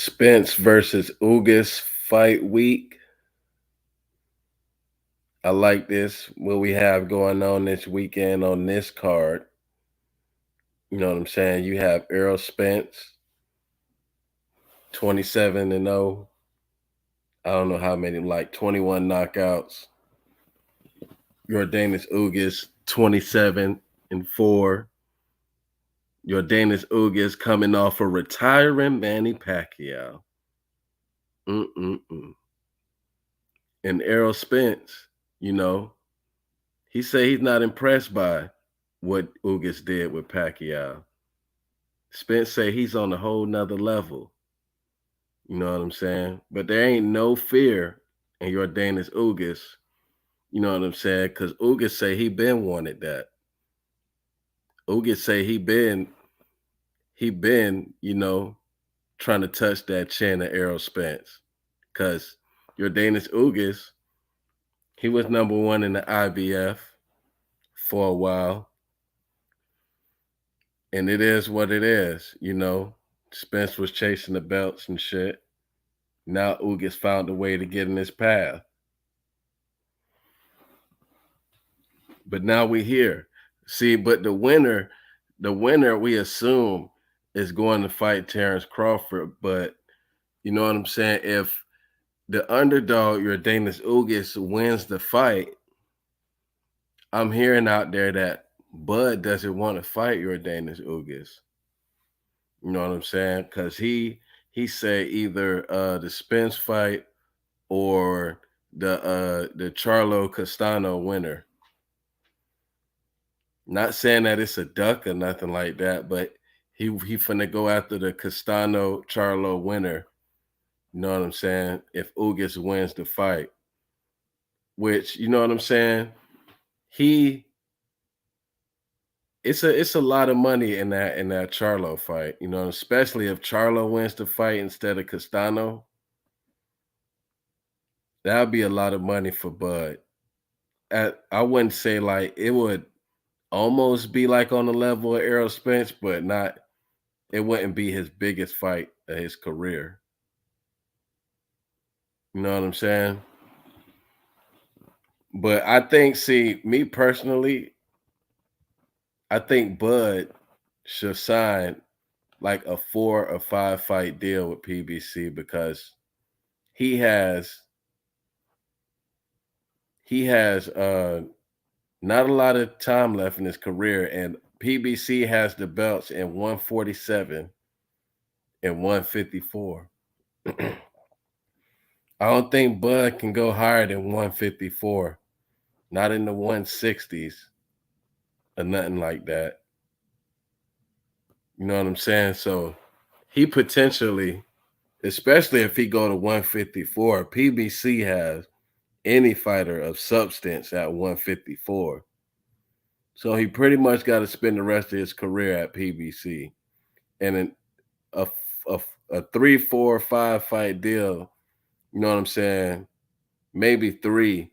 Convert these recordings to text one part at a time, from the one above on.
Spence versus Ugas fight week. I like this. What we have going on this weekend on this card. You know what I'm saying? You have Errol Spence, 27-0. I don't know how many, like 21 knockouts. Yordenis Ugas, 27-4. Yordenis Ugas coming off of retiring Manny Pacquiao. Mm-mm-mm. And Errol Spence, you know, he say he's not impressed by what Ugas did with Pacquiao. Spence say he's on a whole nother level. You know what I'm saying? But there ain't no fear in your Danish Ugas. You know what I'm saying? Because Ugas say he been wanted that. Ugas say he been, trying to touch that chin of Errol Spence. Because your Danish Ugas, he was number one in the IBF for a while. And it is what it is. Spence was chasing the belts and shit. Now Ugas found a way to get in his path. But now we here. See, but the winner we assume is going to fight Terrence Crawford. But you know what I'm saying? If the underdog, your Danis Ugas, wins the fight, I'm hearing out there that Bud doesn't want to fight your Danis Ugas. You know what I'm saying? Because he said either the Spence fight or the Charlo Castano winner. Not saying that it's a duck or nothing like that, but he finna go after the Castano Charlo winner. You know what I'm saying? If Ugas wins the fight, which you know what I'm saying, he it's a lot of money in that Charlo fight. Especially if Charlo wins the fight instead of Castano, that'd be a lot of money for Bud. I wouldn't say like it would almost be like on the level of Errol Spence, but not. It wouldn't be his biggest fight of his career. You know what I'm saying? But I think, see, me personally, I think Bud should sign like a 4 or 5 fight deal with PBC because he has he has not a lot of time left in his career, and PBC has the belts in 147 and 154. I don't think Bud can go higher than 154, not in the 160s or nothing like that. You know what I'm saying? So he potentially, especially if he go to 154, PBC has any fighter of substance at 154. So he pretty much got to spend the rest of his career at PBC. And a, a, a 3, 4, 5 fight deal, you know what I'm saying? Maybe 3.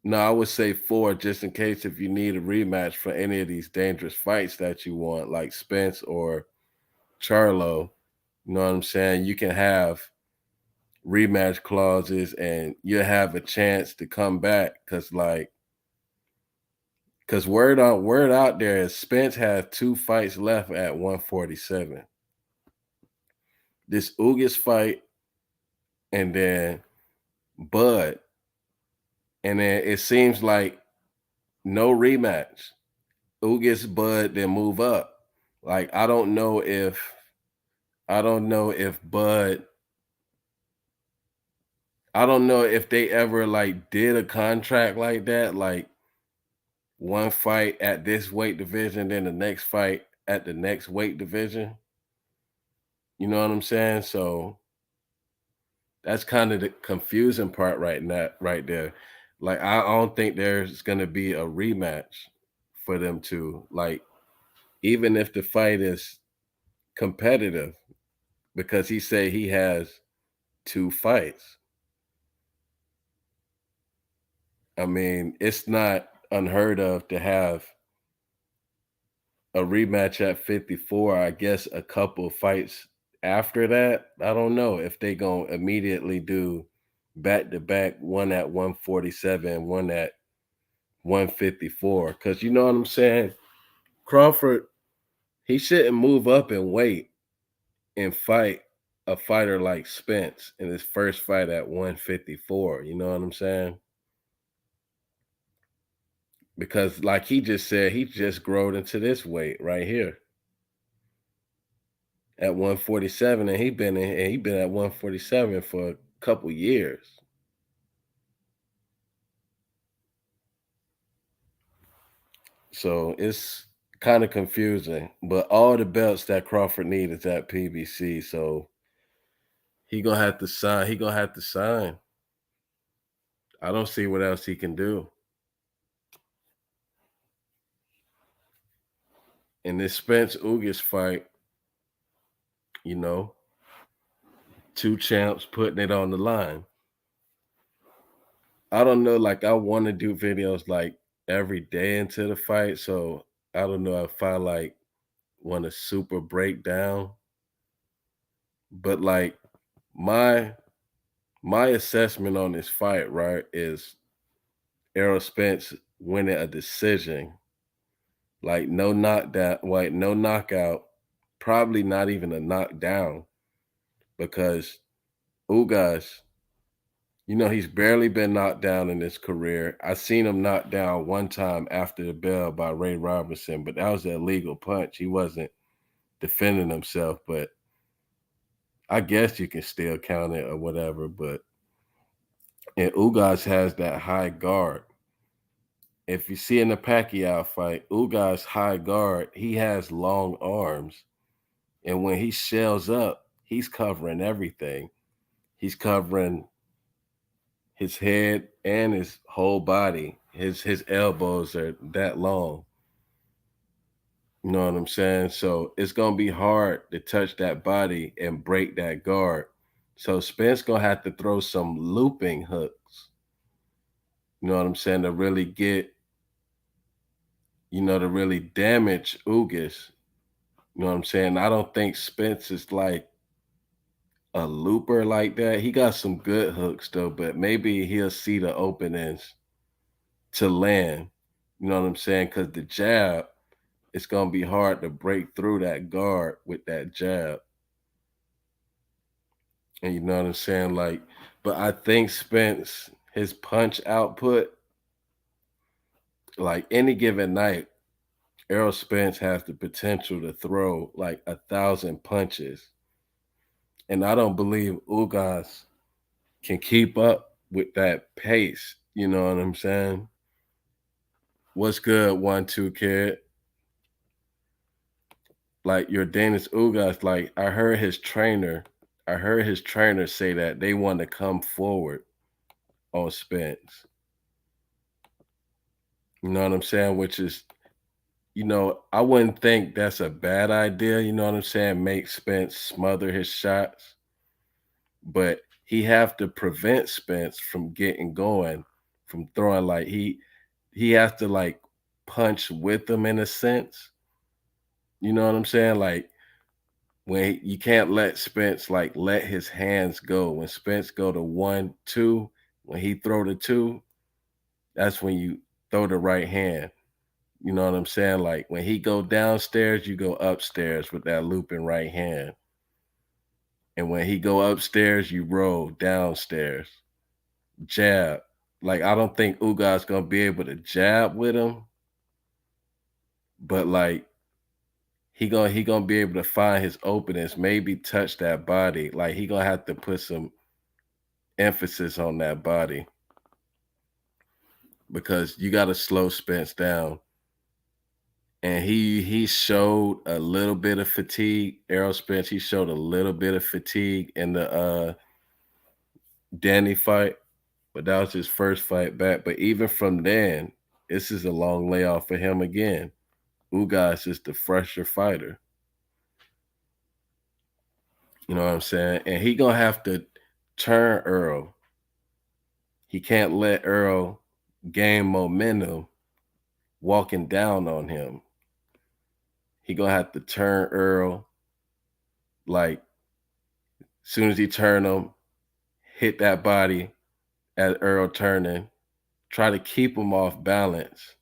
No, I would say 4 just in case if you need a rematch for any of these dangerous fights that you want, like Spence or Charlo. You know what I'm saying? You can have rematch clauses and you have a chance to come back because word out there is Spence has 2 fights left at 147. This Ugas fight and then Bud. And then it seems like no rematch. Ugas Bud then move up. Like I don't know if Bud I don't know if they ever like did a contract like that, like one fight at this weight division, then the next fight at the next weight division. You know what I'm saying? So that's kind of the confusing part right now, right there. Like I don't think there's gonna be a rematch for them to like, even if the fight is competitive, because he said he has 2 fights. I mean, it's not unheard of to have a rematch at 54. I guess a couple of fights after that, I don't know if they gonna immediately do back to back, one at 147, one at 154. Cause you know what I'm saying? Crawford, he shouldn't move up and wait and fight a fighter like Spence in his first fight at 154. You know what I'm saying? Because like he just said, he just growed into this weight right here at 147, and he been at 147 for a couple years. So it's kind of confusing. But all the belts that Crawford needs is at PBC. So he gonna have to sign. He gonna have to sign. I don't see what else he can do. In this Spence Ugas fight, you know, two champs putting it on the line. I don't know, like I want to do videos like every day into the fight. So I don't know if I like want to super break down. But like my my assessment on this fight, right, is Errol Spence winning a decision. Like no knockdown, like no knockout, probably not even a knockdown, because Ugas, you know, he's barely been knocked down in his career. I seen him knocked down one time after the bell by Ray Robinson, but that was an illegal punch. He wasn't defending himself, but I guess you can still count it or whatever. But and Ugas has that high guard. If you see in the Pacquiao fight, Ugas high guard, he has long arms. And when he shells up, he's covering everything. He's covering his head and his whole body. His elbows are that long. You know what I'm saying? So it's gonna be hard to touch that body and break that guard. So Spence gonna have to throw some looping hooks. You know what I'm saying? To really get, to really damage Ugas. You know what I'm saying? I don't think Spence is like a looper like that. He got some good hooks though, but maybe he'll see the openings to land. You know what I'm saying? Because the jab, it's gonna be hard to break through that guard with that jab. And you know what I'm saying? Like, but I think Spence, his punch output, like any given night, Errol Spence has the potential to throw like 1,000 punches. And I don't believe Ugas can keep up with that pace. You know what I'm saying? What's good, 1-2 kid? Like Yordenis Ugas, like I heard his trainer say that they want to come forward on Spence. You know what I'm saying? Which is, I wouldn't think that's a bad idea. You know what I'm saying? Make Spence smother his shots, but he have to prevent Spence from getting going, from throwing like he has to like punch with him in a sense. You know what I'm saying? Like you can't let Spence like let his hands go. When Spence go to 1-2, when he throw the two, that's when you throw the right hand. You know what I'm saying? Like when he go downstairs, you go upstairs with that looping right hand. And when he go upstairs, you roll downstairs. Jab. Like I don't think Ugas gonna be able to jab with him, but like he gonna be able to find his openings, maybe touch that body. Like he gonna have to put some emphasis on that body because you gotta slow Spence down. And he showed a little bit of fatigue. Errol Spence, he showed a little bit of fatigue in the Danny fight, but that was his first fight back. But even from then, this is a long layoff for him again. Ugas is the fresher fighter. You know what I'm saying? And he gonna have to turn Earl. He can't let Earl gain momentum walking down on him. He gonna have to turn Earl like Soon as he turn him, hit that body at Earl turning. Try to keep him off balance.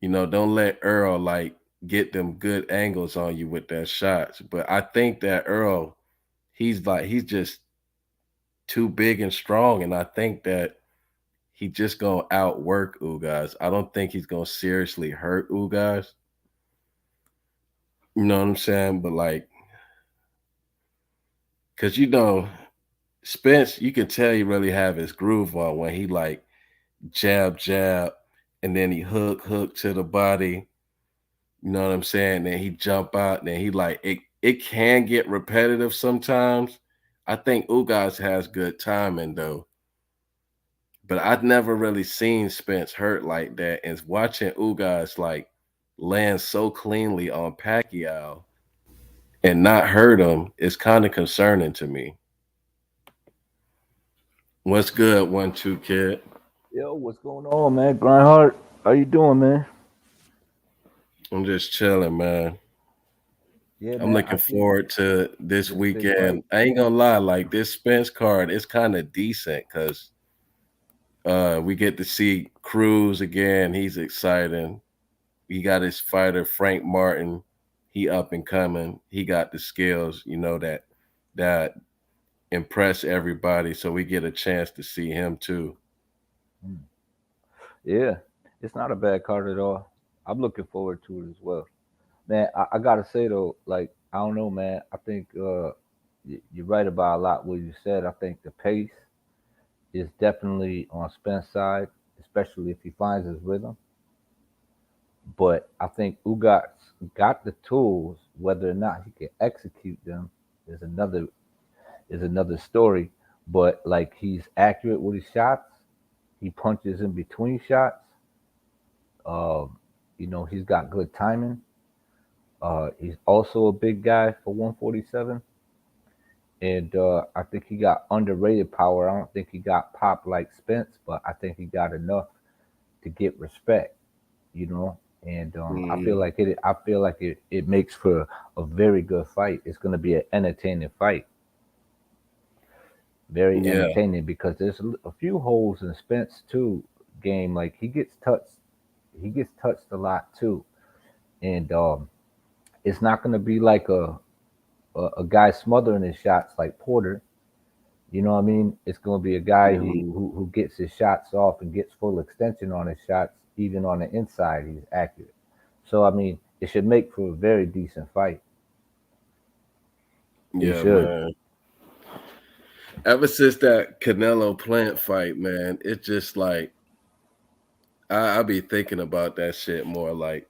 Don't let Earl like get them good angles on you with that shots. But I think that Earl, he's just too big and strong, and I think that he just gonna outwork Ugas. I don't think he's gonna seriously hurt Ugas. You know what I'm saying? But like, cause Spence, you can tell he really have his groove on when he like jab, jab, and then he hook to the body. You know what I'm saying? Then he jump out, and then he like it can get repetitive sometimes. I think Ugas has good timing though. But I've never really seen Spence hurt like that. And watching Ugas like land so cleanly on Pacquiao and not hurt him is kind of concerning to me. What's good, 1-2 kid? Yo, what's going on, man? Grindheart, how you doing, man? I'm just chilling, man. Yeah, I'm man. I looking see forward to this this big fight. weekend. I ain't gonna lie, like this Spence card is kind of decent because we get to see Cruz again. He's exciting. He got his fighter Frank Martin. He up and coming. He got the skills, that impress everybody. So we get a chance to see him too. Mm. Yeah, it's not a bad card at all. I'm looking forward to it as well, man. I gotta say though, like I don't know, man. I think you're right about a lot what you said. I think the pace is definitely on Spence's side, especially if he finds his rhythm. But I think Ugat got the tools. Whether or not he can execute them is another story. But like he's accurate with his shots. He punches in between shots. Um, he's got good timing. He's also a big guy for 147, and I think he got underrated power. I don't think he got pop like Spence, but I think he got enough to get respect. You know, and I feel Mhm. like it. I feel like it makes for a very good fight. It's going to be an entertaining fight, very Yeah, entertaining because there's a few holes in Spence too. Game like he gets touched a lot too, and it's not going to be like a guy smothering his shots like Porter. You know what I mean? It's going to be a guy mhm. who gets his shots off and gets full extension on his shots, even on the inside. He's accurate. So I mean, it should make for a very decent fight. It Yeah, should. man. Ever since that Canelo Plant fight, man, it's just like I be thinking about that shit more. Like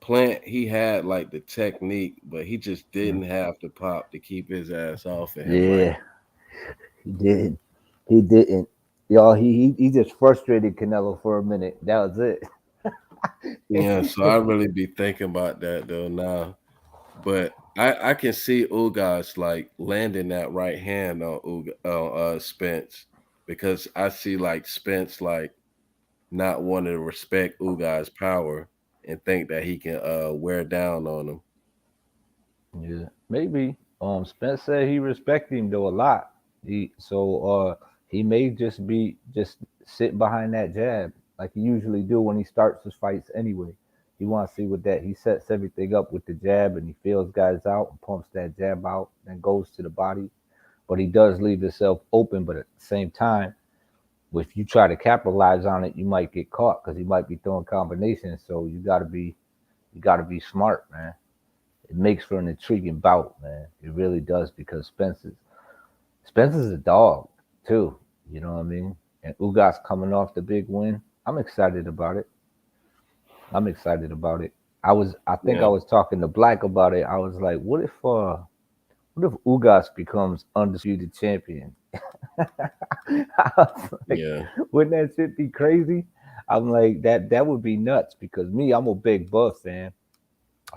Plant, he had like the technique, but he just Mm. didn't have the pop to keep his ass off of him. Like, Yeah, he did. He didn't. Y'all, he just frustrated Canelo for a minute. That was it. yeah, so I really be thinking about that though now. But I can see Ugas like landing that right hand on Spence because I see like Spence like not wanting to respect Ugas' power and think that he can wear down on him. Yeah, maybe. Spence said he respected him though a lot. He may just be just sitting behind that jab like he usually do when he starts his fights anyway. He wants to see what that he sets everything up with the jab and he feels guys out and pumps that jab out and goes to the body. But he does leave himself open. But at the same time, if you try to capitalize on it, you might get caught because he might be throwing combinations. So you gotta be smart, man. It makes for an intriguing bout, man. It really does because Spencer's a dog too. You know what I mean? And Ugas coming off the big win. I'm excited about it. I'm excited about it. I think I Yeah, was talking to Black about it. I was like, what if Ugas becomes undisputed champion? I was like, yeah, wouldn't that shit be crazy? I'm like, that would be nuts because me, I'm a big Buff fan.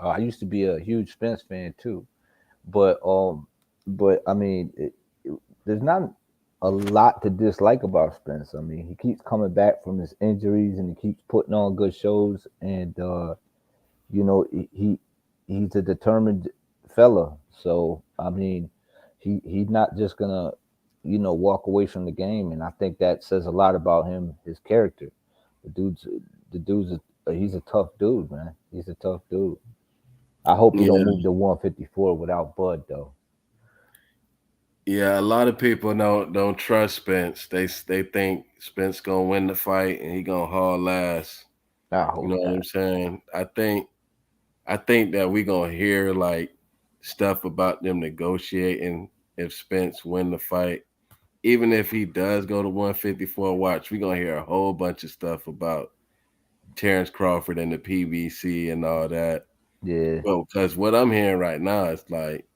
I used to be a huge Spence fan too. But I mean, there's not a lot to dislike about Spence. I mean, he keeps coming back from his injuries and he keeps putting on good shows, and you know, he's a determined fella. So I mean, He's not just gonna, walk away from the game, and I think that says a lot about him, his character. The dude's the dude's he's a tough dude, man. He's a tough dude. I hope he don't Yeah, move to 154 without Bud though. yeah. A lot of people don't trust Spence. They think Spence gonna win the fight and he gonna haul ass. I You hope know what I'm not. saying? I think that we gonna hear like stuff about them negotiating if Spence win the fight. Even if he does go to 154, watch, we gonna hear a whole bunch of stuff about Terrence Crawford and the PBC and all that. Yeah, Well, because what I'm hearing right now is like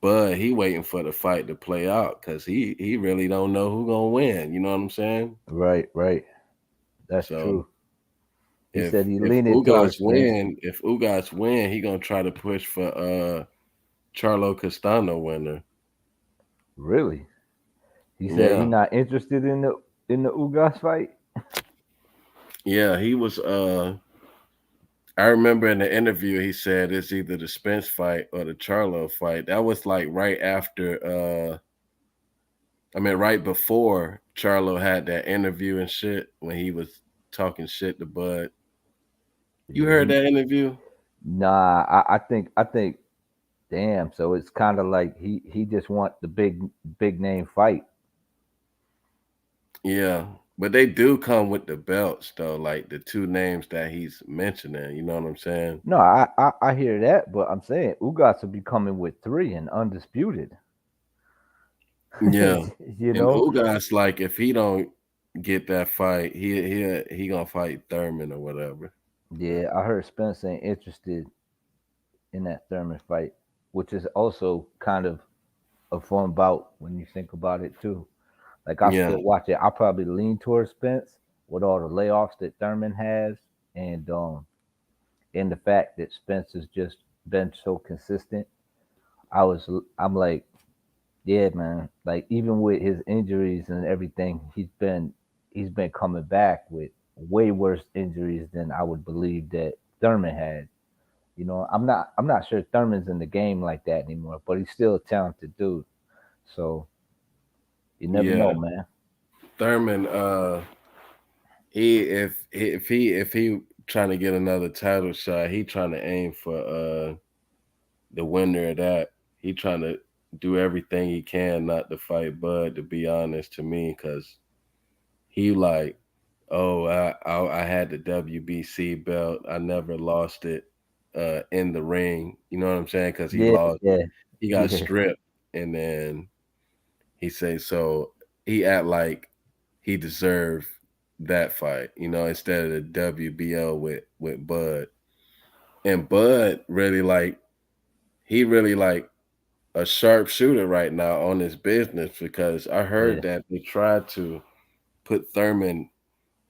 Bud, he waiting for the fight to play out because he really don't know who gonna win. You know what I'm saying? right, right. That's So true. He if said he if leaning Ugas towards Spence. win, if Ugas win, he gonna try to push for Charlo Castano winner. Really? He said he Yeah, not interested in the Ugas fight. yeah. He was. I remember in the interview he said it's either the Spence fight or the Charlo fight. That was like right after. I mean, right before Charlo had that interview and shit when he was talking shit to Bud. You Yeah, heard that interview? nah. I think. Damn. So it's kind of like he just want the big name fight. Yeah. But they do come with the belts though, like the two names that he's mentioning. You know what I'm saying? No, I hear that, but I'm saying Ugas will be coming with three and undisputed. Yeah. you And know? Ugas, like, if he don't get that fight, he gonna fight Thurman or whatever. Yeah, I heard Spence ain't interested in that Thurman fight, which is also kind of a fun bout when you think about it too. Like I Yeah, still watch it. I probably lean towards Spence with all the layoffs that Thurman has, and the fact that Spence has just been so consistent. I'm like, yeah, man. Like even with his injuries and everything, he's been coming back with way worse injuries than I would believe that Thurman had. I'm not sure Thurman's in the game like that anymore, but he's still a talented dude. So you never yeah. know, man. Thurman, he if he trying to get another title shot, he trying to aim for the winner of that. He trying to do everything he can not to fight Bud. To be honest, to me, because he like, oh, I had the WBC belt. I never lost it in the ring. You know what I'm saying? Because he Yeah, lost. yeah, He got yeah, stripped, and then he say so. He act like he deserved that fight. You know, instead of the WBO with Bud. And Bud really like he really like a sharpshooter right now on his business because I yeah, heard that they tried to put Thurman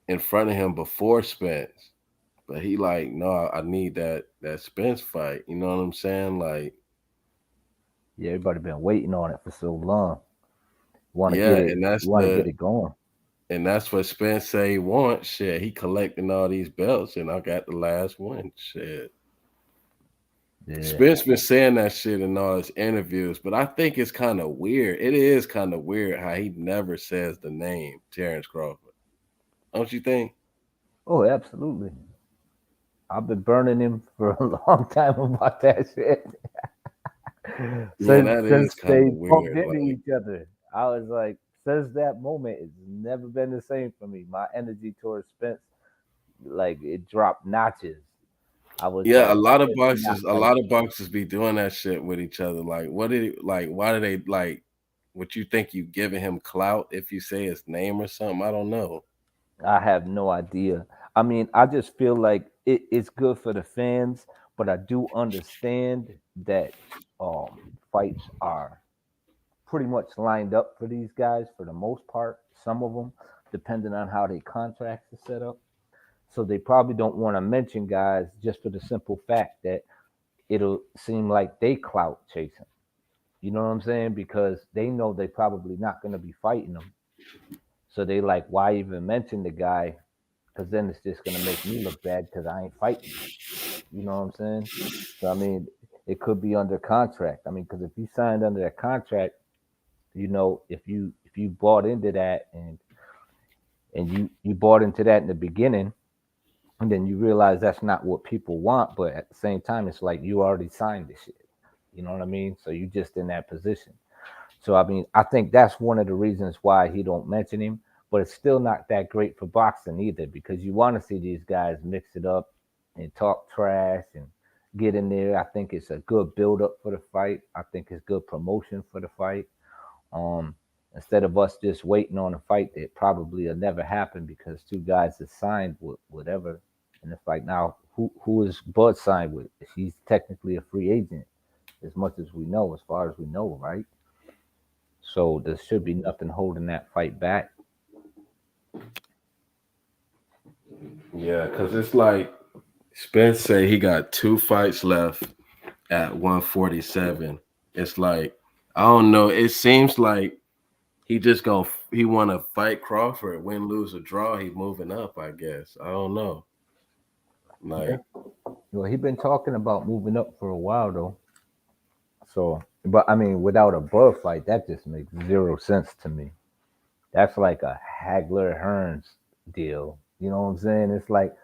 in front of him before Spence. But he like, no, I need that Spence fight. You know what I'm saying? Like, yeah. Everybody been waiting on it for so long. Want to get yeah, it? Want to get it going? and that's what Spence say he wants. Shit, he collecting all these belts, and I got the last one. Shit. Yeah. Spence been saying that shit in all his interviews, but I think it's kind of weird. It is kind of weird how he never says the name Terrence Crawford. Don't you think? Oh, absolutely. I've been burning him for a long time about that shit. Yeah, since that is since kind they of bumped weird. into Like, each other. I was like, since that moment, it's never been the same for me. My energy towards Spence, like it dropped notches. I was yeah, like, it's not a like lot of boxers be doing that shit with each other. Like, what did it like? Why do they like? What you think you giving him clout if you say his name or something? I don't know. I have no idea. I mean, I just feel like it's good for the fans, but I do understand that fights are pretty much lined up for these guys for the most part. Some of them, depending on how their contracts are set up. So they probably don't want to mention guys just for the simple fact that it'll seem like they clout chasing. You know what I'm saying? Because they know they probably not going to be fighting them. So they like, why even mention the guy? Because then it's just going to make me look bad because I ain't fighting him. You know what I'm saying? So I mean, it could be under contract. I mean, because if you signed under that contract, if you bought into that and you bought into that in the beginning, and then you realize that's not what people want, but at the same time, it's like you already signed this shit. You know what I mean? So you just in that position. So I mean, I think that's one of the reasons why he don't mention him. But it's still not that great for boxing either, because you want to see these guys mix it up and talk trash and get in there. I think it's a good build up for the fight. I think it's good promotion for the fight. Um, Instead of us just waiting on a fight that probably will never happen because two guys are signed with whatever in the fight. Now, who is Bud signed with? He's technically a free agent, as much as we know, as far as we know, right? So there should be nothing holding that fight back. Yeah, because it's like Spence say he got 2 fights left at 147. It's like I don't know. It seems like he want to fight Crawford, win, lose, or draw. He moving up, I guess. I don't know. Yeah. Like, Well, he been talking about moving up for a while though. So, but I mean, without a Bud fight, that just makes zero sense to me. That's like a Hagler Hearns deal. You know what I'm saying? It's like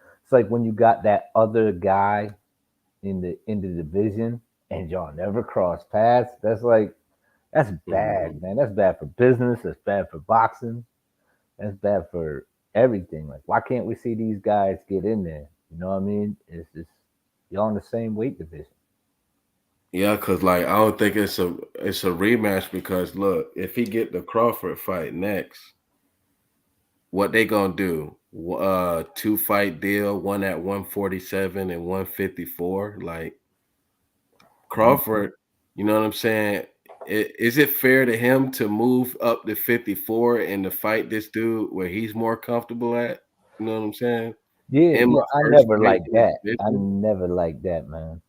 when you got that other guy in the division and y'all never cross paths. That's bad, mhm. man. That's bad for business. That's bad for boxing. That's bad for everything. Like, why can't we see these guys get in there? You know what I mean? It's just y'all in the same weight division. Yeah, because like I don't think it's a rematch because look, if he get the Crawford fight next, what they gonna do? 2 fight deal, one at 147 and 154. Like Mhm. Crawford, you know what I'm saying? Is it fair to him to move up to 54 and to fight this dude where he's more comfortable at? You know what I'm saying? Yeah, In yeah. my I first never fight like in the that. I division? never like that, man.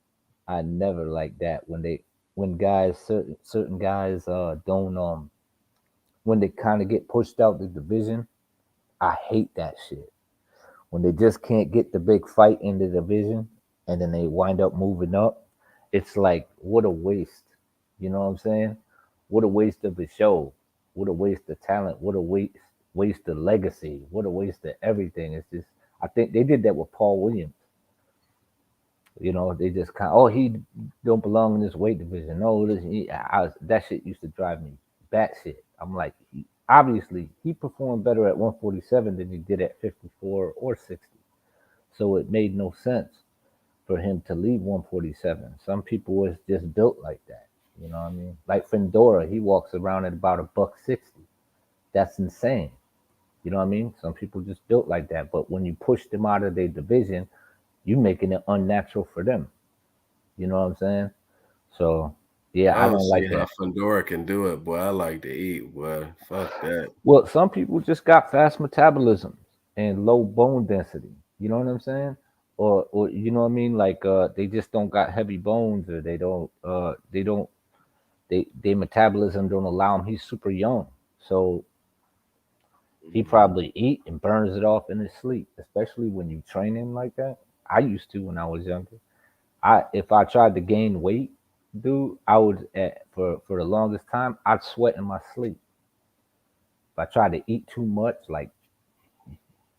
I never like that when guys certain guys don't when they kind of get pushed out the division. I hate that shit. When they just can't get the big fight in the division and then they wind up moving up, it's like what a waste. You know what I'm saying? What a waste of a show. What a waste of talent. What a waste of legacy. What a waste of everything. It's just I think they did that with Paul Williams. They just kind of, oh, he don't belong in this weight division. No, that shit used to drive me batshit. I'm like, obviously, he performed better at 147 than he did at 54 or 60. So it made no sense for him to leave 147. Some people was just built like that. You know what I mean? Like Fendora, he walks around at about a buck 60. That's insane. You know what I mean? Some people just built like that. But when you push them out of their division, you making it unnatural for them. You know what I'm saying? So yeah, I I don't don't see like how that. Fedora can do it, boy. I like to eat, boy. Fuck that. Well, some people just got fast metabolisms and low bone density. You know what I'm saying? Or you know what I mean? Like they just don't got heavy bones, or they don't their metabolism don't allow him. He's super young, so he Mhm. probably eat and burns it off in his sleep. Especially when you train him like that. I used to when I was younger. I If I tried to gain weight, dude, I would for the longest time I'd sweat in my sleep. If I tried to eat too much, like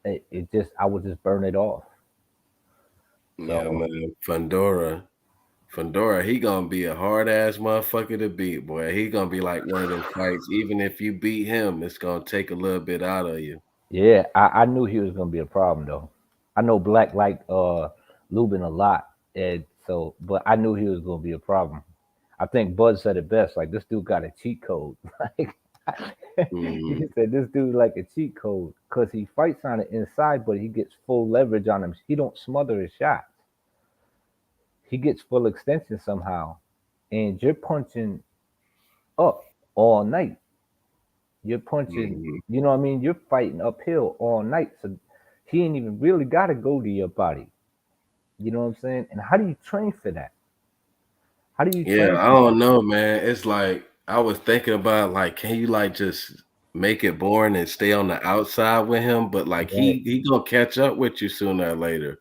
it just I would just burn it off. Yeah, So man. Fedora, he gonna be a hard ass motherfucker to beat, boy. He gonna be like one of them fights. Even if you beat him, it's gonna take a little bit out of you. yeah, I knew he was gonna be a problem though. I know Black liked Lubin a lot, and so but I knew he was gonna be a problem. I think Bud said it best. Like this dude got a cheat code. Like he Mhm. said, this dude like a cheat code because he fights on the inside, but he gets full leverage on him. He don't smother his shots. He gets full extension somehow, and you're punching up all night. You're punching. Mhm. You know what I mean? You're fighting uphill all night, so he ain't even really got to go to your body. You know what I'm saying? And how do you train for that? How do you Yeah, train I for that? don't know, man. It's like I was thinking about like, can you like just make it boring and stay on the outside with him? But like Right. he gonna catch up with you sooner or later.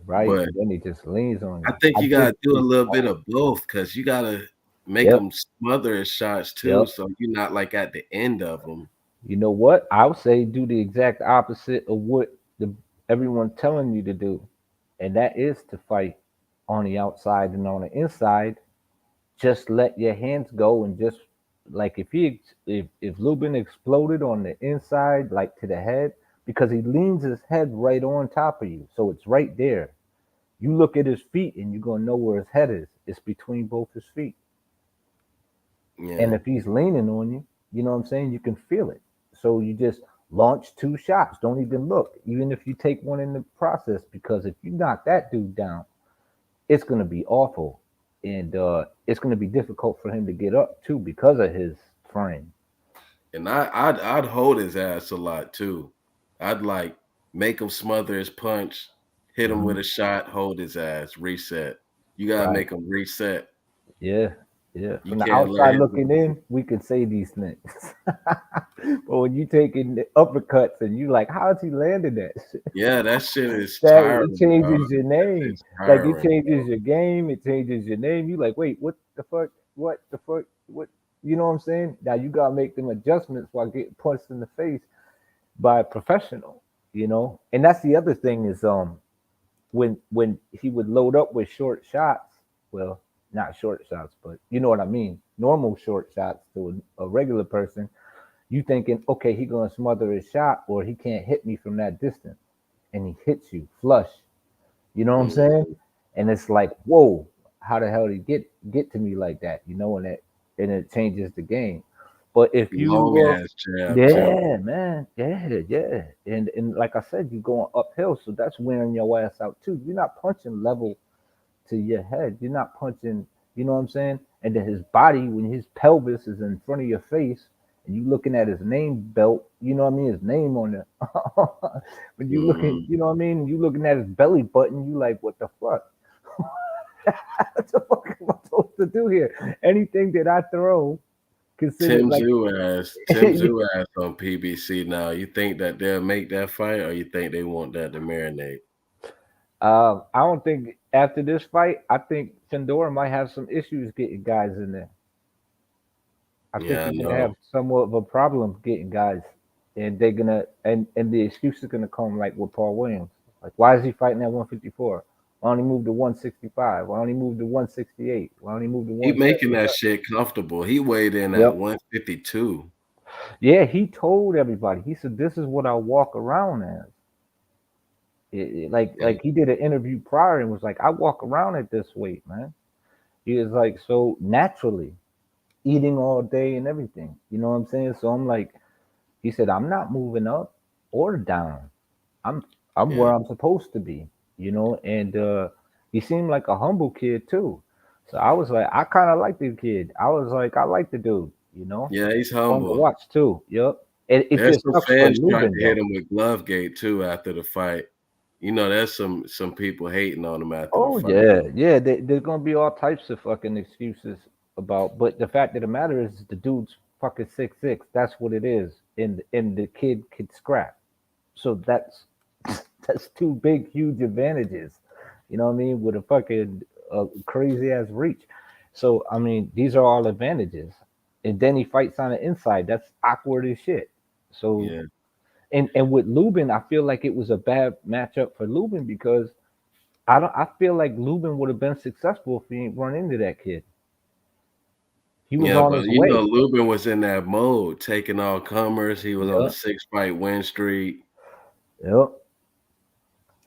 right? But And then he just leans on I you. think I you think gotta do a it's little bit hard. of both because you gotta make Yep, them smother his shots too, yep. so you're not like at the end of them. You know what? I would say do the exact opposite of what the everyone's telling you to do, and that is to fight on the outside and on the inside. Just let your hands go and just like if Lubin exploded on the inside, like to the head, because he leans his head right on top of you, so it's right there. You look at his feet and you're gonna know where his head is. It's between both his feet. And Yeah. if he's leaning on you, you know what I'm saying? You can feel it. So you just launch two shots. Don't even look, even if you take one in the process, because if you knock that dude down, it's going to be awful. And it's going to be difficult for him to get up too because of his frame. And I'd hold his ass a lot too. I'd like make him smother his punch, hit him Hmm. with a shot, hold his ass, reset. You gotta Right. make him reset. Yeah. Yeah. You From the can't let outside him looking in, we can say these things. But when you taking the uppercuts and you like, how is he landing that? Yeah, that shit is That it tiring, dog. changes your name. It's Like it tiring, bro. changes your game. It changes your name. You like, wait, what the fuck? What the fuck? What? You know what I'm saying? Now you gotta make them adjustments while getting punched in the face by a professional. You know, and that's the other thing is when he would load up with short shots. Well, not short shots, but you know what I mean. Normal short shots to a regular person. You thinking, okay, he gonna smother his shot, or he can't hit me from that distance, and he hits you flush. You know what I'm saying? Mhm. And it's like, whoa, how the hell did he get to me like that? You know, and it changes the game. But if Long you ass jab too. yeah, man, yeah. And like I said, you're going uphill, so that's wearing your ass out too. You're not punching level to your head. You're not punching, you know what I'm saying? And then his body, when his pelvis is in front of your face, and you looking at his name belt, you know what I mean? His name on there. When you looking, Mhm. you know what I mean? You looking at his belly button, you like, what the fuck? What the fuck am I supposed to do here? Anything that I throw, consider Tim like Zoo Tim Zoo ass on PBC now. You think that they'll make that fight, or you think they want that to marinate? I don't think after this fight, I think Fedor might have some issues getting guys in there. I think Yeah, I he's gonna have know. somewhat of a problem getting guys, and they're gonna and the excuse is gonna come like with Paul Williams. Like, why is he fighting at 154? Why don't he move to 165? Why don't he move to 168? Why don't he move to He making 170? that shit comfortable. He weighed in at Yep. 152. Yeah, he told everybody. He said, "This is what I walk around as." Like And he did an interview prior and was like, "I walk around at this weight, man." He was like, so naturally eating all day and everything. You know what I'm saying? So I'm like, he said, I'm not moving up or down. I'm I'm yeah, where I'm supposed to be, you know. And he seemed like a humble kid too. So I was like, I kind of like the kid. I was like, I like the dude, you know. yeah, he's Fun to humble. watch too. Yep. It There's just some sucks for fans tried Lubin to hit though. him with Glovegate too after the fight. You know, there's some people hating on him after the Oh fight. yeah, yeah. There's gonna be all types of fucking excuses about, but the fact of the matter is, the dude's fucking 6'6". That's what it is, and the kid could scrap. So that's that's two big, huge advantages. You know what I mean? With a fucking crazy ass reach. So I mean, these are all advantages. And then he fights on the inside. That's awkward as shit. So Yeah, and with Lubin, I feel like it was a bad matchup for Lubin because I don't. I feel like Lubin would have been successful if he ain't run into that kid. He was yeah, on but his you know, way. Lubin was in that mode, taking all comers. He was on a Yeah. 6 fight win streak. Yep.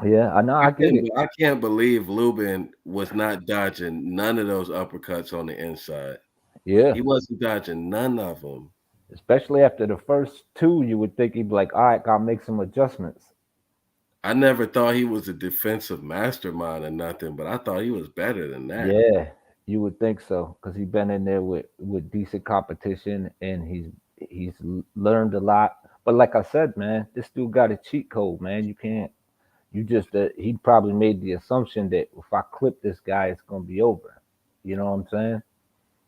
Yeah. I know. I get it. I can't believe Lubin was not dodging none of those uppercuts on the inside. Yeah. He wasn't dodging none of them. Especially after the first two, you would think he'd be like, "All right, gotta make some adjustments." I never thought he was a defensive mastermind or nothing, but I thought he was better than that. Yeah, you would think so because he's been in there with decent competition and he's learned a lot. But like I said, man, this dude got a cheat code, man. You can't. You just he probably made the assumption that if I clip this guy, it's gonna be over. You know what I'm saying?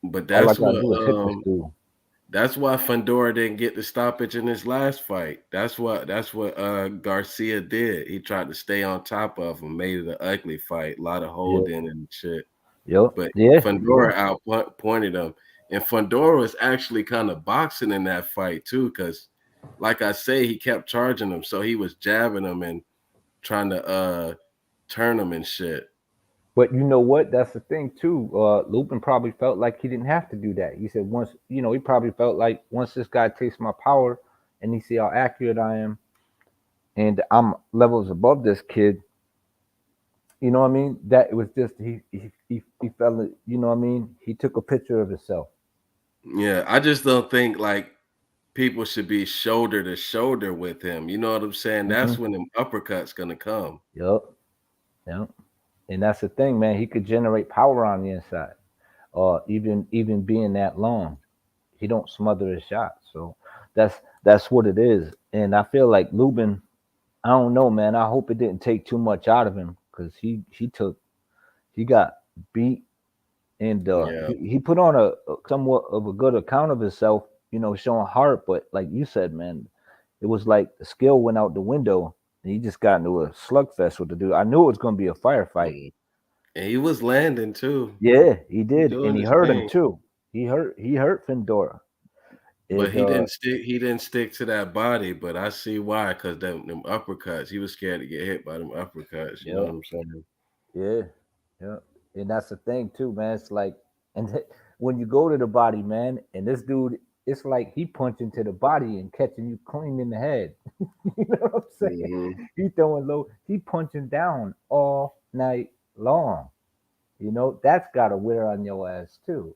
But All I that's gotta what do is hit this dude. That's why Fundora didn't get the stoppage in his last fight. That's what Garcia did. He tried to stay on top of him, made it an ugly fight, a lot of Yeah. holding and shit. Yep. But Yeah. Yeah. Fundora outpointed him, and Fundora was actually kind of boxing in that fight too, because, like I say, he kept charging him, so he was jabbing him and trying to turn him and shit. But you know what? That's the thing too. Lupin probably felt like he didn't have to do that. He said once, he probably felt like once this guy takes my power and he see how accurate I am and I'm levels above this kid, you know what I mean? That it was just he felt it, you know what I mean? He took a picture of himself. Yeah, I just don't think like people should be shoulder to shoulder with him. You know what I'm saying? Hmm. That's when them uppercuts gonna come. Yep. Yep. And that's the thing, man. He could generate power on the inside. Even being that long, he don't smother his shots. So that's what it is. And I feel like Lubin, I don't know, man. I hope it didn't take too much out of him because he got beat and Yeah. he put on a somewhat of a good account of himself, showing heart. But like you said, man, it was like the skill went out the window and he just got into a slugfest with the dude. I knew it was going to be a firefight. Mhm. And he was landing too. Yeah, he He did, and doing he his hurt him thing. too. He hurt Findora. But It he didn't stick to that body, but I see why, because them uppercuts, he was scared to get hit by them uppercuts, you know Yeah, what I'm saying? yeah, yeah, and that's the thing too, man. It's like, and when you go to the body, man, and this dude, it's like he punching to the body and catching you clean in the head. You know what I'm saying? Hmm. He throwing low, he punching down all night long. That's got to wear on your ass too.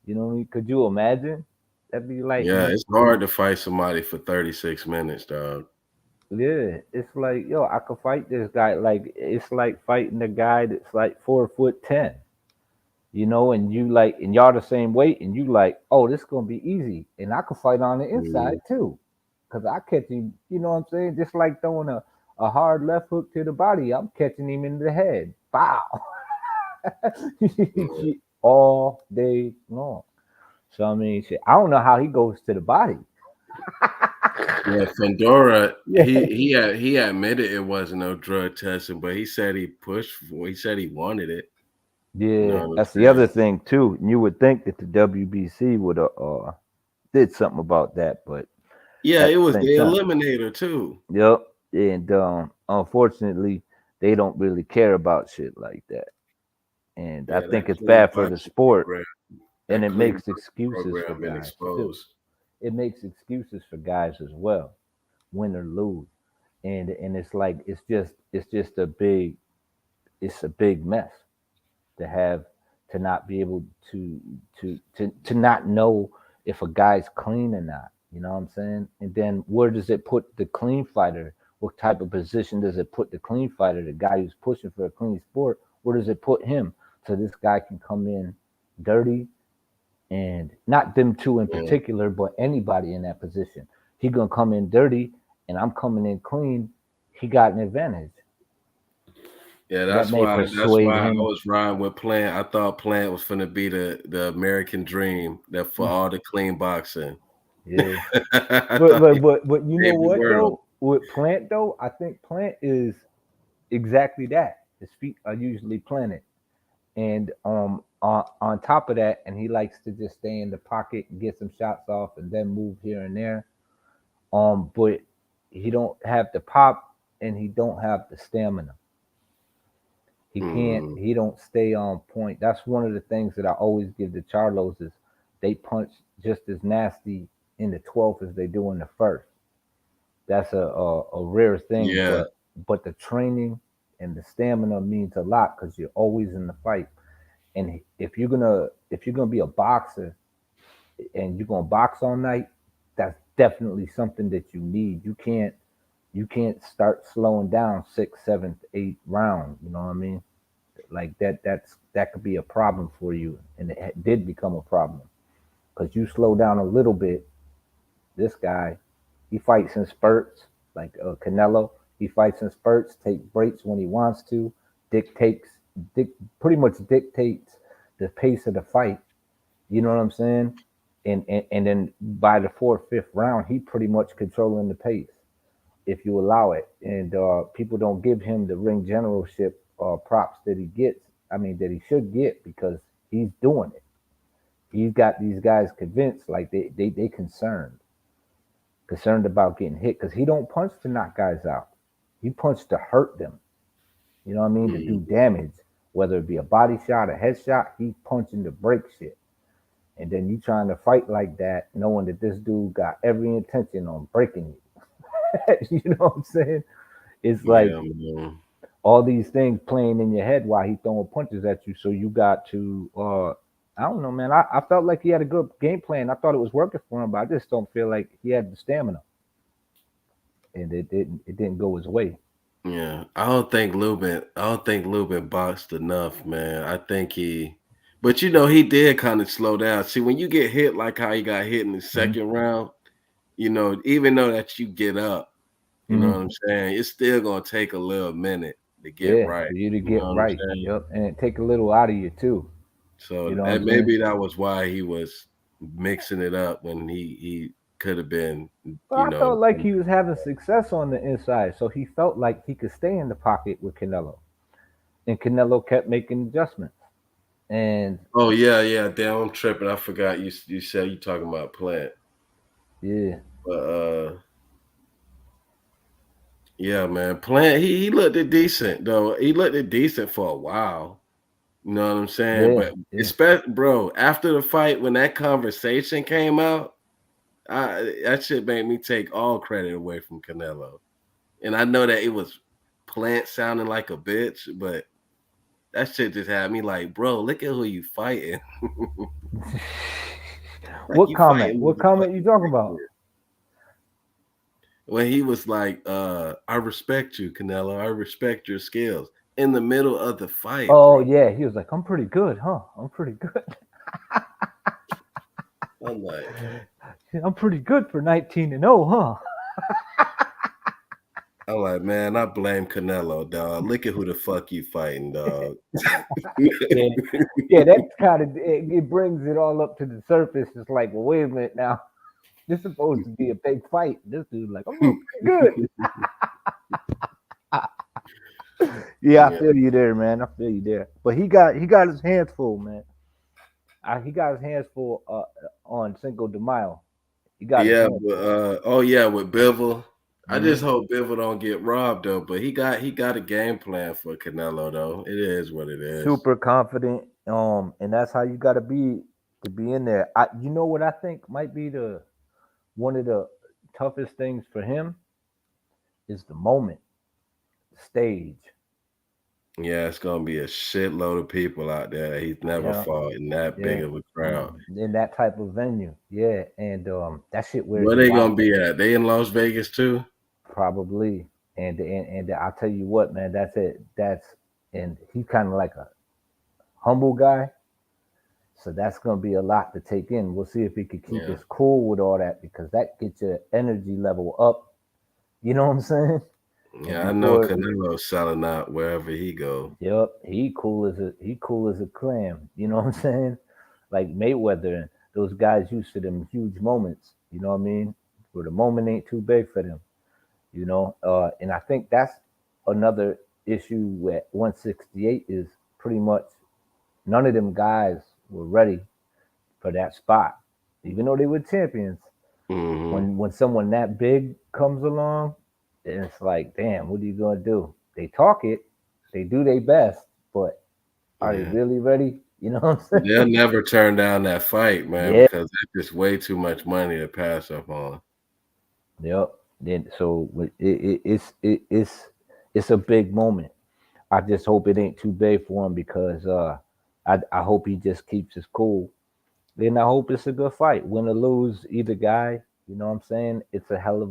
You know what I mean? Could you imagine? That'd be like, Yeah, it's hard to fight somebody for 36 minutes, dog. yeah, it's like, yo, I could fight this guy. Like, it's like fighting a guy that's like 4'10", and you like, and y'all the same weight, and you like, oh, this gonna be easy, and I could fight on the inside Mhm. too, cause I catch him. You know what I'm saying? Just like throwing a hard left hook to the body, I'm catching him in the head. Bow, all day long. So I mean, shit, I don't know how he goes to the body. Yeah, Fedora, Yeah. he admitted it wasn't no drug testing, but he said he pushed for. He said he wanted it. You know Yeah, what I'm that's the other saying? thing too. You would think that the WBC would have did something about that, but Yeah, at it was the the same time, eliminator too. yep. And unfortunately, they don't really care about shit like that. And I Yeah, think that it's clean bad for the boxing sport, program, and that it clean makes boxing excuses for program been guys too. exposed. It makes excuses for guys as well, win or lose. And it's like it's just a big mess to have to not be able to not know if a guy's clean or not. You know what I'm saying? And then where does it put the clean fighter? What type of position does it put the clean fighter, the guy who's pushing for a clean sport? Where does it put him? So this guy can come in dirty, and not them two in Yeah, particular, but anybody in that position. He gonna come in dirty, and I'm coming in clean. He got an advantage. yeah, That may that's persuade why I him. was riding with Plant. I thought Plant was gonna be the American dream that for all the clean boxing. Yeah. I But thought but he but but you know saved the what world. though? With Plant though, I think Plant is exactly that. His feet are usually planted, and on top of that, and he likes to just stay in the pocket and get some shots off, and then move here and there. But he don't have the pop, and he don't have the stamina. He can't. Mhm. He don't stay on point. That's one of the things that I always give the Charlos is they punch just as nasty in the 12th as they do in the first. That's a rare thing, Yeah, but the training and the stamina means a lot because you're always in the fight. And if you're gonna be a boxer and you're gonna box all night, that's definitely something that you need. You can't start slowing down sixth, seventh, eighth round. You know what I mean? Like that could be a problem for you, and it did become a problem because you slow down a little bit. This guy, he fights in spurts, like Canelo. He fights in spurts, take breaks when he wants to, dictates, pretty much dictates the pace of the fight. You know what I'm saying? and then by the fourth, fifth round, he pretty much controlling the pace if you allow it. And people don't give him the ring generalship props that he gets. I mean, that he should get because he's doing it. He's got these guys convinced, like they concerned about getting hit because he don't punch to knock guys out. He punched to hurt them. You know what I mean? To do Mm, damage, whether it be a body shot, a headshot, he's punching to break shit. And then you trying to fight like that, knowing that this dude got every intention on breaking you. You know what I'm saying? It's like yeah, man. all these things playing in your head while he throwing punches at you. So you got to I don't know, man. I felt like he had a good game plan. I thought it was working for him, but I just don't feel like he had the stamina. And it didn't go his way. Yeah, I don't think Lubin boxed enough, man. I think but he did kind of slow down. See, when you get hit like how he got hit in the Hmm. second round, even though that you get up, you know Hmm. what I'm saying? It's still gonna take a little minute to get Yeah, right. for you to You know get what I'm right. saying? Yep. And take a little out of you too. You So know what I'm and saying? maybe that was why he was mixing it up when he could have been, But you I know. felt like he was having success on the inside, so he felt like he could stay in the pocket with Canelo. And Canelo kept making adjustments. And Oh yeah, yeah. Damn, I'm tripping. I forgot you said you talking about Plant, yeah, but yeah, man. Plant he looked it decent though. He looked it decent for a while. You know what I'm saying? yeah, But yeah. especially, bro, after the fight when that conversation came out, that shit made me take all credit away from Canelo. And I know that it was Plant sounding like a bitch, but that shit just had me like, bro, look at who you fighting. Like What you comment? fighting What comment you motherfucking talking about? cricket. When he was like, I respect you, Canelo. I respect your skills. In the middle of the fight, Oh bro. yeah, he was like, "I'm pretty good, huh? I'm pretty good. I'm like, I'm pretty good for 19-0, huh?" man, I blame Canelo, dog. Look at who the fuck you fighting, dog. Yeah, yeah. That kind of it brings it all up to the surface. It's like, well, wait a minute now. This is supposed to be a big fight. This dude's like, I'm doing pretty good. Yeah, I Yeah, feel you there, man. I feel you there. But he got his hands full, man. He got his hands full on Cinco de Mayo. He got his yeah, hands but full. oh yeah, with Bivol. I Hmm. just hope Bivol don't get robbed though. But he got a game plan for Canelo though. It is what it is. Super confident. And that's how you got to be in there. You know what I think might be the one of the toughest things for him is the moment, the stage. Yeah, it's gonna be a shitload of people out there that he's never Yeah, fought in that big yeah. of a crowd. In that type of venue, yeah. And that shit wears Where you they out. gonna be at? They in Las Vegas too? Probably. And I'll tell you what, man, that's it. And he's kind of like a humble guy, so that's gonna be a lot to take in. We'll see if he could keep Yeah. his cool with all that because that gets your energy level up. You know what I'm saying? And Yeah, I know before, Canelo's selling out wherever he go. yep, he cool as a clam. You know what I'm saying? Like Mayweather and those guys used to them huge moments. You know what I mean? Where the moment ain't too big for them. And I think that's another issue at 168 is pretty much none of them guys were ready for that spot, even though they were champions. Hmm. When someone that big comes along, then it's like, damn, what are you gonna do? They talk it, they do their best, but are they Yeah. really ready? You know what I'm They'll saying? never turn down that fight, man, Yeah, because that's just way too much money to pass up on. yep. Then so it's a big moment. I just hope it ain't too big for him because I hope he just keeps his cool. Then I hope it's a good fight. Win or lose, either guy. You know what I'm saying? Yeah. It's a hell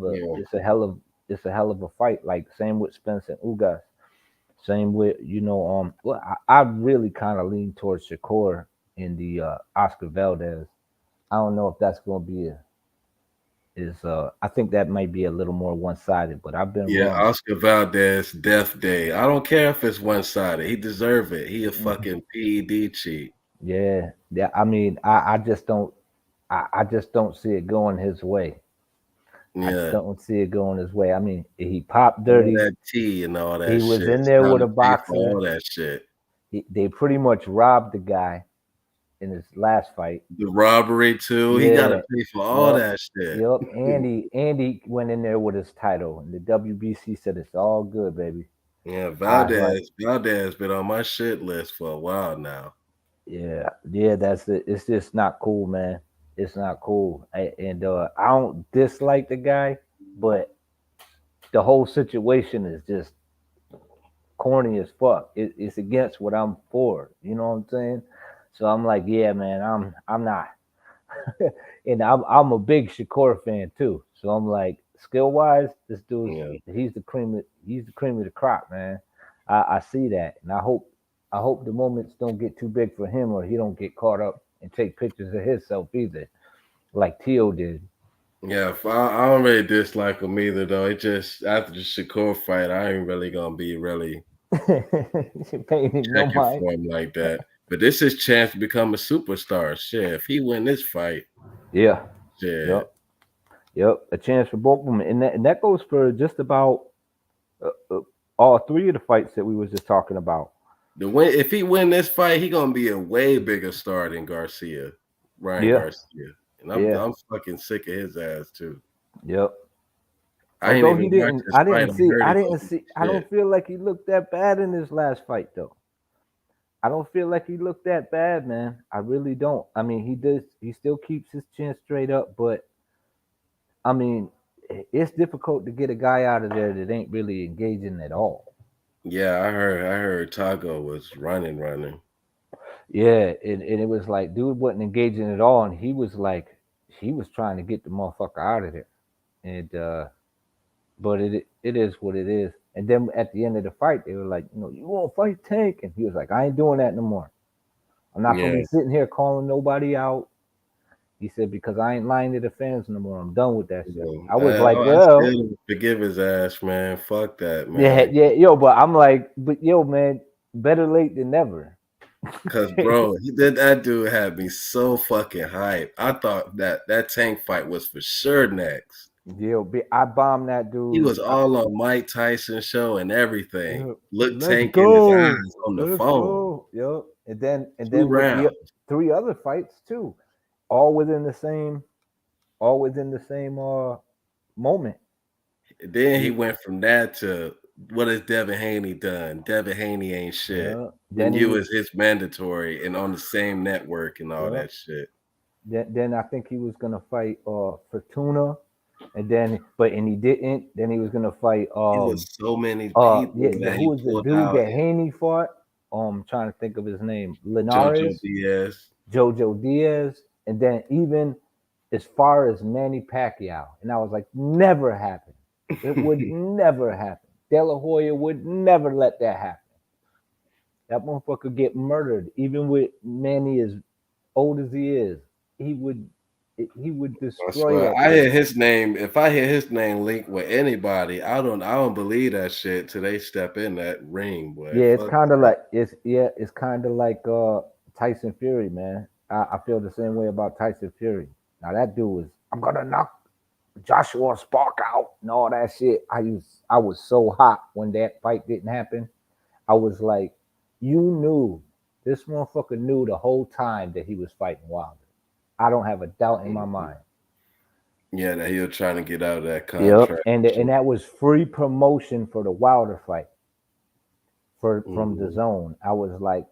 of a fight. Like same with Spence and Ugas. Same with well I really kind of lean towards Shakur in the Oscar Valdez. I don't know if that's gonna be a is I think that might be a little more one sided, but I've been Yeah, wrong. Oscar Valdez, Death Day. I don't care if it's one sided. He deserve it. He a Mhm. fucking PED cheat. Yeah, yeah. I mean, I just don't. I just don't see it going his way. I Yeah, don't see it going his way. I mean, he popped all dirty. that tea and all He that was shit. in It's there time with to a pay for boxer. all that shit. They pretty much robbed the guy in his last fight. The robbery too. He got to Yeah. pay for all Yep. that shit. Yep. Andy went in there with his title, and the WBC said it's all good, baby. Yeah, I was like, Valdez been on my shit list for a while now. yeah, yeah, that's it. It's just not cool, man. It's not cool. And I don't dislike the guy, but the whole situation is just corny as fuck. It's against what I'm for. You know what I'm saying? So I'm like, yeah, man, I'm not. And I'm a big Shakur fan too. So I'm like, skill wise, this dude's Yeah. he's the cream of the crop, man. I see that, and I hope the moments don't get too big for him, or he don't get caught up and take pictures of himself either, like Tio did. Yeah, I don't really dislike him either though. It just after the Shakur fight, I ain't really gonna be really Paying him no checking mind. for him like that. But this is chance to become a superstar. Shit, if he win this fight, Yeah. shit. Yep. Yep. A chance for both of them, and that goes for just about uh, uh, all three of the fights that we was just talking about. The win if he win this fight, he gonna be a way bigger star than Ryan Yeah. Garcia. And Yeah. I'm fucking sick of his ass too. Yep. I ain't Although even he watched didn't, this I fight. didn't I see, heard I he didn't wasn't see, I shit. don't feel like he looked that bad in his last fight though. I don't feel like he looked that bad, man. I really don't. I mean, he does. He still keeps his chin straight up, but I mean, it's difficult to get a guy out of there that ain't really engaging at all. Yeah, I heard Tago was running. Yeah, and it was like dude wasn't engaging at all, and he was like, he was trying to get the motherfucker out of there, and but it is what it is. And then at the end of the fight, they were like, you won't fight Tank, and he was like, I ain't doing that no more. I'm not gonna Yeah, be sitting here calling nobody out. He said because I ain't lying to the fans no more. I'm done with that shit. yeah. I was like, I still well, don't forgive his ass, man. Fuck that, yeah, man. yeah, yo, but I'm like, but yo, man, better late than never. Cause bro, he did that dude had me so fucking hyped. I thought that Tank fight was for sure next. Yo, I bombed that He dude. was all on Mike Tyson show and everything. Look Let's Tank in his go, eyes on the let's phone. go, yo. And then Two with the rounds. three other fights too, all within the same, all within the same moment. Then he He, went from that to what has Devin Haney done? Devin Haney ain't shit. yeah. When Then you he, was his mandatory and on the same network and all yeah. that shit. Then I think he was gonna fight Fortuna, and he didn't. Then he was gonna fight It was so many people yeah, that who he was the pulled dude out. that Haney fought? Trying to think of his name. Jojo Linares, Diaz. Jojo Diaz, and then even as far as Manny Pacquiao. And I was like, never happen. It would never happen. De La Hoya would never let that happen. That motherfucker get murdered, even with Manny as old as he is. He would he would I destroy swear, that I hear dude. his name. If I hear his name linked with anybody, I don't believe that shit till they step in that ring, boy. Yeah, it's Fuck kind of that. like it's kind of like Tyson Fury, man. I feel the same way about Tyson Fury. Now that dude was, I'm gonna knock Joshua Spark out and all that shit. I was so hot when that fight didn't happen. I was like, you knew this motherfucker knew the whole time that he was fighting Wilder. I don't have a doubt in my Mhm. mind. Yeah, that he was trying to get out of that Yep, contract. and that was free promotion for the Wilder fight from the Mhm. zone. I was like,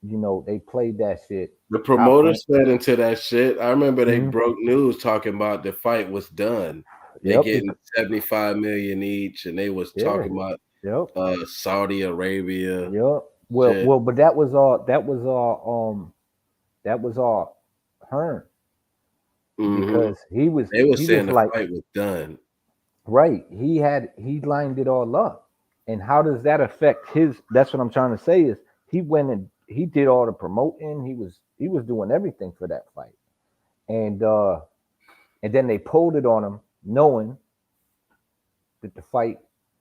they played that shit The top promoter rank. said into that shit. I remember they Mhm. broke news talking about the fight was done. They Yep, getting 75 million each, and they was yeah, talking about yep, Saudi Arabia yep. shit. But that was all Hearn, Hmm. because he was They was he saying was the like, fight was done. right. He lined it all up. And how does that affect his? That's what I'm trying to say is he went and he did all the promoting. He was doing everything for that fight. And then they pulled it on him, knowing that the fight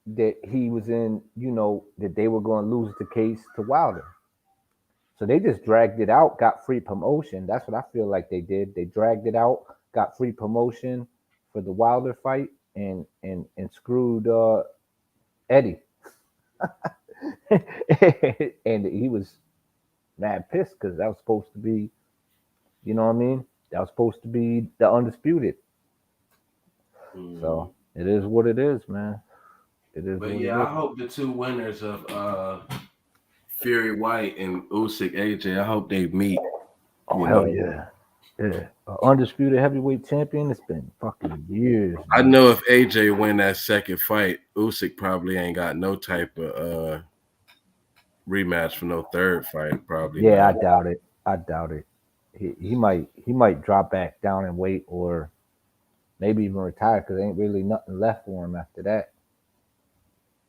that he was in, that they were going to lose the case to Wilder. So they just dragged it out, got free promotion. That's what I feel like they did. They dragged it out, got free promotion for the Wilder fight, and screwed Eddie. And he was mad pissed because that was supposed to be, you know what I mean? That was supposed to be the undisputed. Mhm. So it is what it is, man. It is But what yeah, it I is. hope the two winners of Fury White and Usyk AJ, I hope they meet. Oh You hell know, yeah, yeah. Undisputed heavyweight champion. It's been fucking years, I man. know if AJ win that second fight, Usyk probably ain't got no type of rematch for no third fight. Probably Yeah, I not. doubt it. I doubt it. He might drop back down and wait, or maybe even retire because there ain't really nothing left for him after that.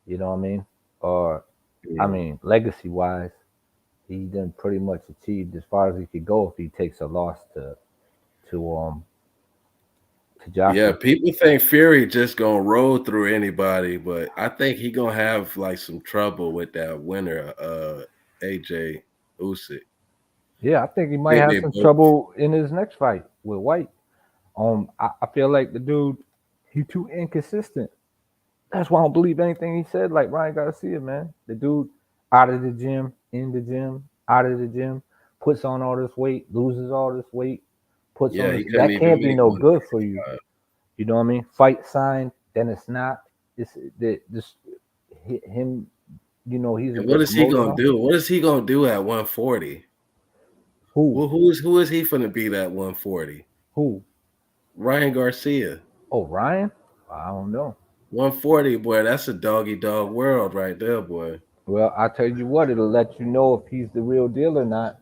You know what I mean? Or I Yeah. mean, legacy wise, he done pretty much achieved as far as he could go if he takes a loss to to Yeah, Joshua. people think Fury just gonna roll through anybody, but I think he gonna have like some trouble with that winner, AJ Usyk. Yeah, I think he I might think have they some both. trouble in his next fight with White. I feel like the dude, he too inconsistent. That's why I don't believe anything he said. Like Ryan Garcia, man, the dude out of the gym, in the gym, out of the gym, puts on all this weight, loses all this weight, puts on Yeah, this. he couldn't That even can't be make no good for you. 135. You know what I mean? Fight signed, then it's not. This him. You know he's a And what good is he promoter gonna now. do? What is he gonna do at 140? Who? Well, who is he finna beat at 140? Who? Ryan Garcia. Oh, Ryan? I don't know. 140, boy, that's a doggy dog world right there, boy. Well, I tell you what, it'll let you know if he's the real deal or not.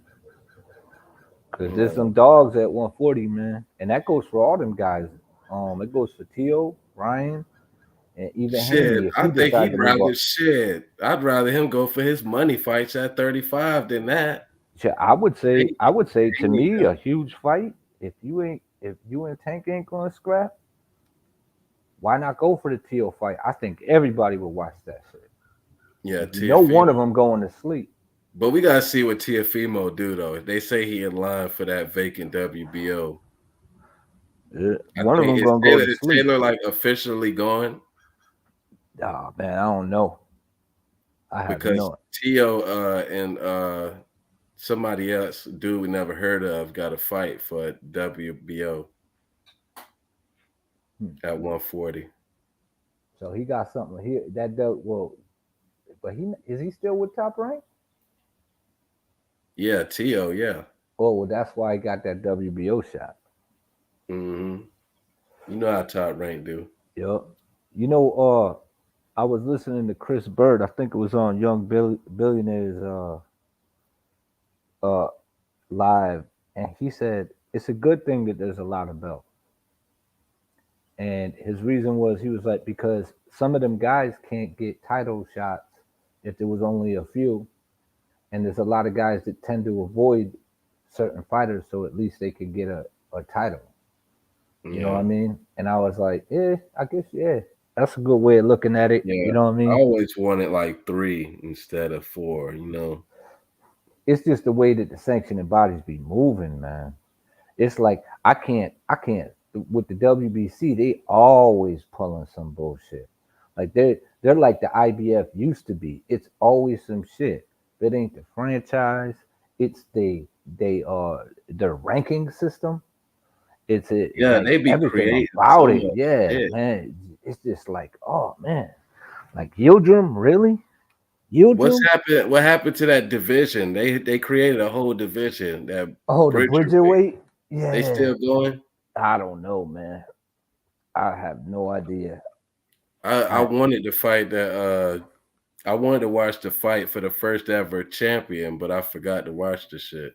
Cause there's Yeah. some dogs at 140, man, and that goes for all them guys. It goes for Tio, Ryan, and even Shit, Haney if I he think decide he'd to move rather up. shit. I'd rather him go for his money fights at 35 than that. Shit, I would say to Haney me got- a huge fight. If you and Tank ain't gonna scrap, why not go for the Tio fight? I think everybody would watch that shit. Yeah, Cause you know one of Tiafimo. them going to sleep. But we gotta see what Tiafimo do though. They say he in line for that vacant WBO. Yeah, I one of think them is gonna go Taylor to is sleep. Taylor like officially gone Oh man, I don't know. I have because no. Tio and somebody else, dude we never heard of, got a fight for WBO Hmm. at 140. So he got something here that does well. But he still with Top Rank? Yeah, Tio, yeah. Oh, well, that's why he got that WBO shot. Hmm. You know how top rank do. Yup. You know, I was listening to Chris Bird. I think it was on Young Billionaires uh live, and he said it's a good thing that there's a lot of belts. And his reason was he was like because some of them guys can't get title shots if there was only a few, and there's a lot of guys that tend to avoid certain fighters so at least they could get a title. You know what I Yeah. mean? And I was like, yeah, I guess yeah, that's a good way of looking at it. Yeah. You know what I I mean? always wanted like three instead of four, you know. It's just the way that the sanctioning bodies be moving, man. It's like I can't with the WBC. They always pulling some bullshit. Like they're like the IBF used to be. It's always some shit. If it ain't the franchise, it's their ranking system. It's Yeah, like they be everything creating about so it. much Yeah, shit. man. It's just like, oh man, like Yildirim, really? What's Yildirim? happened? What happened to that division? They created a whole division. That Oh, the Bridgerweight. Bridgerweight? They Yeah. still going? I don't know, man. I have no idea. I I wanted to fight that I wanted to watch the fight for the first ever champion, but I forgot to watch the shit.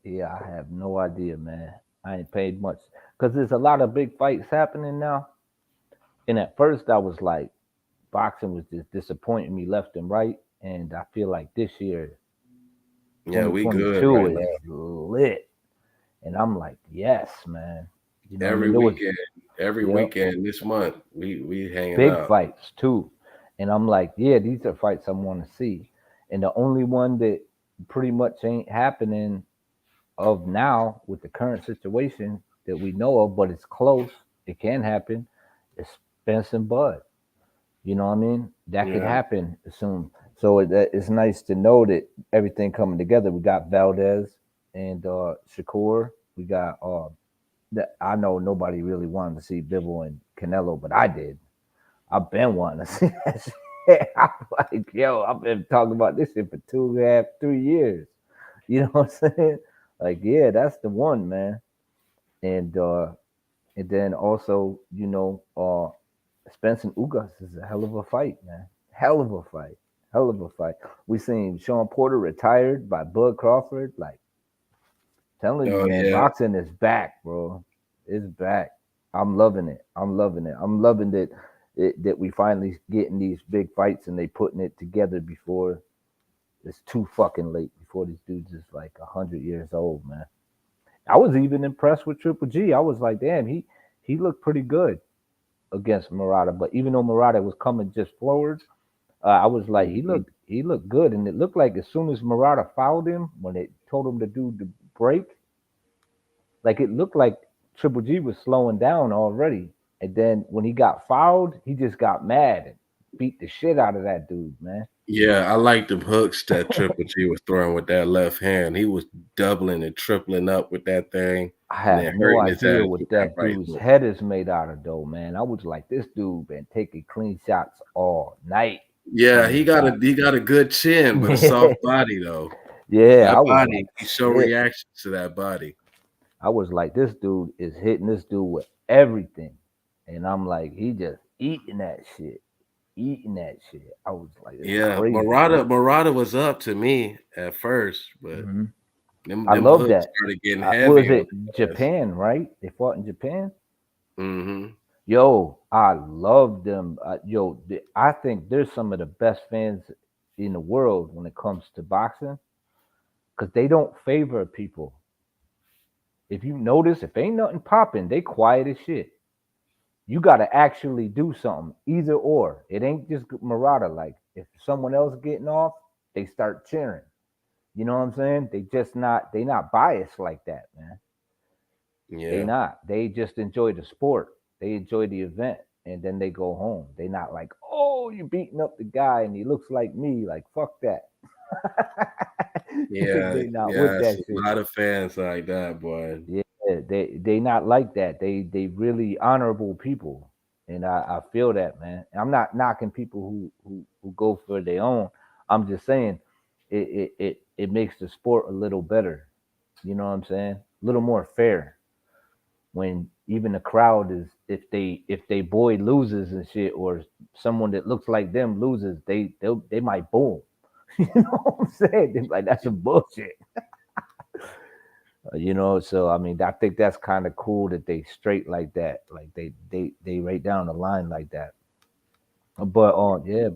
Yeah, I have no idea, man. I ain't paid much because there's a lot of big fights happening now. And at first, I was like, boxing was just disappointing me left and right. And I feel like this year, Yeah, we good 2022, right is now. lit. And I'm like, yes, man. You know what I Every mean? There was, weekend, every yeah, weekend this month, we hanging big out. fights too. And I'm like, yeah, these are fights I want to see. And the only one that pretty much ain't happening of now with the current situation that we know of, but it's close. It can happen. It's Spence and Bud. You know what I mean? That could Yeah. happen soon. So it's nice to know that everything coming together. We got Valdez and Shakur. We got that I know nobody really wanted to see Bivol and Canelo, but I did. I've been wanting to see that shit. I'm like, yo, I've been talking about this shit for 2.5, 3 years. You know what I'm saying? Like, yeah, that's the one, man. And then also, Spence and Ugas is a hell of a fight, man. Hell of a fight. Hell of a fight. We seen Sean Porter retired by Bud Crawford. Like, telling you, Oh man, yeah. boxing is back, bro. It's back. I'm loving it. I'm loving it. I'm loving that we finally getting these big fights and they putting it together before it's too fucking late. Before these dudes is like 100 years old, man. I was even impressed with Triple G. I was like, damn, he looked pretty good against Murata. But even though Murata was coming just forward, I was like, Mhm. he looked good, and it looked like as soon as Murata fouled him, when they told him to do the break, like it looked like Triple G was slowing down already. And then when he got fouled, he just got mad and beat the shit out of that dude, man. Yeah, I like them hooks that Triple G was throwing with that left hand. He was doubling and tripling up with that thing, I and then have no hurting his idea ass with what that that right dude's hook. head is made out of, though, man. I was like, this dude been taking clean shots all night Yeah, from he this got guy. a good chin, but a soft body though. Yeah, That I was body, like, he show shit. reactions to that body. I was like, this dude is hitting this dude with everything. And I'm like, he just eating that shit. Eating that shit. I was like, it's Yeah, crazy. Murata was up to me at first, but Hmm. them I them love hooks that. started getting Was heavy on it his ass. Japan, right? They fought in Japan. Mhm. Yo, I love them. I think there's some of the best fans in the world when it comes to boxing because they don't favor people. If you notice, if ain't nothing popping, they quiet as shit. You got to actually do something, either or. It ain't just Murata. Like if someone else getting off, they start cheering. You know what I'm saying? They not biased like that, man. They Yeah. not. They just enjoy the sport. They enjoy the event, and then they go home. They not like, oh, you beating up the guy, and he looks like me. Like fuck that. Yeah, They not with yes, that a shit. lot of fans like that, boy. Yeah, they not like that. They really honorable people, and I feel that, man. I'm not knocking people who go for their own. I'm just saying it makes the sport a little better. You know what I'm saying? A little more fair when even the crowd is if they boy loses and shit or someone that looks like them loses, they might boom. You know what I'm saying? They're like that's some bullshit. So I mean, I think that's kind of cool that they straight like that, like they right down the line like that. But yeah,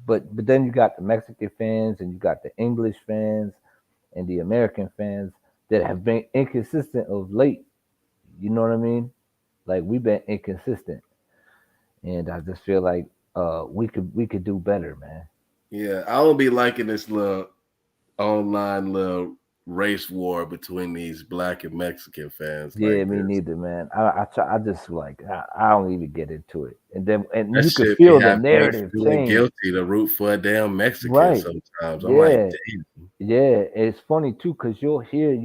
but then you got the Mexican fans and you got the English fans and the American fans that have been inconsistent of late. You know what I mean? Like we've been inconsistent, and I just feel like we could do better, man. Yeah, I don't be liking this little online little race war between these black and Mexican fans Yeah, like me this. neither, man. I just like I don't even get into it, and That you could shit be feel the have me narrative feeling change. guilty to root for a damn Mexican Right. sometimes. I'm like, Yeah. damn. Yeah. It's funny too, because you'll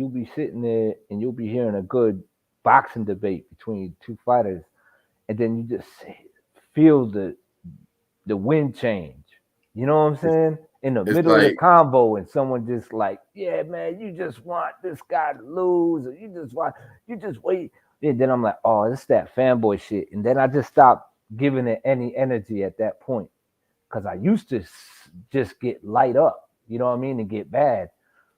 be sitting there and you'll be hearing a good boxing debate between two fighters, and then you just feel the wind change. You know what I'm It's, saying? In the it's middle of the like, convo, and someone just like, yeah, man, you just want this guy to lose, or you just wait. And then I'm like, oh, it's that fanboy shit. And then I just stop giving it any energy at that point because I used to just get light up, you know what I mean, and get bad.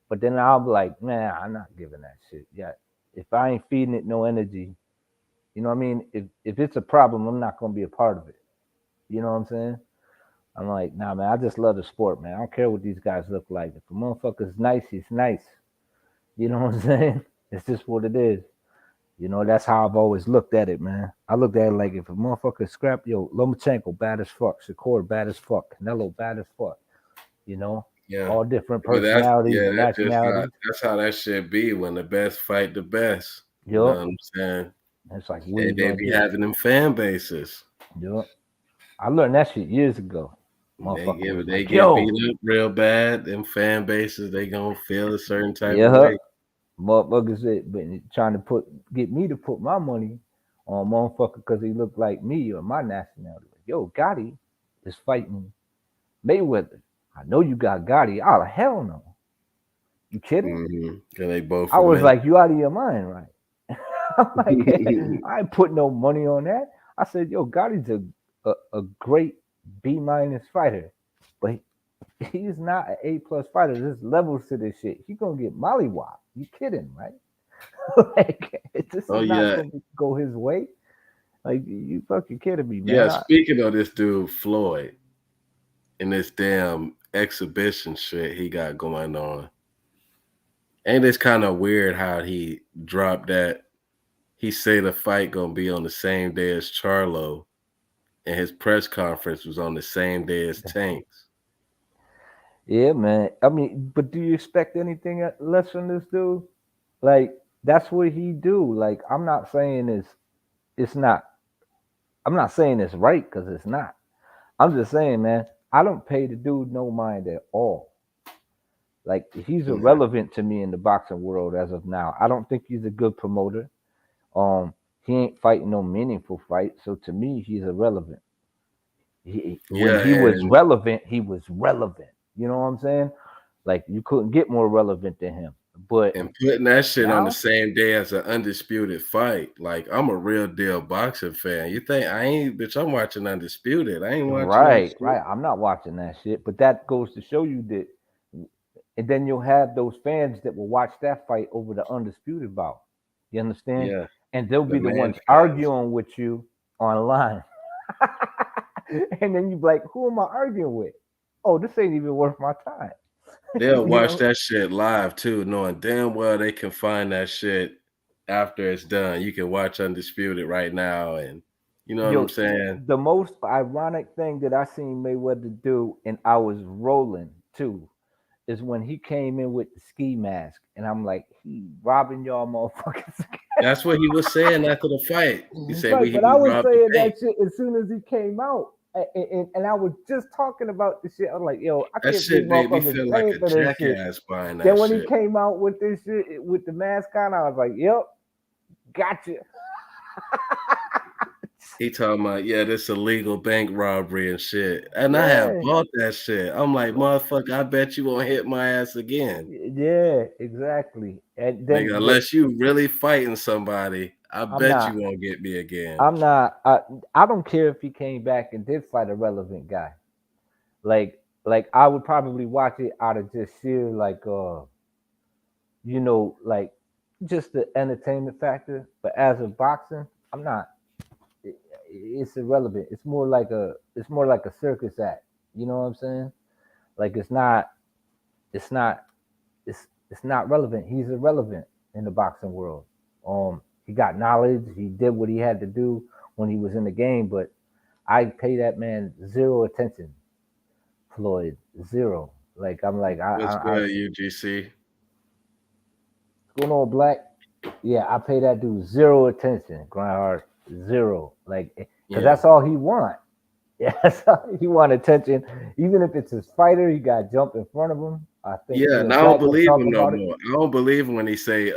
But then I'll be like, man, I'm not giving that shit yet. If I ain't feeding it no energy, you know what I mean? If it's a problem, I'm not gonna be a part of it. You know what I'm saying? I'm like, nah, man, I just love the sport, man. I don't care what these guys look like. If a motherfucker's nice, he's nice. You know what I'm saying? It's just what it is. That's how I've always looked at it, man. I looked at it like if a motherfucker scrap, yo, Lomachenko bad as fuck, Shakur bad as fuck, Canelo bad as fuck. You know? Yeah. all different But personalities and that's just how nationalities. that should be when the best fight the best. You know Yup. what I'm saying? It's like, what are you They gonna be do? having them fan bases. Yup. I learned that shit years ago. Motherfucker was They like, get beat yo, up real bad. Them fan bases they gonna feel a certain type of yeah, way. motherfuckers said, been trying to get me to put my money on motherfucker because he looked like me or my nationality. Like, yo, Gotti is fighting Mayweather. I know you got Gotti. Oh hell no. You kidding? Cause they both I was from like, you out of your mind, right? I'm like, I ain't put no money on that. I said, yo, Gotti's a great B minus fighter, but he's not an A plus fighter. There's levels to this shit. He gonna get mollywopped. You kidding, right? Like, this Oh is not yeah, gonna go his way. Like, you fucking kidding me, yeah. man? Speaking of this dude Floyd and this damn exhibition shit he got going on, ain't this kind of weird how he dropped that? He say the fight gonna be on the same day as Charlo, and his press conference was on the same day as Tank's. Yeah, man. I mean, but do you expect anything less from this dude? Like, that's what he do. Like, it's not. I'm not saying it's right because it's not. I'm just saying, man, I don't pay the dude no mind at all. Like, he's Mm. irrelevant to me in the boxing world as of now. I don't think he's a good promoter. Um, he ain't fighting no meaningful fight, so to me, he's irrelevant. When Yeah, he was and relevant, he was relevant. You know what I'm saying? Like, you couldn't get more relevant than him. But putting that shit on the now, same day as an undisputed fight, like I'm a real deal boxing fan. You think I ain't, bitch? I'm watching undisputed. I ain't watching right, undisputed. right. I'm not watching that shit, but that goes to show you that. And then you'll have those fans that will watch that fight over the undisputed bout. You understand? Yeah, And they'll the be the man ones fans. arguing with you online. And then you be like, who am I arguing with? Oh, this ain't even worth my time. They'll You watch know? that shit live too, knowing damn well they can find that shit after it's done. You can watch undisputed right now, and you know what I'm Yo, saying. the most ironic thing that I seen Mayweather do, and I was rolling too, is when he came in with the ski mask, and I'm like, he robbing y'all motherfuckers. That's what he was saying after the fight. He said Right, he but I was was robbed the saying bank. that shit as soon as he came out. And I was just talking about the shit. I was like, yo, I That can't believe shit made me motherfuckers feel like paying a for this shit. jackass buying Then that when he shit. came out with this shit with the mask on, I was like, yep, gotcha. He talking about, yeah, this illegal bank robbery and shit. And I have Yeah, bought that shit. I'm like, motherfucker, I bet you won't hit my ass again. yeah, exactly. And Nigga, then, but unless you really fighting somebody, I I'm bet you not, won't get me again. I'm not, I don't care if he came back and did fight a relevant guy. Like I would probably watch it out of just sheer like just the entertainment factor. But as a boxing, I'm not. It's irrelevant. It's more like a circus act. You know what I'm saying? Like it's not. It's not. It's not relevant. He's irrelevant in the boxing world. He got knowledge. He did what he had to do when he was in the game. But I pay that man zero attention. Floyd, zero. Like I'm like What's I good, UGC? what's going on, Black? Yeah, I pay that dude zero attention. Grindhard, zero. Like, cause Yeah. that's all he want. Yeah, that's all he want attention. Even if it's his fighter, he got to jump in front of him. I think Yeah, me and and I don't Black was believe him talking no about it. more. I don't believe him when he say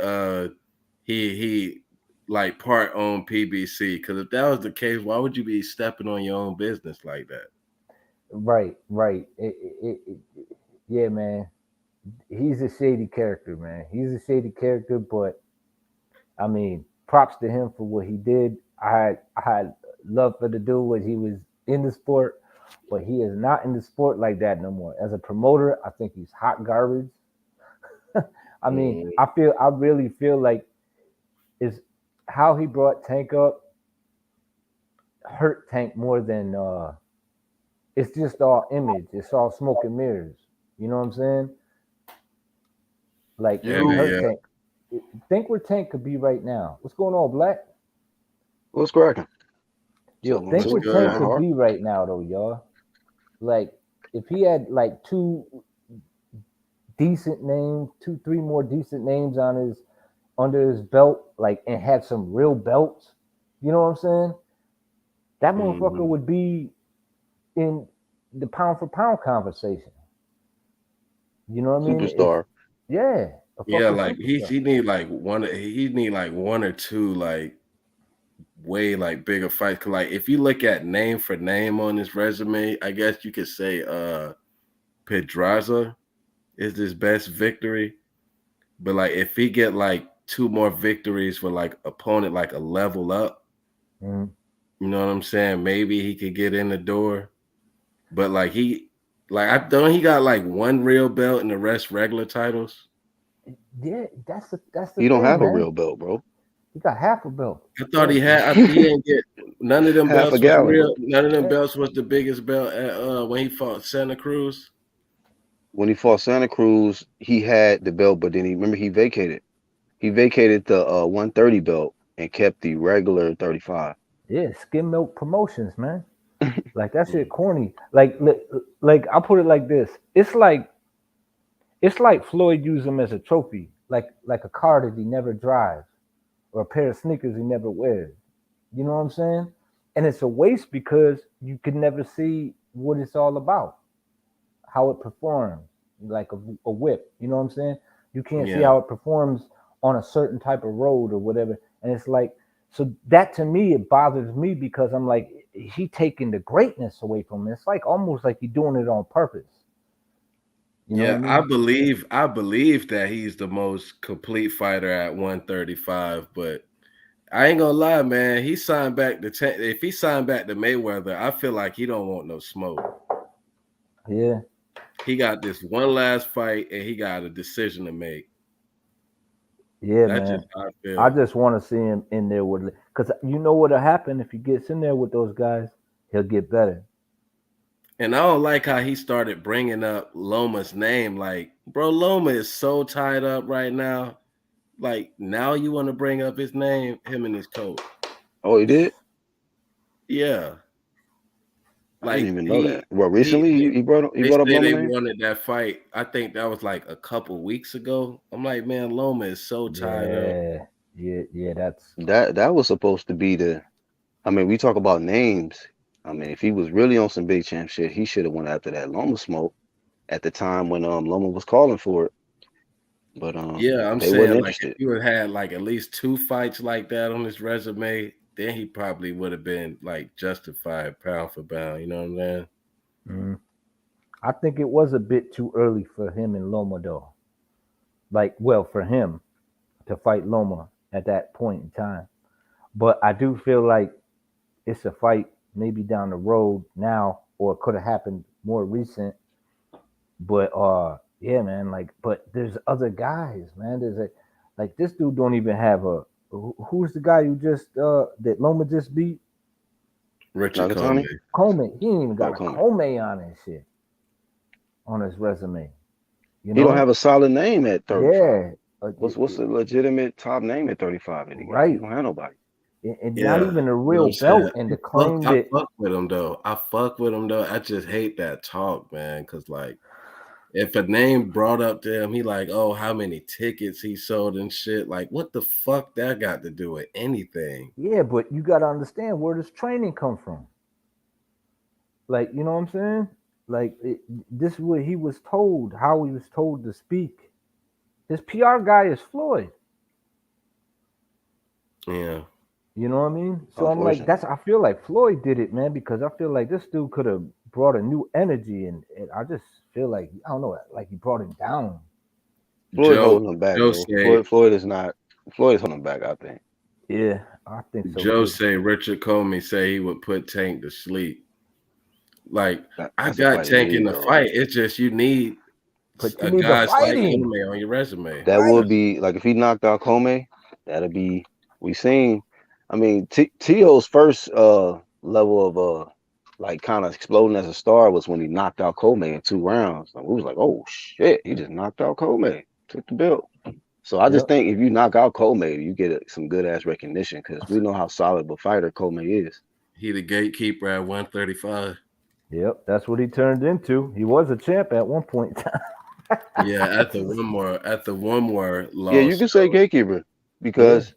he like part own PBC. Because if that was the case, why would you be stepping on your own business like that? Right, right. Yeah, man. He's a shady character, man. He's a shady character, but I mean, props to him for what he did. I had love for the dude when he was in the sport, but he is not in the sport like that no more. As a promoter, I think he's hot garbage. I mean, Mm, I really feel like is how he brought Tank up hurt Tank more than it's just all image. It's all smoke and mirrors. You know what I'm saying? Like yeah, he Yo, hurt yeah. Tank. Think where Tank could be right now. What's going on, Black? what's cracking? Yo, Chilling, think What's where chilling, Tank good? grind could hard. be right now, though, y'all. Like if he had like two decent names, 2, 3 more decent names on his under his belt, like, and had some real belts. You know what I'm saying? That motherfucker Mhm. would be in the pound for pound conversation. You know what I mean? It's Superstar. yeah, a Yeah, fucking like superstar. he need like one or two like way like bigger fights. 'Cause, like if you look at name for name on his resume, I guess you could say Pedraza is his best victory. But like if he get like two more victories for like opponent like a level up, Mhm. you know what I'm saying? Maybe he could get in the door. But like I don't he got like one real belt and the rest regular titles. Yeah, that's the He don't thing, have a man. real belt, bro. He got half a belt. I thought Yeah, he didn't get none of them Half a belts was gallon. real. None of them yeah, belts was the biggest belt at when he fought Santa Cruz. When he fought Santa Cruz, he had the belt, but then he remember he vacated. He vacated the 130 belt and kept the regular 35. yeah. Skim milk promotions, man. Like that shit Mm. corny. Like I'll put it like this. It's like Floyd used him as a trophy, like a car that he never drives or a pair of sneakers he never wears. You know what I'm saying? And it's a waste because you can never see what it's all about, how it performs, like a whip. You know what I'm saying? You can't see Yeah, how it performs on a certain type of road or whatever. And it's like, so that to me, it bothers me because I'm like, he taking the greatness away from it. It's like almost like he doing it on purpose. You know what I yeah. I mean? believe I believe that he's the most complete fighter at 135. But I ain't gonna lie, man. He signed back to if he signed back to Mayweather, I feel like he don't want no smoke. Yeah, He got this one last fight and he got a decision to make. yeah, That's man. just how I I feel. just want to see him in there with, because you know what'll happen if he gets in there with those guys, he'll get better. And I don't like how he started bringing up Loma's name. Like, bro, Loma is so tied up right now. Like, now you want to bring up his name, him and his coach. Oh, he did? Yeah. I didn't Like even know that. he Well, he recently they, he they brought up say Loma they name. wanted that fight. I think that was like a couple weeks ago. I'm like, man, Loma is so tied up. Yeah, yeah, yeah. That's That was supposed to be the. I mean, we talk about names. I mean, if he was really on some big champ shit, he should have went after that Loma smoke at the time when Loma was calling for it. But Yeah, I'm they wasn't saying like if interested. you had had like at least two fights like that on his resume, then he probably would have been like justified pound for pound. You know what I'm saying? mm, I think it was a bit too early for him and Loma though. Like, well, for him to fight Loma at that point in time. But I do feel like it's a fight maybe down the road now, or it could have happened more recent. But yeah, man. Like, but there's other guys, man. There's a like this dude don't even have a. Who's the guy who just that Loma just beat? Richard Nakatani? Comey. Coleman. He ain't even Oh, got a Comey. Coleman on his shit on his resume. You He don't know? have a solid name at 35. Yeah. What's the legitimate top name at 35 that he got? He Right. don't have nobody. And not Yeah, even a you know what real I'm saying? belt. And the claim I that fuck with him though. I fuck with him though. I just hate that talk, man. Cause like if a name brought up to him, he like, oh, how many tickets he sold and shit. Like, what the fuck that got to do with anything? yeah, but you got to understand where this training come from. Like, you know what I'm saying? Like, this is what he was told, how he was told to speak. His PR guy is Floyd. Yeah. You know what I mean? So I'm like, Unfortunately. I feel like Floyd did it, man, because I feel like this dude could have brought a new energy, and I just feel like, I don't know, like he brought him down. Floyd Joe holding him back, Joe bro. say Floyd is not. Floyd is holding him back, I think. Yeah, I think so Joe too. say Richard Comey say he would put Tank to sleep. Like I That's a got fight he Tank in need the though. fight. It's just you need But you a need to guys fight like him, Comey on your resume. That right? would be like if he knocked out Comey, that'd be we seen. I mean, To's first level of like kind of exploding as a star was when he knocked out Comey in 2 rounds. Like, we was like, oh shit, he just knocked out Comey, took the belt. So I just Yep, think if you knock out Comey, you get some good ass recognition because we know how solid of a fighter Comey is. He the gatekeeper at 135. yep. That's what he turned into. He was a champ at one point in time. Yeah, at the one more Yeah, you loss. can say gatekeeper Yeah. because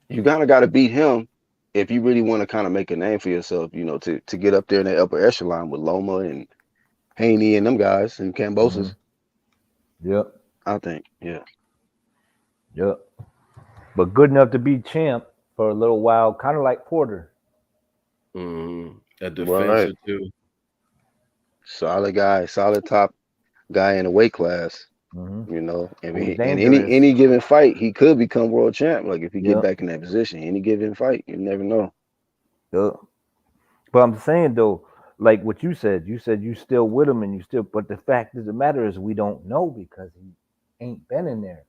you kind of got to beat him if you really want to kind of make a name for yourself. To get up there in that upper echelon with Loma and Haney and them guys and Hmm. Cambosis. Yep. I think. Yeah. Yep. But good enough to be champ for a little while, kind of like Porter. A Right. defensive too. Solid guy. Solid top guy in the weight class. Hmm. I Who's mean, in any dangerous. any given fight, he could become world champ. Like if he get Yep. back in that position, any given fight, you never know. Yep. But I'm saying though, like what you said you still with him and you still, but the fact of the matter is we don't know because he ain't been in there.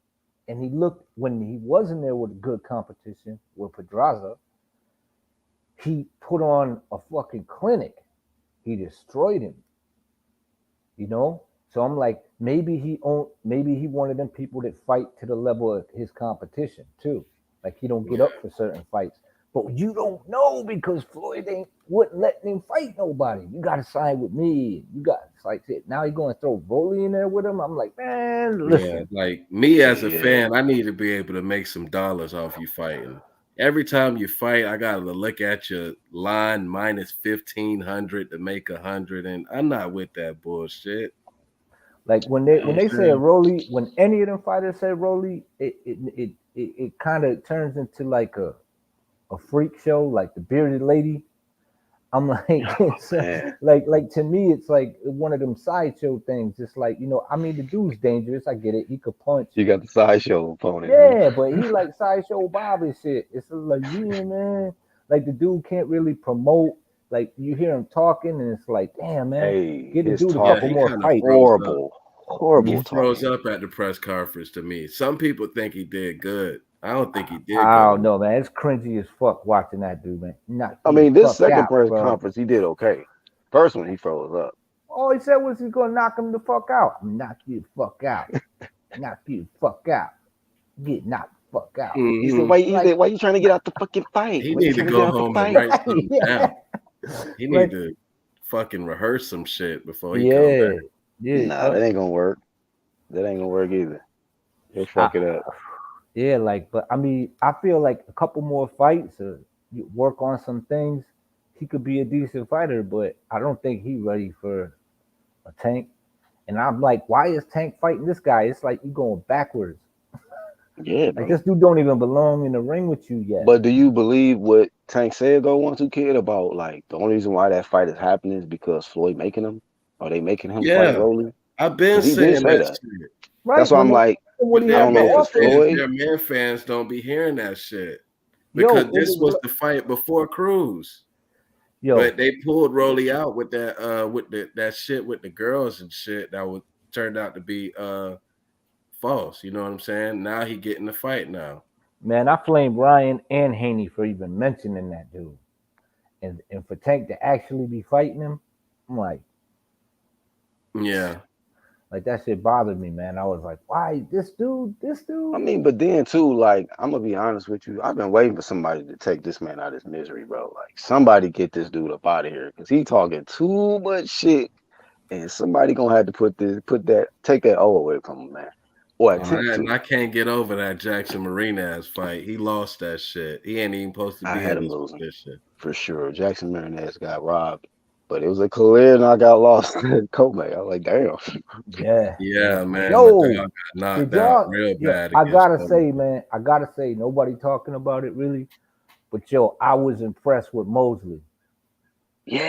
And he looked when he was in there with good competition with Pedraza, he put on a fucking clinic. He destroyed him, you know? So I'm like, maybe he one of them people that fight to the level of his competition too. Like he don't get Yeah, up for certain fights. But you don't know because Floyd ain't wouldn't let him fight nobody. You gotta sign with me. You got it's like shit. Now he gonna throw Rolly in there with him. I'm like, man, yeah. listen. Like me as a Yeah. fan, I need to be able to make some dollars off you fighting. Every time you fight, I gotta look at your line minus 1,500 to make 100, and I'm not with that bullshit. Like when You they know what when I'm they say a saying? Rolly, when any of them fighters say Rolly, it kind of turns into like a freak show, like the bearded lady. I'm like, Oh it's man, like to me, it's like one of them sideshow things. Just like I mean, the dude's dangerous. I get it. He could punch. you got the sideshow opponent, Yeah, but he like sideshow Bob and shit. It's like, yeah, man. Like the dude can't really promote. Like you hear him talking, and it's like, damn, man, Hey, get the his dude a Yeah, couple talking he is more kind of fights. froze up. horrible, He Hmm. horrible froze talking. up at the press conference to me. Some people think he did good. I don't think he did I good don't enough. know, man. It's cringy as fuck watching that dude, man. Knock I you the mean, this fuck second out, press bro. conference, he did okay. First one, he froze up. All he said was he's gonna knock him the fuck out. Knock you the fuck out. Knock you the fuck out. Get knocked the fuck out. He said, Hmm "Why?" He Like, said, "Why you trying to get out the fucking fight? He Why you need to trying to get go out the home and fight?" write something yeah, down. He need like, to fucking rehearse some shit before he come yeah, back. yeah. Nah, that ain't gonna work. That ain't gonna work either. He'll I, fuck it up. yeah, like, but I mean, I feel like a couple more fights, or you work on some things, he could be a decent fighter. But I don't think he's ready for a Tank. And I'm like, why is Tank fighting this guy? It's like you going backwards. Yeah, Like bro. this dude don't even belong in the ring with you yet. But do you believe what Tank said though, one two kid, about like the only reason why that fight is happening is because Floyd making him? Are they making him fight Yeah, Rolly? I've been Because he did saying say that that. shit. That's Right? why When I'm they like, what But he I had don't to know if it's offer, Floyd. their men fans don't be hearing that shit yo, because it this was was the fight before Cruz. yo, But they pulled Rolly out with that shit with the girls and shit that would turned out to be false. You know what I'm saying? Now he getting the fight now. man, I flamed Ryan and Haney for even mentioning that dude. And for Tank to actually be fighting him, I'm Yeah. like that shit bothered me, man. I was like, why this I dude? mean, but then too, like, I'm gonna be honest with you. I've been waiting for somebody to take this man out of his misery, bro. Like, somebody get this dude up out of here because he talking too much shit, and somebody gonna have to take that O away from him, man, or attempt And to. I can't get over that Jackson Marinez fight. He lost that shit. He ain't even supposed to I be had in him this losing position. for sure. Jackson Marinez got robbed, but it was a clear knockout loss to Kobe. I was like, damn. Yeah, yeah. Yeah, man. My dog Yo, got knocked did out y'all? real Yo, bad I against gotta Kobe. say, man, I gotta say, nobody talking about it really. But yo, I was impressed with Mosley.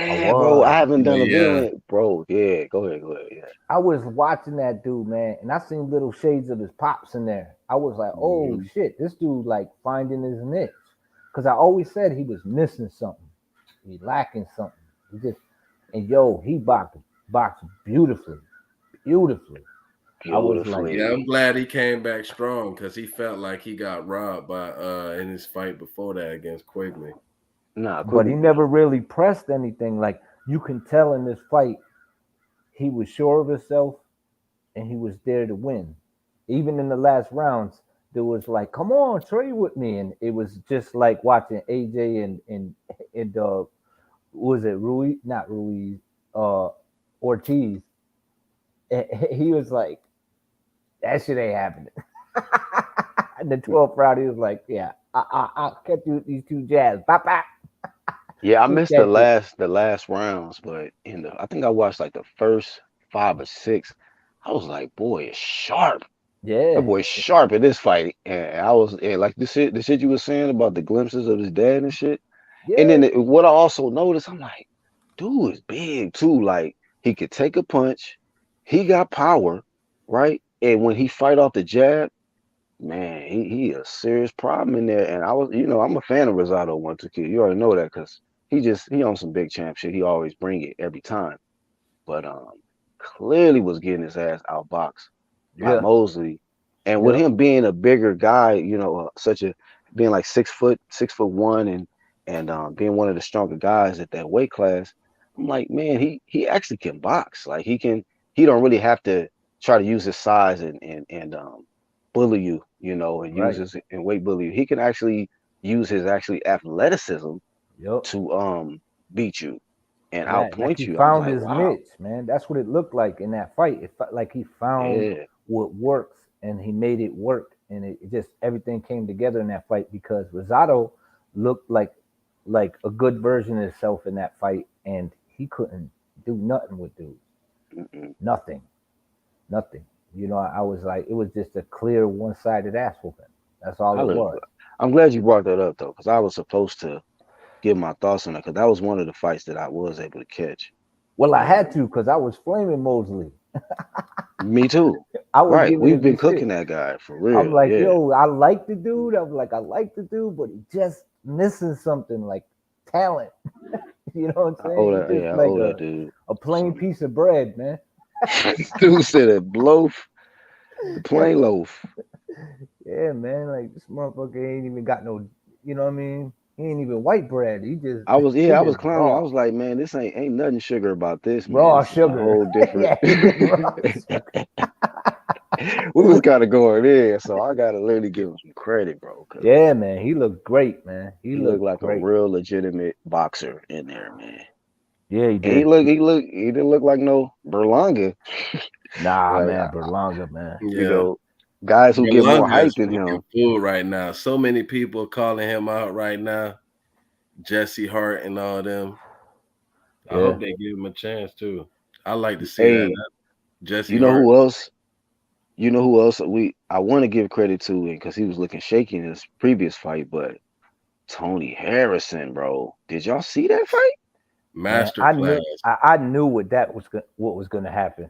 I Yeah, bro. I was, haven't Oh done a man. video yeah. in, bro. Yeah, go ahead, go ahead. Yeah. I was watching that dude, man, and I seen little shades of his pops in there. I was like, oh Mhm. shit, this dude like finding his niche. Cause I always said he was missing something. He lacking something. He just and yo, he boxed beautifully. Beautifully. I was like, Yeah, I'm Beautifully. glad he came back strong because he felt like he got robbed by in his fight before that against Quigley. Nah, but he quickly was. never really pressed anything. Like you can tell in this fight, he was sure of himself and he was there to win. Even in the last rounds, there was like, "Come on, trade with me," and it was just like watching AJ and was it Ruiz? Not Ruiz, uh, Ortiz. And he was like, That shit ain't happening. And the 12th round, he was like, "Yeah, I'll catch you with these two jabs. Bop, bop. Yeah, I Eat missed that shit." the last rounds, but I think I watched like the first five or six. I was like, boy, it's sharp. That Yeah, boy's sharp in this fight. And I was and like the shit you were saying about the glimpses of his dad and shit. And then yeah, what I also noticed, I'm like, dude is big too. Like he could take a punch, he got power, right? And when he fight off the jab, man, he a serious problem in there. And I was, I'm a fan of Rosado 1-2 Kid. You already know that because he on some big champ shit. He always bring it every time. But clearly was getting his ass outboxed by yeah, Mosley. And with yeah. him being a bigger guy, such a being like 6'1" and being one of the stronger guys at that weight class, I'm like, man, he actually can box. Like he don't really have to try to use his size and bully you, and use Right. his and weight bully you. He can actually use his actually athleticism Yep. to beat you and Like outpoint he you. I was found like, his wow, niche, man. That's what it looked like in that fight. It felt like he found yeah, what works and he made it work. And it just everything came together in that fight because Rosado looked like a good version of himself in that fight, and he couldn't do nothing with dude. mm-mm. Nothing, nothing. I was like, it was just a clear one-sided ass whooping. That's all I it look, was. I'm glad you brought that up though, because I was supposed to give my thoughts on it, because that was one of the fights that I was able to catch. Well, I And had to because I was flaming Mosley. me too. I was Right. giving We've him the been cooking shit. that guy for I'm real. like, Yeah. yo, I like the dude. I'm like, I like the dude, but he just missing something like talent. You know what I'm saying? He just I like owe that dude a plain some. piece of bread, man. Dude said a loaf, the plain loaf. Yeah, man. Like this motherfucker ain't even got no. You know what I mean? He ain't even white bread. He just he I was just clowning. I raw, was like, man, this ain't nothing sugar about this, man. raw This is a sugar. whole different. Yeah, he was raw sugar. We was kind of going in, so I gotta literally give him some credit, bro, because Yeah, man. He looked great, man. He he looked looked like a great. real legitimate boxer in there, man. Yeah, he And did. he didn't look like no Berlanga. Nah, Like, man. Berlanga, man. you Yeah. know, guys who get more Berlanga hype is than looking him. full right now. So many people calling him out right now. Jesse Hart and all them. I Yeah. hope they give him a chance too. I like to see that. Hey, Jesse you know Hart. who else? You know who else I want to give credit to, because he was looking shaky in his previous fight, but Tony Harrison, bro. Did y'all see that fight? Man, Masterclass. I knew what was gonna happen.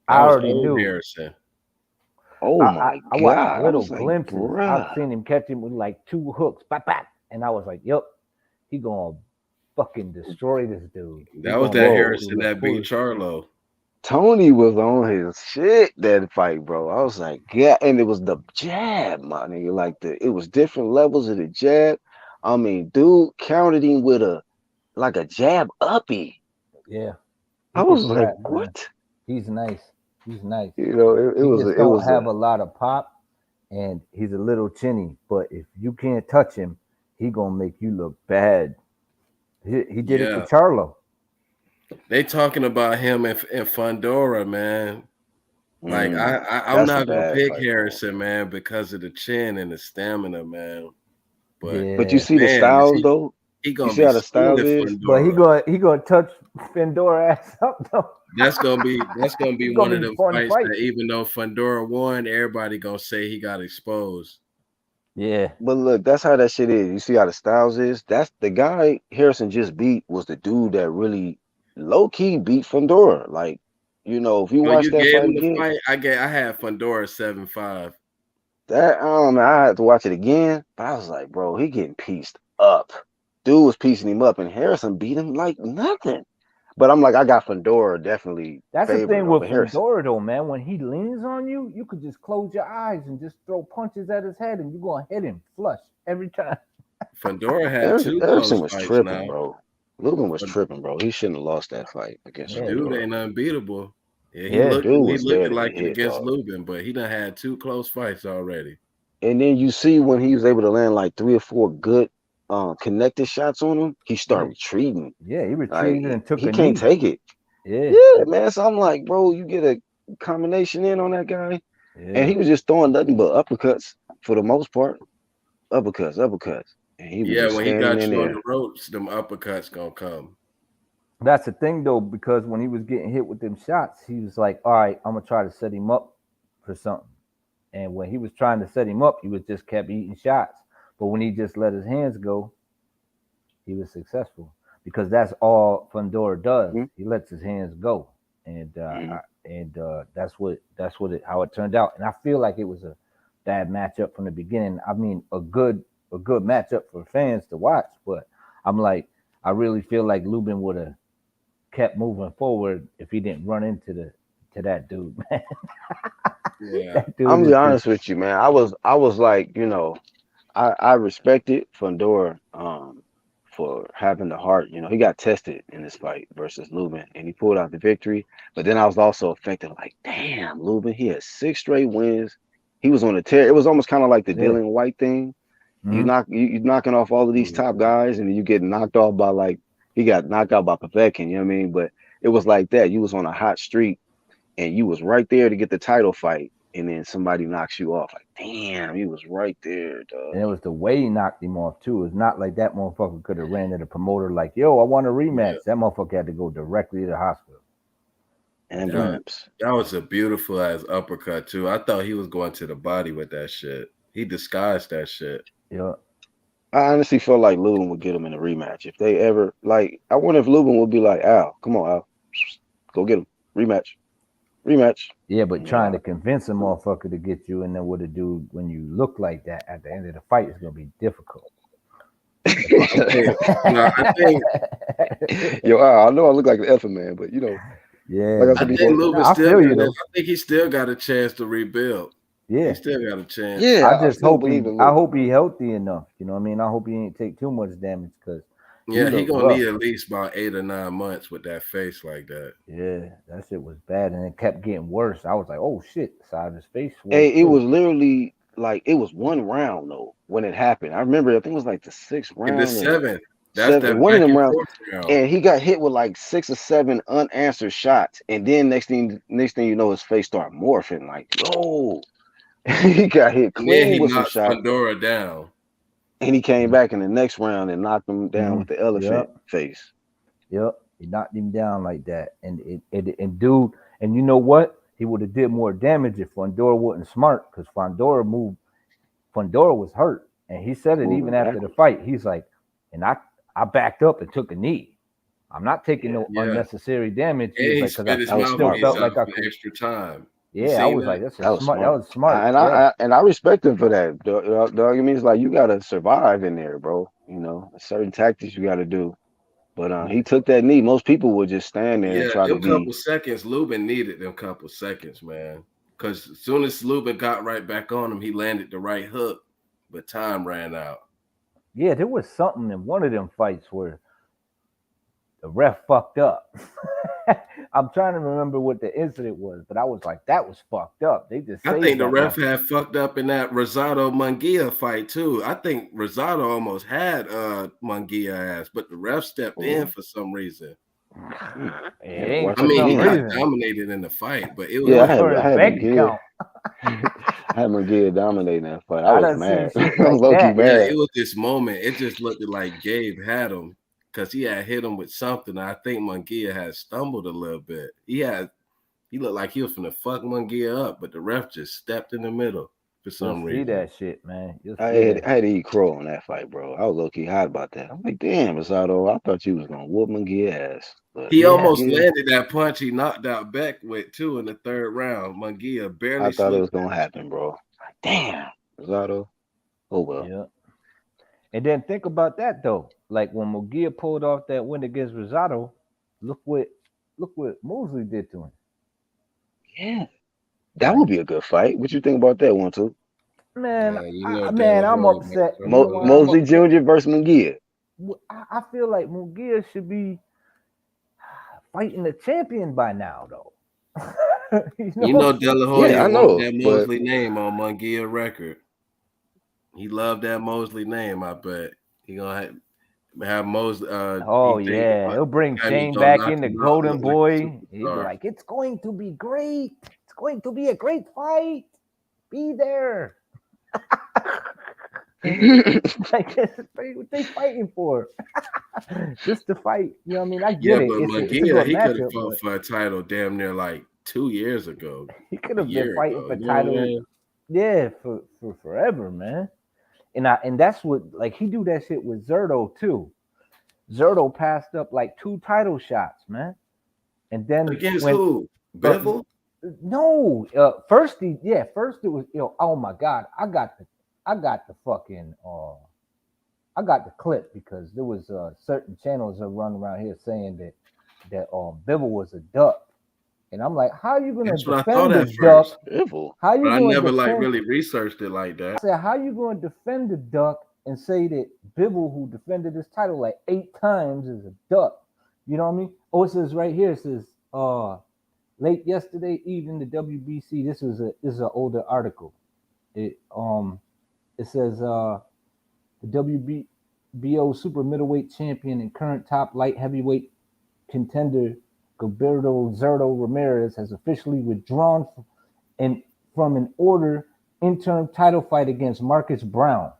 I That was already old knew. Oh Harrison. my God. I was I like, watched little bruh. glimpses. I've seen him catch him with like two hooks, bap, bap, and I was like, "Yep, he gonna fucking destroy this dude. He That was gonna that make this Whoa. dude Harrison look that beat foolish." Charlo. Tony was on his shit that fight, bro. I was like, yeah, and it was the jab, my nigga. Like it was different levels of the jab. I mean, dude countered him with a jab uppy. Yeah, I he can was like, scrap, man. what? He's nice. He's nice. It He was just it don't was have a a lot of pop, and he's a little chinny. But if you can't touch him, he gonna make you look bad. He did it to Yeah. Charlo. They talking about him in Fundora, man. Like I'm that's a not gonna bad pick fight for him. Harrison, man, because of the chin and the stamina, man. But But you Yeah, see the man, is styles though? he You gonna see be how the styles schooling is? but Fundora. he gonna touch Fendora ass up though. That's gonna be It's one gonna of be them fun fights fight. that even though Fundora won, everybody gonna say he got exposed. Yeah, But look, that's how that shit is. You see how the styles is? That's the guy Harrison just beat was the dude that really low key beat Fundora. Like, if you Oh, watch you that gave fight him the again, fight? I had Fundora 7-5. that I had to watch it again. But I was like, bro, he getting pieced up. Dude was piecing him up, and Harrison beat him like nothing. But I'm like, I got Fundora definitely that's the favored thing with over Harrison. Fendora though, man. When he leans on you, you could just close your eyes and just throw punches at his head, and you're gonna hit him flush every time. Fundora had two Erickson close was fights tripping, now. bro. Logan was But tripping, bro. He shouldn't have lost that fight against Yeah, dude Fundora. ain't unbeatable. Yeah, he yeah, looking Dude he was there looking to like get it hit, against dog. Lubin, but he done had two close fights already. And then you see when he was able to land like 3 or 4 good connected shots on him, he yeah, started retreating. yeah. He Like retreated and took he a can't knee. take it. Yeah, Yeah, man. So I'm like, bro, you get a combination in on that guy. and Yeah, he was just throwing nothing but uppercuts for the most part. Uppercuts, and he was Yeah, just when he standing got in you on there. the ropes, them uppercuts gonna come. that's the thing though, because when he was getting hit with them shots, he was like, "All right, I'm gonna try to set him up for something." And when he was trying to set him up, he was just kept eating shots. But when he just let his hands go, he was successful because that's all Fundora does. Mhm, He lets his hands go, and mhm. how it turned out. And I feel like it was a bad matchup from the beginning. I mean, a good matchup for fans to watch, but I'm like, I really feel like Lubin would have kept moving forward if he didn't run into the to that dude. Man, Yeah. that dude I'm is be just honest with you, man. I was like, I respected Fundora for having the heart. He got tested in this fight versus Lubin, and he pulled out the victory. But then I was also affected, like, damn, Lubin, he had 6 straight wins. He was on a tear. It was almost kind of like the yeah. Dylan White thing. Mm-hmm. You knocking off all of these top Mhm. guys, and then you get knocked off by like he got knocked out by Povetkin. You know what I mean? But it was like that. You was on a hot streak, and you was right there to get the title fight, and then somebody knocks you off. Like, damn, he was right there, dog. And it was the way he knocked him off too. It's not like that motherfucker could have ran to the promoter like, "Yo, I want a Yeah. rematch." That motherfucker had to go directly to the hospital. That, Ambulance. that was a beautiful ass uppercut too. I thought he was going to the body with that shit. He disguised that shit. Yeah, I honestly felt like Lubin would get him in a rematch if they ever like. I wonder if Lubin would be like, Al, come on, Al, go get him, rematch, rematch. yeah, but trying Nah, to convince a motherfucker to get you in there with a dude when you look like that at the end of the fight is gonna be difficult. I think no, yo, Al, I know I look like the effing man, but like Yeah, I I said man. think before, Lubin No, I still feel you got it. though. I think he still got a chance to rebuild. He Yeah, still got a chance. I yeah, I just still hope believe he. in I Lubin, hope he bro. healthy enough. You know what I mean? I hope he ain't take too much damage because he Yeah, he looked gonna rough. need at least about 8 or 9 months with that face like that. Yeah, that shit was bad, and it kept getting worse. I was like, "Oh shit!" The side of his face swole Hey, it too. was literally like it was one round though when it happened. I remember I think it was like the sixth In the round or the seventh, that's seventh, that one of back them and rounds, forth round. and he got hit with like 6 or 7 unanswered shots, and then next thing you know, his face started morphing. Like, yo, he got hit And then clean he with some knocks shots, Pandora down. and he came back in the next round and knocked him down with the elephant Yep, face. yep. He knocked him down like that, and dude, and you know what? He would have did more damage if Fondora wasn't smart, because Fondora moved. Fondora was hurt, and he said it even Moving after the backwards. fight. He's like, and I backed up and took a knee. I'm not taking Yeah, no Yeah. unnecessary damage. He And was he like, because I, spit his that I was still smart, mouthpiece felt bro. out like I for could. extra time. You Yeah, I seen was that? like, that's a That was smart. That smart. was smart. And Yeah, I respect him for that. Dog, it means like you gotta survive in there, bro. Certain tactics you gotta do. But he took that knee. Most people would just stand there and Yeah, try to them be. couple seconds, Lubin needed them couple seconds, man. Because as soon as Lubin got right back on him, he landed the right hook, but time ran out. yeah. There was something in one of them fights where the ref fucked up. I'm trying to remember what the incident was, but I was like, that was fucked up. They just I saved think the that ref motherfucker. had fucked up in that Rosado Munguia fight too. I think Rosado almost had Munguia ass, but the ref stepped in Oh, for some reason. It I had to ain't watch I for it mean, some he got again. reason. dominated in the fight, but it It was Yeah, was like, for I his had bank McGee. account. I had McGee dominating that fight. I I was done seen mad. shit I was like low key that. yeah, mad. it was this moment. It just looked like Gabe had him because he had hit him with something. I think Munguia had stumbled a little bit. He looked like he was finna fuck Munguia up, but the ref just stepped in the middle for You'll some see reason. that shit, man. You'll I see had that. I had to eat crow on that fight, bro. I was low key hot about that. I'm like, damn, Rosado, I thought you was gonna whoop McGee ass, but He Yeah. almost McGee, landed that punch he knocked out Beck with too in the third round. Munguia I barely thought it slipped was gonna past happen, bro. Like, damn, Rosado. Oh well. Yeah. And then think about that though. Like when Mugia pulled off that win against Rosado, look what Mosley did to him. Yeah, that would Like, be a good fight. What you think about that one too? man, Man, you know man, damn I'm well upset. You know Mo- why I'm Mosley upset? Jr. versus McGee. I feel like Mugia should be fighting the champion by now, though. You know you what know I'm saying? De La Yeah, Hoya I want know, that but Mosley name on Munguia record. He loved that Mosley name, I bet. He gonna have Mosley he Oh think yeah, by he'll bring the time he Shane gonna back knock in the him out, Golden look like a Boy. He'd be superstar. like, "It's going to be great. It's going to be a great fight." be there. Like, what they fighting for? Just to fight. You know what I mean? I Yeah, get it. but It's a Magia, good he could have matchup, fought but for a title damn near like 2 years ago, he could a have been year fighting ago. for You know what I'm title, saying? yeah, for forever, man. And that's what, like, he do that shit with Zerto too. Zerto passed up like 2 title shots, man. And then Against when who? uh, Bivol? no, first it was, oh my god, I got the fucking I got the clip because there was certain channels that run around here saying that Bibble was a duck, and I'm like, how you gonna That's what I thought defend the at first, duck? Evil. How but you I gonna never like defend? really researched it like I that. said, how you gonna defend the duck and say that Bibble, who defended this title like 8 times, is a duck? You know what I mean? Oh, it says right here. It says late yesterday evening, the WBC. This is an older article. It says the WBO super middleweight champion and current top light heavyweight contender Gilberto Zerto Ramirez has officially withdrawn and from an order interim title fight against Marcus Brown.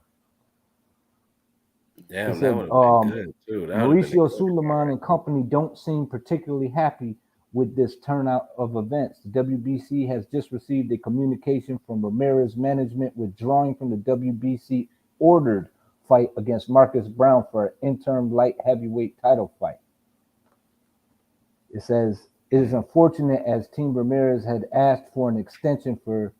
It Damn, that said would have been good too. That would have been a Mauricio good Suleiman fight. and company don't seem particularly happy with this turnout of events. The WBC has just received a communication from Ramirez management withdrawing from the WBC ordered fight against Marcus Brown for an interim light heavyweight title fight. It says it is unfortunate as Team Ramirez had asked for an extension for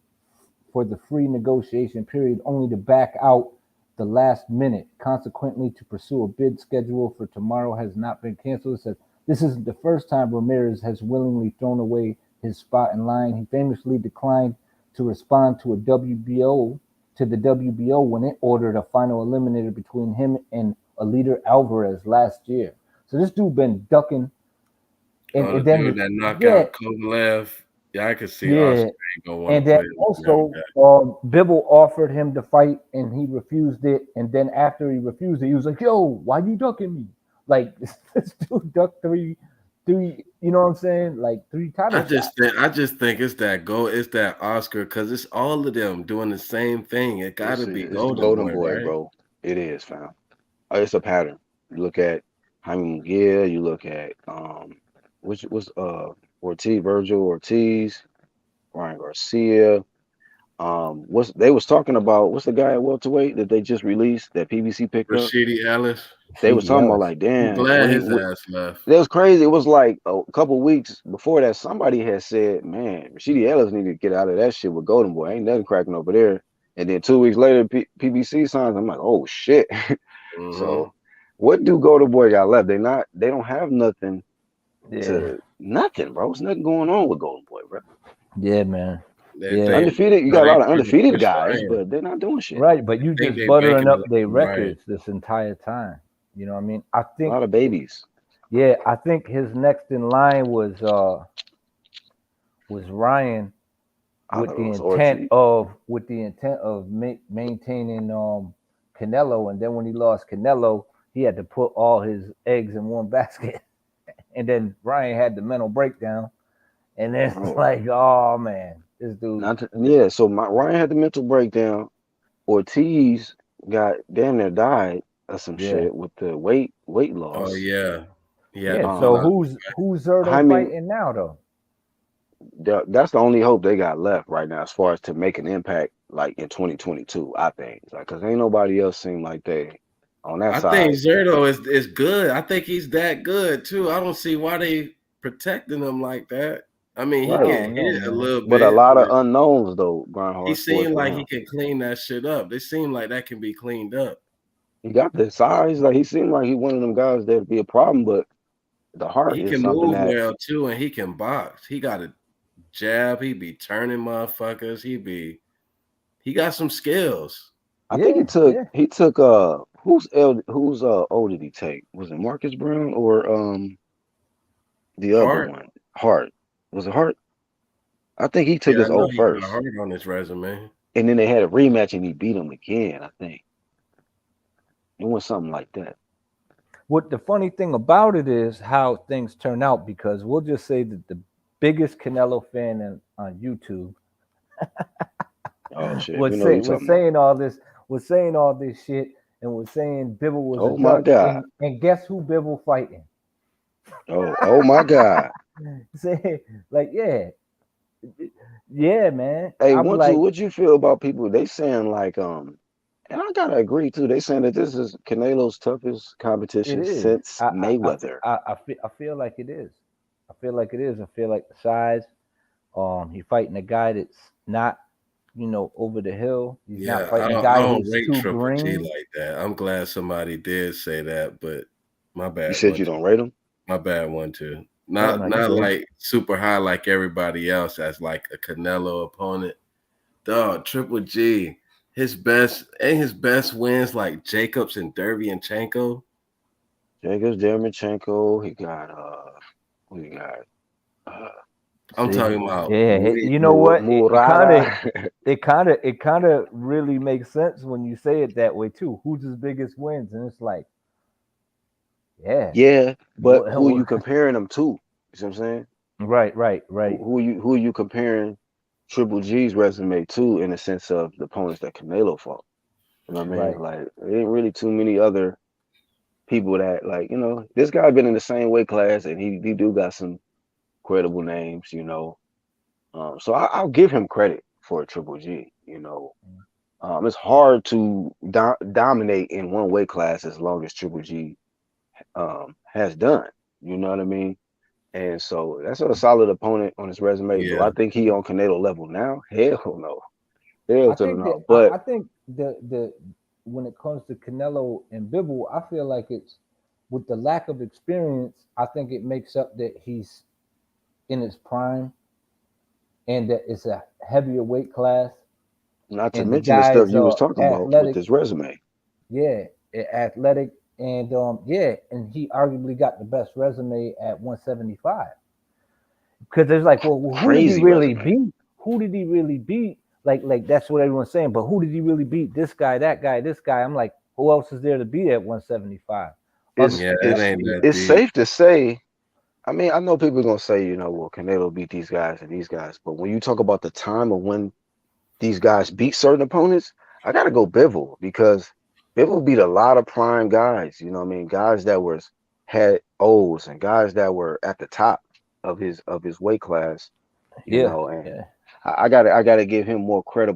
the free negotiation period only to back out the last minute. Consequently, to pursue a bid schedule for tomorrow has not been canceled. It says this isn't the first time Ramirez has willingly thrown away his spot in line. He famously declined to respond to the WBO when it ordered a final eliminator between him and Alida Alvarez last year. So this dude been ducking, Oh, and the then dude that knocked yeah, out Kovalev. Yeah, I could see yeah, Oscar ain't gonna want to and then play with him every also, day. Bibble offered him to fight, and he refused it. And then after he refused it, he was like, "Yo, why you ducking me?" Like this dude ducked three. You know what I'm saying? Like 3 title shots. I just think it's that go. It's that Oscar because it's all of them doing the same thing. It got to be It's the Golden Golden Boy, Boy, right? bro. It is, fam. It's a pattern. You look at Jaime Munguia, you look at which was Virgil Ortiz, Ryan Garcia. What's they was talking about? What's the guy at welterweight that they just released that PBC picked up? Rashidi Ellis. They was Sheedy talking about Ellis. like, I'm damn, glad his ass left. that was crazy. It was like a couple weeks before that, somebody had said, man, Rashidi Ellis needed to get out of that shit with Golden Boy. Ain't nothing cracking over there. And then 2 weeks later, PBC signs. I'm like, oh shit. Hmm. So, what do Golden Boy got left? They don't have nothing Yeah, to nothing, bro. There's nothing going on with Golden Boy, bro. yeah, man. They Yeah, think Undefeated, you no, got a they lot of trying to undefeated push guys, Ryan. but they're not doing shit. right. But They you think just they buttering banking up on their Ryan. records this entire time. You know what I mean? I A think, lot of babies. yeah, I think his next in line was Ryan I thought it was Ortiz. with the intent of maintaining Canelo, and then when he lost Canelo, he had to put all his eggs in one basket, and then Ryan had the mental breakdown, and then it's Bro, like, oh man, this dude, yeah. So Ryan had the mental breakdown. Ortiz got damn near died of some yeah, shit with the weight Oh loss. yeah, he had yeah. to pull So Um, out. who's Zerto Jaime, fighting now though? that's the only hope they got left right now, as far as to make an impact, like in 2022. I think, like, cause ain't nobody else seem like they on that I think side. Zerto is good. I think he's that good too. I don't see why they protecting him like that. I mean, he I But get don't know, hit a man. little but a bit, lot but of unknowns though, he Grindhard Sports seemed with like he him. can clean that shit up. They seem like that can be cleaned up. He got the size, like he seemed like he one of them guys that'd be a problem, but the heart He is can something move that well too, and he can box. He got a jab. He be turning motherfuckers. He got some skills. I think Yeah, yeah. he took who's old did he take? Was it Marcus Brown or the other Hard. one? Hart. Was it Hart? I think he took Yeah, his I know old he got first. hard on his resume. And then they had a rematch and he beat him again, I think. It was something like that. What the funny thing about it is how things turn out, because we'll just say that the biggest Canelo fan on YouTube Oh shit, we was know who say you was talking about. saying all this was saying all this shit and was saying Bibble was a Oh my dud god. and guess who Bibble fighting? Oh my god. Say like yeah man. Hey, I'm like what you feel about people? They saying like and I gotta agree too. They saying that this is Canelo's toughest it competition is. since Mayweather. I feel like it is. I feel like it is. I feel like the size. He fighting a guy that's not, over the hill. He's not Yeah, I fighting a don't I guy don't who's rate too Triple G green. like that. I'm glad somebody did say that, but my You bad said one you too. don't rate him. My bad one too. No, Not no, you not good. like super high like everybody else as like a Canelo opponent. Dog, Triple G, his best wins like Jacobs and Derevyanchenko. Jacobs, Dermachenko. He got who he got? Uh, I'm See, talking about yeah, we you know what? Murata. It kind of really makes sense when you say it that way too. Who's his biggest wins? And it's like, yeah, Yeah, but who Wha- you comparing them to? You see what I'm saying? right. Who you comparing Triple G's resume to in the sense of the opponents that Canelo fought? You know what I mean? Right. Like there ain't really too many other people that like, this guy been in the same weight class and he do got some credible names, so I'll give him credit for a Triple G. It's hard to dominate in one weight class as long as Triple G has done. You know what I mean? And so that's a solid opponent on his resume. Do I yeah. think he on Canelo level now? Hell no. Hell I to the think that no. But I think the when it comes to Canelo and Bibble, I feel like it's with the lack of experience. I think it makes up that he's in his prime and that it's a heavier weight class not to and the mention the stuff guys you was are talking about with athletic. this resume. Yeah, athletic and and he arguably got the best resume at 175. Because there's like, well, who did he Crazy really resume. beat? Who did he really beat? Like that's what everyone's saying. But who did he really beat? This guy, that guy, this guy. I'm like, who else is there to beat at 175? Other, It's Yeah, it it's ain't that it's deep. safe to say. I mean, I know people are gonna say, well, Canelo beat these guys and these guys, but when you talk about the time of when these guys beat certain opponents, I gotta go Bivol because Bivol beat a lot of prime guys. You know what I mean? Guys that had O's and guys that were at the top of his weight class. yeah, And yeah. I gotta give him more credit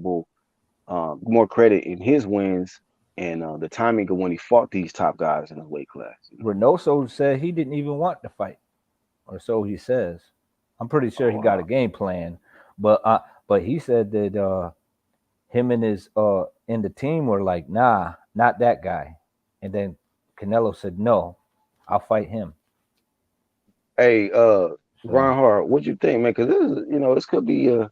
in his wins and the timing of when he fought these top guys in his weight class. Reynoso said he didn't even want to fight, or so he says. I'm pretty sure Oh he got a wow. game plan, but he said that him and his and the team were like, nah, not that guy. And then Canelo said, no, I'll fight him. Hey, So Ron what you think, man? Because this could be a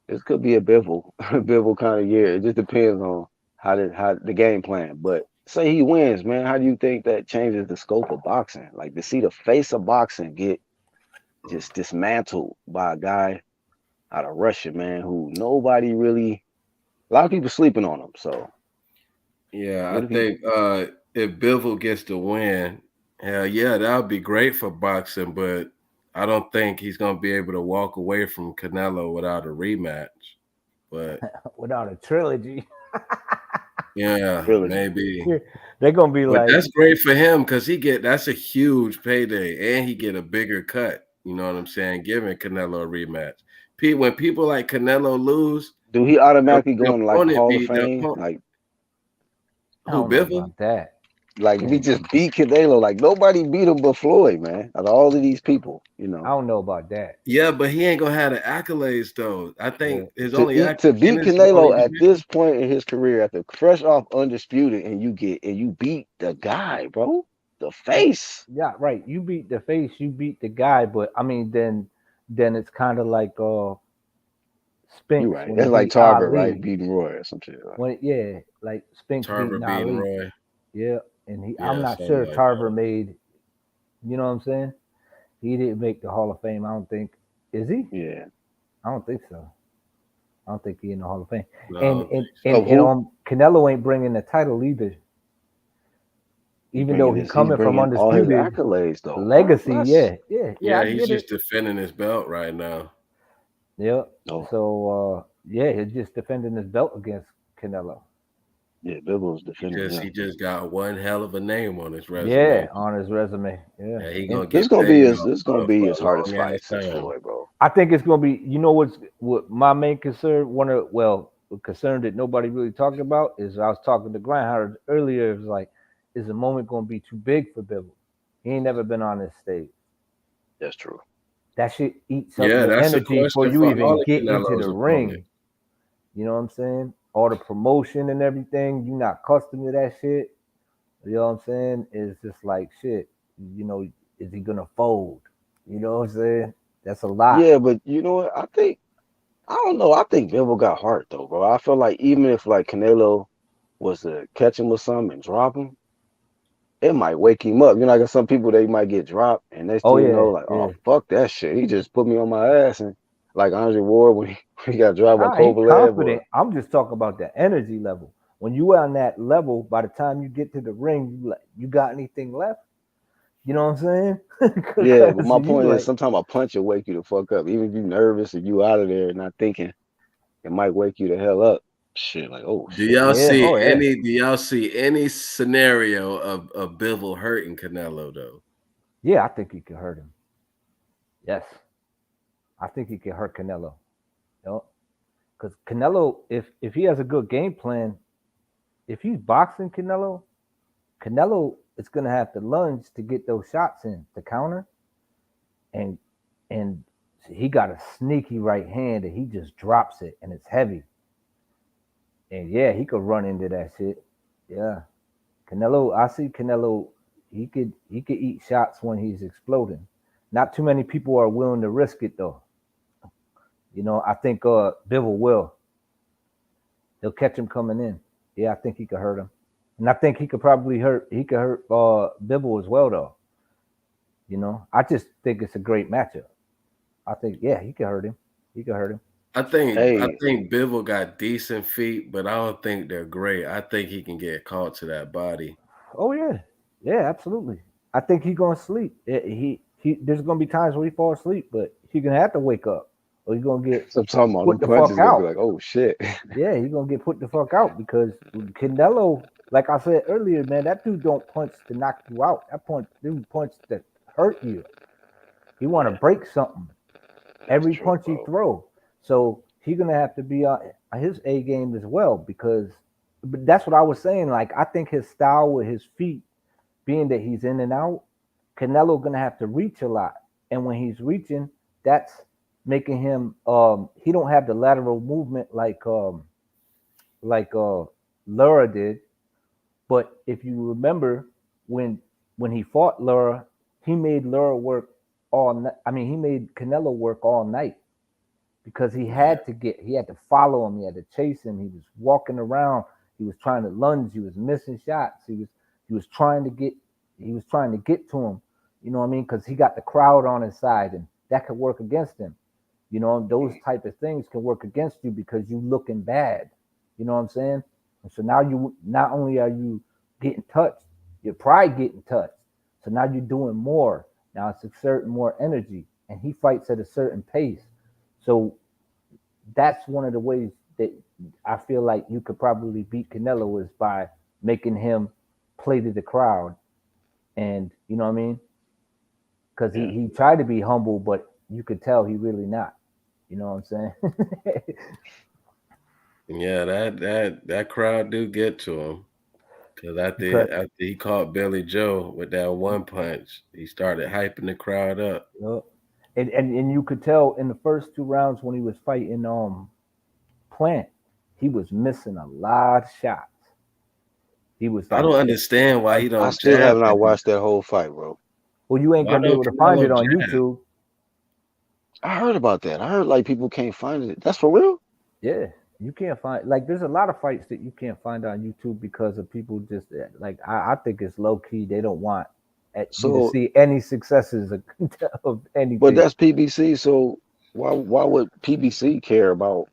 Bivol Bivol kind of year. It just depends on how the game plan. But say he wins, man, how do you think that changes the scope of boxing? Like to see the face of boxing get just dismantled by a guy out of Russia, man, who nobody really a lot of people sleeping on him. So Yeah, I what if he think if Bivol gets the win, hell yeah, that would be great for boxing, but I don't think he's gonna be able to walk away from Canelo without a rematch. But without a trilogy, yeah, trilogy? maybe. they're gonna be But like, that's great for him because that's a huge payday and he get a bigger cut. You know what I'm saying? Giving Canelo a rematch. When people like Canelo lose, Do he the, automatically the go in like opponent Hall of be the Fame? opponent I who don't know Bivol? about that. Like if he Yeah, just beat Canelo, like nobody beat him but Floyd, man. Out of all of these people. I don't know about that. Yeah, but he ain't gonna have the accolades though. I Yeah, think his To only eat to in beat his only Canelo at division. this point in his career, after fresh off undisputed, and you beat the guy, bro, the face. yeah, right. You beat the face, you beat the guy, but I mean, then it's kind of like You Spinks right. when he That's like beat Tarver, right? Ali. Beating Roy or some shit. Right? Yeah, like Spinks Tarver beating beating Ali. Roy. Yeah, and I'm Yeah, not something sure like Tarver that. made. You know what I'm saying? He didn't make the Hall of Fame. I don't think. Is he? Yeah. I don't think so. I don't think he in the Hall of Fame. No, I And don't think and Of so. and who? Canelo ain't bringing the title either. Even though he He's coming from bringing all his undisputed accolades though, bro. legacy, Let's yeah, I Yeah, he's get it. just defending his belt right now. Yeah. no. So Yeah, he's just defending his belt against Canelo. Yeah, Bivol He defending just him. he just got one hell of a name on his resume. Yeah, on his resume. Yeah, And he and gonna get paid This gonna for be a his hardest long fight ass since time. Floyd, bro. I think it's gonna be. You know what my main concern, concern that nobody really talked about is I was talking to Grindhard earlier. It was like, is the moment gonna be too big for Bivol? He ain't never been on this stage. That's true. That shit eats up Yeah, your that's a energy before question you for all even the get into the Canelo's opponents. ring. You know what I'm saying? All the promotion and everything, you not accustomed to that shit. You know what I'm saying? It's just like shit. You know, is he gonna fold? You know what I'm saying? That's a lot. Yeah, but you know what? I don't know. I think Bivol got heart though, bro. I feel like even if like Canelo was to catch him with something and drop him, it might wake him up. You know, like some people they might get dropped, and next Oh thing you yeah, know, like, oh yeah. fuck that shit. He just put me on my ass, and like Andre Ward when when he got dropped by Nah, he Kovalev, or confident. I'm just talking about the energy level. When you on that level, by the time you get to the ring, you like, you got anything left? You know what I'm saying? yeah. But Because my you point is, like, sometimes a punch will wake you the fuck up, even if you nervous or you out of there and not thinking. It might wake you the hell up. Shit, like oh Do shit. y'all yeah, see oh yeah, any scenario of Bivol hurting Canelo though? yeah. I think he could hurt him. Yes, I think he could hurt Canelo. You know, because Canelo, if he has a good game plan, if he's boxing Canelo is gonna have to lunge to get those shots in to counter, and and he got a sneaky right hand and he just drops it and it's heavy. And yeah, he could run into that shit. Yeah. Canelo, I see Canelo, he could eat shots when he's exploding. Not too many people are willing to risk it though. You know, I think Bivol will. He'll catch him coming in. Yeah, I think he could hurt him. And I think he could hurt Bivol as well though. You know, I just think it's a great matchup. I think yeah, he could hurt him. He could hurt him. I Hey, think Bivol got decent feet, but I don't think they're great. I think he can get caught to that body. Oh yeah, yeah, absolutely. I think he's gonna sleep. He. There's gonna be times where he falls asleep, but he's gonna have to wake up, or he's gonna get so I'm talking about put them the fuck punches gonna be out. like, oh shit. Yeah, he's gonna get put the fuck out because Canelo, like I said earlier, man, that dude don't punch to knock you out. Dude punch to hurt you. He want to Yeah, break something that's every true, punch he bro. throw. So he's gonna have to be on his A game as well because. But that's what I was saying. Like I think his style with his feet being that he's in and out, Canelo gonna have to reach a lot, and when he's reaching, that's making him he don't have the lateral movement like Lara did. But if you remember when when he fought Lara, he made Lara work all night. I mean, he made Canelo work all night because Yeah. he had to follow him, he had to chase him. He was walking around, he was trying to lunge, he was missing shots, he was trying to get he was trying to get to him. You know what I mean? Because he got the crowd on his side, and that could work against him. You know, those type of things can work against you because you looking bad. You know what I'm saying? And so now you not only are you getting touched, your pride getting touched. So now you're doing more. Now it's exerting more energy, and he fights at a certain pace. So that's one of the ways that I feel like you could probably beat Canelo is by making him play to the crowd, and you know what I mean? Because Yeah, he tried to be humble, but you could tell he really not. You know what I'm saying? Yeah, that crowd do get to him. Because because after he caught Billy Joe with that one punch, he started hyping the crowd up. you know, and you could tell in the first two rounds when he was fighting Plant, he was missing a lot of shots. He was I like, don't understand why he I don't still jab have at not him. watched that whole fight, bro. well, you ain't Why gonna be don't able to find Canelo it on jab? YouTube. I heard about that. I heard like people can't find it. That's for real. Yeah, you can't find like there's a lot of fights that you can't find on YouTube because of people just like I think it's low key. They don't want you to So, see any successes of but anything. that's PBC. So why would PBC care about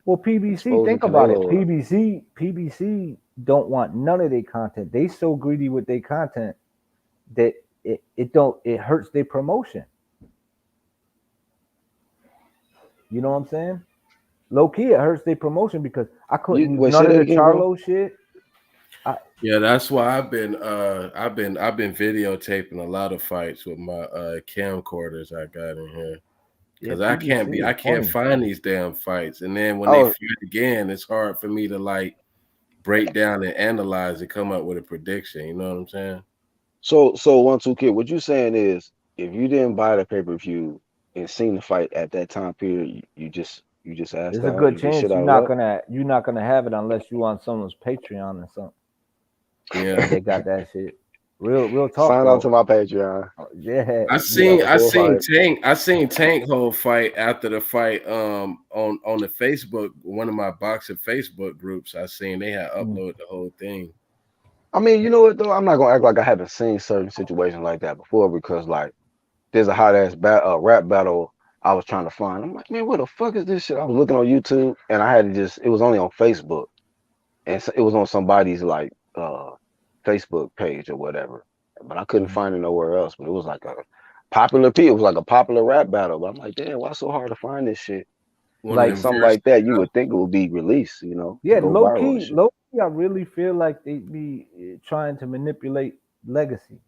Well, PBC, exposing think about it. Canelo? PBC don't want none of their content. They so greedy with their content that it hurts their promotion. You know what I'm saying? Low key, it hurts their promotion because I couldn't You use wait, say none of that the again, bro. Charlo shit. I, Yeah, that's why I've been videotaping a lot of fights with my camcorders I got in here. yeah, Cause PBC I is can't funny. find these damn fights. And then when they Oh, fight again, it's hard for me to like break down and analyze and come up with a prediction. You know what I'm saying? so 1-2 kid. What you saying is, if you didn't buy the pay-per-view and seen the fight at that time period, you just asked There's a out. good You just shit chance out of luck. you're not gonna have it unless you on someone's Patreon or something, Yeah. and they got that shit. Real talk Sign on to though. my Patreon. Yeah, You got the I full seen fight. Tank whole fight after the fight on the Facebook, one of my boxing Facebook groups. I seen they had Mm. uploaded the whole thing. I mean, you know what though? I'm not gonna act like I haven't seen certain situations like that before because like there's a hot ass rap battle I was trying to find. I'm like, man, what the fuck is this shit? I was looking on YouTube and I had to just it was only on Facebook and so it was on somebody's like Facebook page or whatever. But I couldn't Mm. find it nowhere else. But it was like a popular it was like a popular rap battle. But I'm like, damn, why so hard to find this shit? One of Like Like, them something verses. like that, you would think it would be released, and yeah, go viral and shit. low key, I really feel like they be trying to manipulate legacy.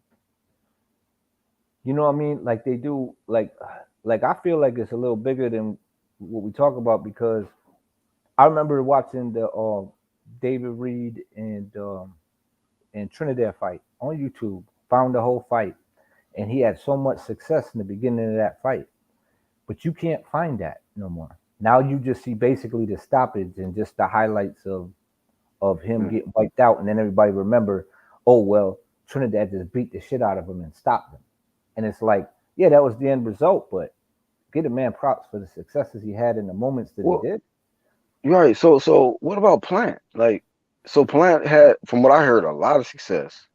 You know what I mean? Like they do, like I feel like it's a little bigger than what we talk about because I remember watching the David Reed and Trinidad fight on YouTube. Found the whole fight, and he had so much success in the beginning of that fight, but you can't find that no more. Now you just see basically the stoppage and just the highlights of him Mm. getting wiped out, and then everybody remember, oh well, Trinidad just beat the shit out of him and stopped him, and it's like, yeah, that was the end result, but give a man props for the successes he had in the moments that he Well, did. right. So what about Plant? Like, so Plant had, from what I heard, a lot of success.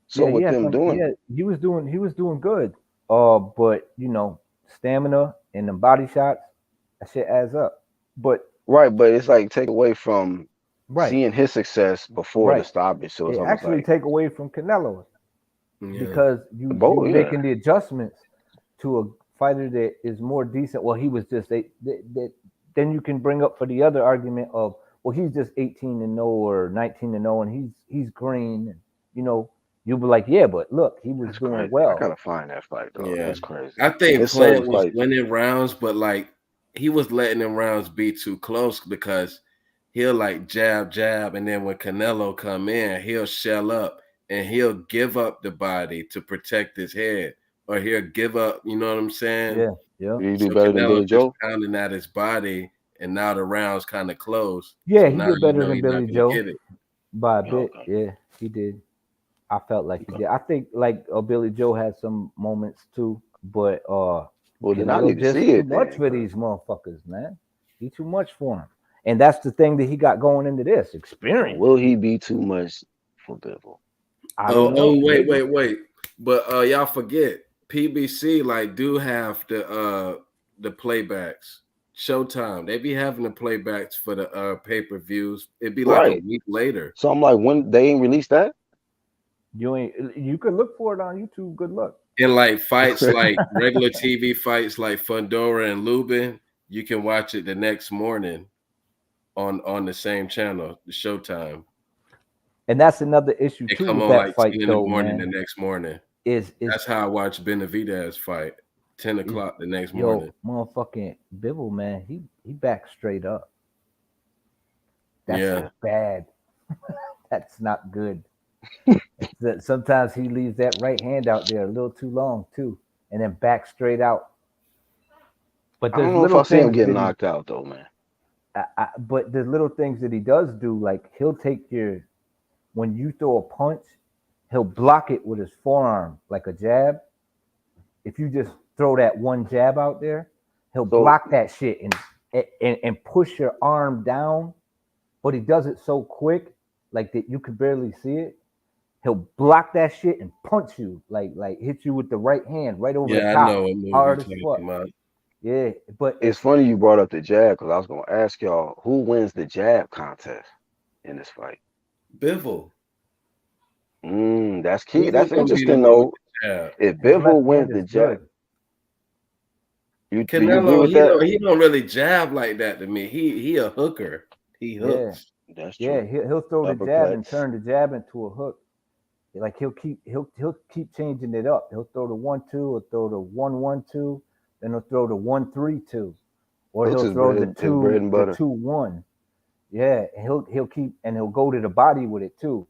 So Yeah, he with had them some. doing Yeah, he was doing good. But stamina and the body shots, that shit adds up. But right, but it's like take away from right, seeing his success before the right, stoppage. So it's it almost actually like take away from Canelo Yeah. because you both. Yeah, making the adjustments to a fighter that is more decent. Well, he was just then you can bring up for the other argument of, well, he's just 18-0 or 19-0 and he's green, and you know you'll be like, yeah, but look, he was that's doing crazy. I well. gotta find that fight, dog. Yeah. That's crazy. I think It's certain Plant was fights. winning rounds, but like he was letting them rounds be too close because he'll like jab, jab, and then when Canelo come in, he'll shell up and he'll give up the body to protect his head, or he'll give up, you know what I'm saying? Yeah, yeah, You do So better than Canelo Billy just Joe. pounding at his body, and now the rounds kind of close. yeah. So He now did you better know than he's not Billy gonna Joe get it. by a Oh, bit. okay. Yeah, he did. I felt like he Okay. did. I think like Billy Joe had some moments too, but Well, then I Canelo need to just see too it much then, for cause these motherfuckers, man. He too much for him, and that's the thing that he got going into this or experience. will he be too much for Bivol? I Oh, don't know, maybe. wait. But y'all forget PBC like do have the playbacks. Showtime. They be having the playbacks for the pay-per-views. It'd be like a Right. week later. So I'm like, when they ain't released that? You could look for it on YouTube. Good luck. And like fights like regular TV fights like Fundora and Lubin, you can watch it the next morning on the same channel, the Showtime. And that's another issue It too come with on that like fight, 10 in the though, morning the man. next morning. Is That's how I watch Benavidez fight. 10 is o'clock the next yo morning. motherfucking Bibble, man. He back straight up. That's Yeah. bad. That's not good. Sometimes he leaves that right hand out there a little too long too, and then back straight out. But I don't there's know if little I see him things getting that he, knocked out though, man. but there's little things that he does do. Like he'll take your when you throw a punch, he'll block it with his forearm like a jab. If you just throw that one jab out there, he'll So block that shit and push your arm down. But he does it so quick, like that you could barely see it. He'll block that shit and punch you, like hit you with the right hand right over the Yeah, I top, know what move you hard as talking fuck. about. Yeah, but it's funny you brought up the jab because I was gonna ask y'all who wins the jab contest in this fight. Bivol. That's key. Bivol That's gonna be the interesting one with though. the jab. If his Bivol left wins hand the is jab, good. You do you agree Canelo, with that? he don't really jab like that to me. He a hooker. He Yeah, hooks. That's yeah. true. He'll throw the jab and Uppercuts. turn the jab into a hook. Like he'll keep changing it up. He'll throw the 1-2, he'll throw the 1-1-2, then he'll throw the 1-3-2, or Hooks he'll is throw bread his bread and the butter. 2-1. Yeah, he'll keep and he'll go to the body with it too.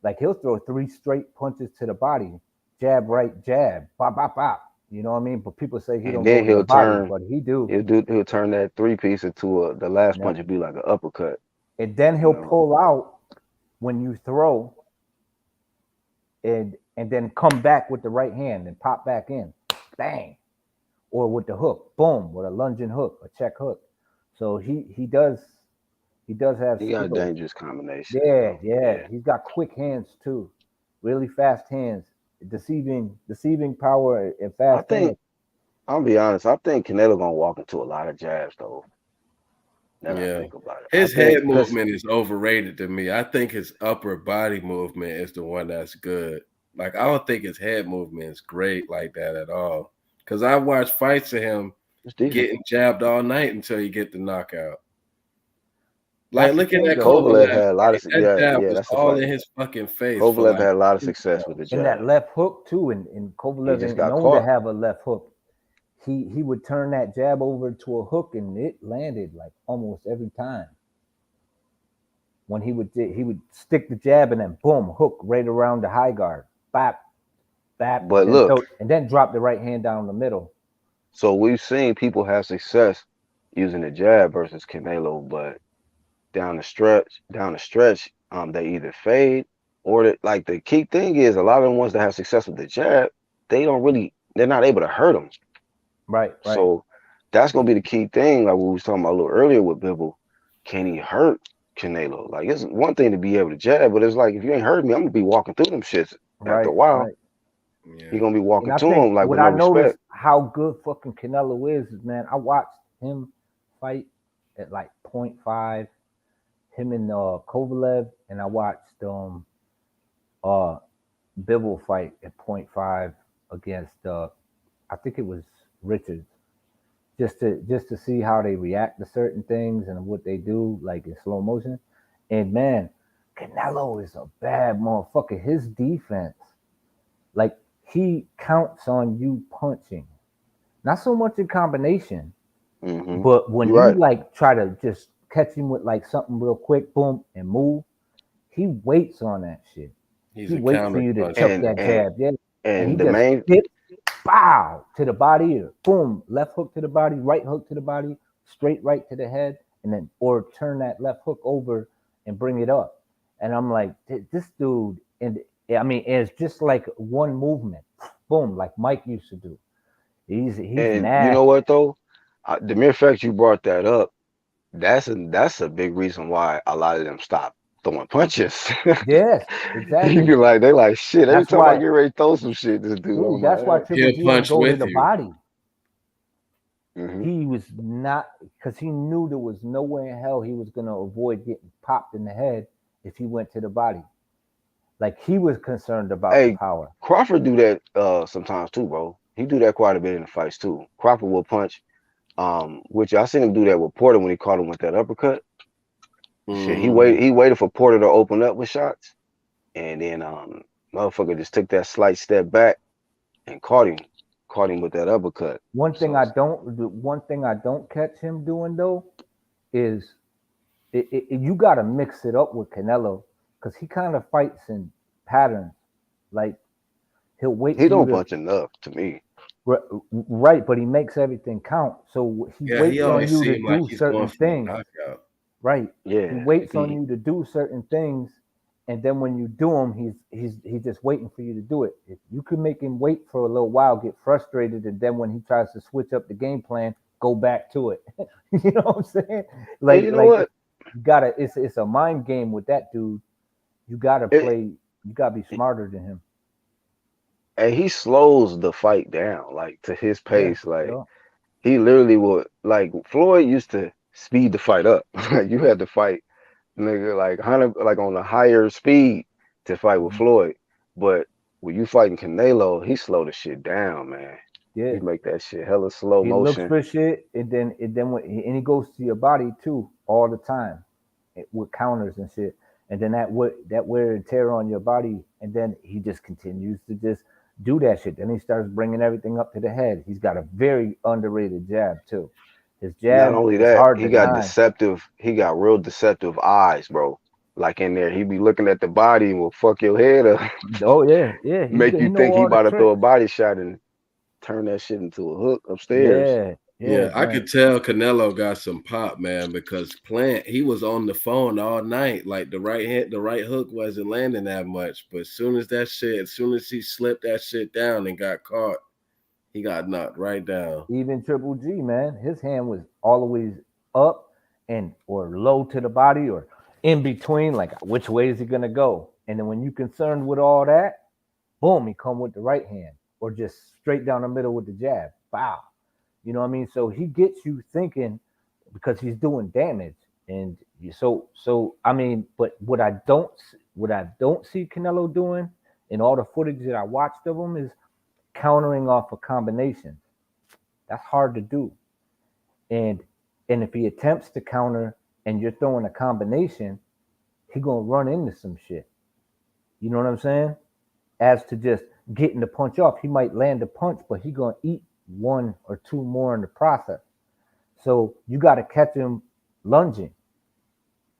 Like he'll throw three straight punches to the body, jab right jab, bop bop bop. You know what I mean? But people say he And don't go then to the body, but he do. he'll turn that three piece into the last Yep. punch would be like an uppercut. And then You he'll know. pull out when you throw, and then come back with the right hand and pop back in, bang, or with the hook, boom, with a lunging hook, a check hook. So he does have He got skills. dangerous combinations Yeah, though. yeah. Yeah. He's got quick hands too, really fast hands, deceiving power and I fast think hands. I'll be honest, I think Canelo gonna walk into a lot of jabs though. Now that I Yeah. think about it. I His think head because movement is overrated to me. I think his upper body movement is the one that's good. Like I don't think his head movement is great like that at all. Cause I watch fights of him it's decent. getting jabbed all night until you get the knockout. Like That's the looking thing at though. Kovalev Kovalev had a lot fight, of that jab yeah, was that's a all fact. in his fucking face for Kovalev like had a lot of 2 success with the rounds. And that jab. left hook too, and He Kovalev just ain't got known to caught. have a left hook. He would turn that jab over to a hook, and it landed like almost every time. When he would stick the jab and then boom, hook right around the high guard, bap, bap, But look, and then drop the right hand down the middle. so we've seen people have success using the jab versus Canelo, but down the stretch, they either fade or like the key thing is a lot of the ones that have success with the jab, they're not able to hurt them. Right, right. So that's gonna be the key thing, like we was talking about a little earlier with Bibble. Can he hurt Canelo? Like it's one thing to be able to jab, but it's like if you ain't hurt me, I'm gonna be walking through them shits after a Right, while. right. You're Yeah. gonna be And walking I to think him like what with no I noticed respect. how good fucking Canelo is, man. I watched him fight at like point 0.5, him and Kovalev, and I watched uh Bivol fight at point 0.5 against I think it was Richards. Just to see how they react to certain things and what they do, like in slow motion. And man, Canelo is a bad motherfucker. His defense, like he counts on you punching, not so much in combination, Hmm. but when You're you right. like try to just catch him with like something real quick, boom, and move, he waits on that shit. He's He a waits for counter you to chuck puncher. And that and jab, yeah, and he and the just main hit, bow to the body, or boom, left hook to the body, right hook to the body, straight right to the head, and then or turn that left hook over and bring it up. And I'm like, this dude, and I mean, it's just like one movement, boom, like Mike used to do. He's and you nasty. know what though? The mere fact you brought that up, that's a big reason why a lot of them stop throwing punches. Yes, You exactly. be like, they like shit. Every That's time I why, get ready to throw some shit, this dude, dude. I'm That's why like, Triple He'll G don't punch go to with the you. body. hmm He was not, because he knew there was no way in hell he was gonna avoid getting popped in the head if he went to the body. Like he was concerned about the hey, power. Crawford do that sometimes too, bro. He do that quite a bit in the fights too. Crawford will punch, which I seen him do that with Porter when he caught him with that uppercut. Shit, Hmm. he waited for Porter to open up with shots, and then motherfucker just took that slight step back and caught him with that uppercut. So One thing I don't catch him doing though is you got to mix it up with Canelo because he kind of fights in patterns. Like he'll wait he for you don't to punch enough to me. right, but he makes everything count. So he Yeah, he waits on always you to seemed like do he's going certain for the things. knockout. Right. He Yeah, waits on he you to do certain things, and then when you do them, he's just waiting for you to do it. If you can make him wait for a little while, get frustrated, and then when he tries to switch up the game plan, go back to it. You know what I'm saying? and you know Like what? you gotta. It's a mind game with that dude. You gotta It, play. You gotta be smarter than him. and he slows the fight down like to his Yeah. pace. Like Yeah. he literally would like Floyd used to speed the fight up. Like you had to fight nigga like 100 like on a higher speed to fight with Mhm. Floyd. But when you fighting Canelo, he slowed the shit down, man. Yeah. He make that shit hella slow He looks motion. for shit, and he goes to your body too all the time, with counters and shit. And then that wear and tear on your body, and then he just continues to just do that shit. Then he starts bringing everything up to the head. He's got a very underrated jab too. His Not jab only is that, hard he to got time. deceptive. He got real deceptive eyes, bro. Like in there, he be looking at the body and will fuck your head up, Oh yeah, yeah. make He you know think he all the about to throw a tricks. body shot and turn that shit into a hook upstairs. Yeah, yeah, Yeah, I John. could tell Canelo got some pop, man, because Plant, he was on the phone all night. Like the right hook wasn't landing that much. But as soon as he slipped that shit down and got caught, he got knocked right down. Even Triple G, man, his hand was always up and or low to the body or in between, like which way is he gonna go? And then when you concerned with all that, boom, he come with the right hand or just straight down the middle with the jab. Wow. You know what I mean? So he gets you thinking because he's doing damage. And so I mean, but what I don't see Canelo doing in all the footage that I watched of him is countering off a combination. That's hard to do. And and if he attempts to counter and you're throwing a combination, he gonna run into some shit. You know what I'm saying? As to just getting the punch off, he might land a punch, but he gonna eat one or two more in the process. So you got to catch him lunging.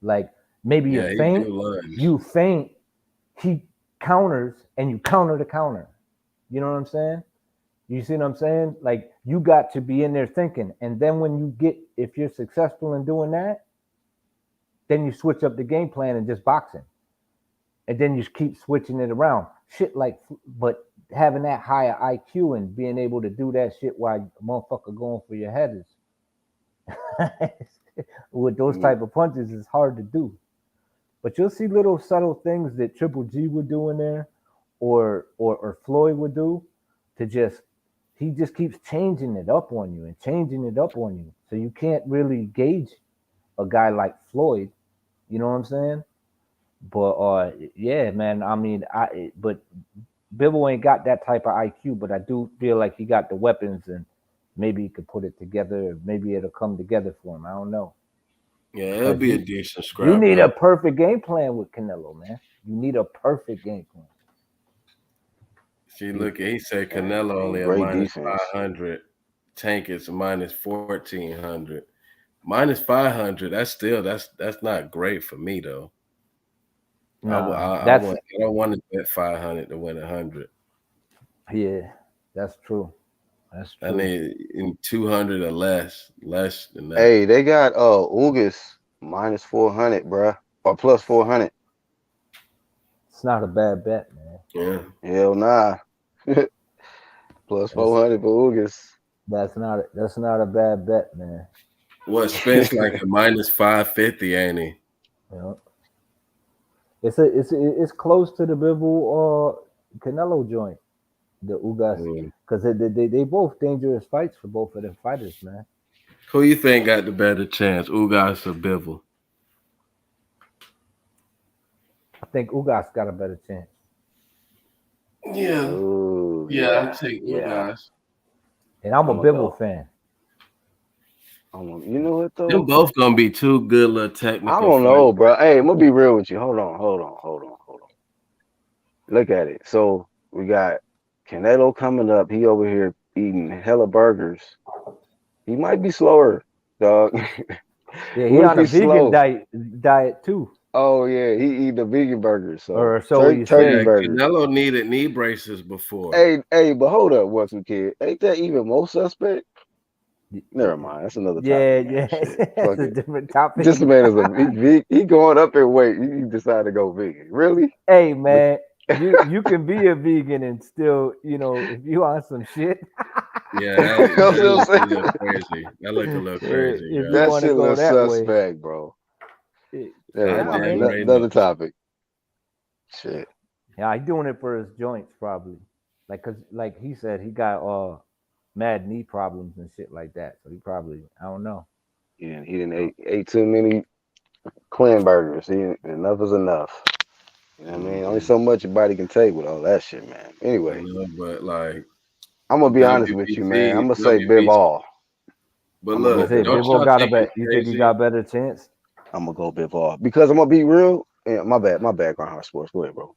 Like maybe Yeah, he do lunge. you feint, he counters, and you counter the counter. You know what I'm saying? You see what I'm saying? Like you got to be in there thinking, and then when you get, if you're successful in doing that, then you switch up the game plan and just boxing, and then you keep switching it around. Shit like, but having that higher IQ and being able to do that shit while a motherfucker going for your head is with those Mm, type of punches is hard to do. But you'll see little subtle things that Triple G would do in there, or Floyd would do, to just he just keeps changing it up on you and changing it up on you. So you can't really gauge a guy like Floyd. You know what I'm saying? But yeah, man. I mean, but Bibble ain't got that type of IQ, but I do feel like he got the weapons and maybe he could put it together. Maybe it'll come together for him. I don't know. Yeah, it'll Because be a decent you scrap need a though. perfect game plan with Canelo, man. You need a perfect game plan. See, he, look, he said and, Canelo and only a great minus defense. 500. Tank is minus 1400. Minus 500. That's not great for me though. Nah, I that's want I don't want to bet 500 to win 100. yeah, that's true. That's I true. need in 200 or less than that. Hey, they got Ugas minus 400, bruh, or plus 400. It's not a bad bet, man. Yeah. Hell nah, plus That's 400 for Ugas. that's not a bad bet, man. What Spence like a minus 550, ain't he? You know, it's close to the Bivol Canelo joint, the Ugas, Mm. because they both dangerous fights for both of them fighters, man. Who you think got the better chance, Ugas or Bivol? I think Ugas got a better chance. Yeah. Oh Yeah, I yeah, take yeah. Ugas. And I'm a I'm gonna Bivol go. fan. You know what Them though? both gonna be two good little I technical don't fights. know, bro. Hey, I'm gonna be real with you. Hold on. Look at it. So we got Canelo coming up. He over here eating hella burgers. He might be slower, dog. Yeah, he What if on a he's vegan slow? diet too, Oh yeah, he eating the vegan burgers. So or so he turkey Yeah, said. burgers. Canelo needed knee braces before. Hey, but hold up, what's some kid? Ain't that even more suspect? Never mind. That's another Yeah, topic, man. yeah, Shit, it's fuck a it. different topic. This man is he going up in weight. He decided to go vegan. Really? Hey Look, man, you can be a vegan and still, if you on some shit, Yeah, you that know that what look I'm a little saying? crazy. That look a little crazy, if you yo. That want to shit go looks that way, suspect, bro. Never Stop nah, mind. man. generating Another it. topic. Shit. Yeah, he doing it for his joints probably, cause like he said, he got mad knee problems and shit like that. So he probably, I don't know. Yeah, he didn't ate too many clean burgers. Enough is enough. You know what I mean? Only Mm-mm. so much your body can take with all that shit, man. Anyway, But like I'm gonna be honest with you, man. I'm WBC, gonna say WBC. Bivol. But I'm gonna You go look, say don't Bivol. Bivol y'all got a think bet? it's You think he got crazy? a better chance? I'm gonna go Bivol because I'm gonna be real. Yeah, my bad. My background hard sports. Go ahead, bro.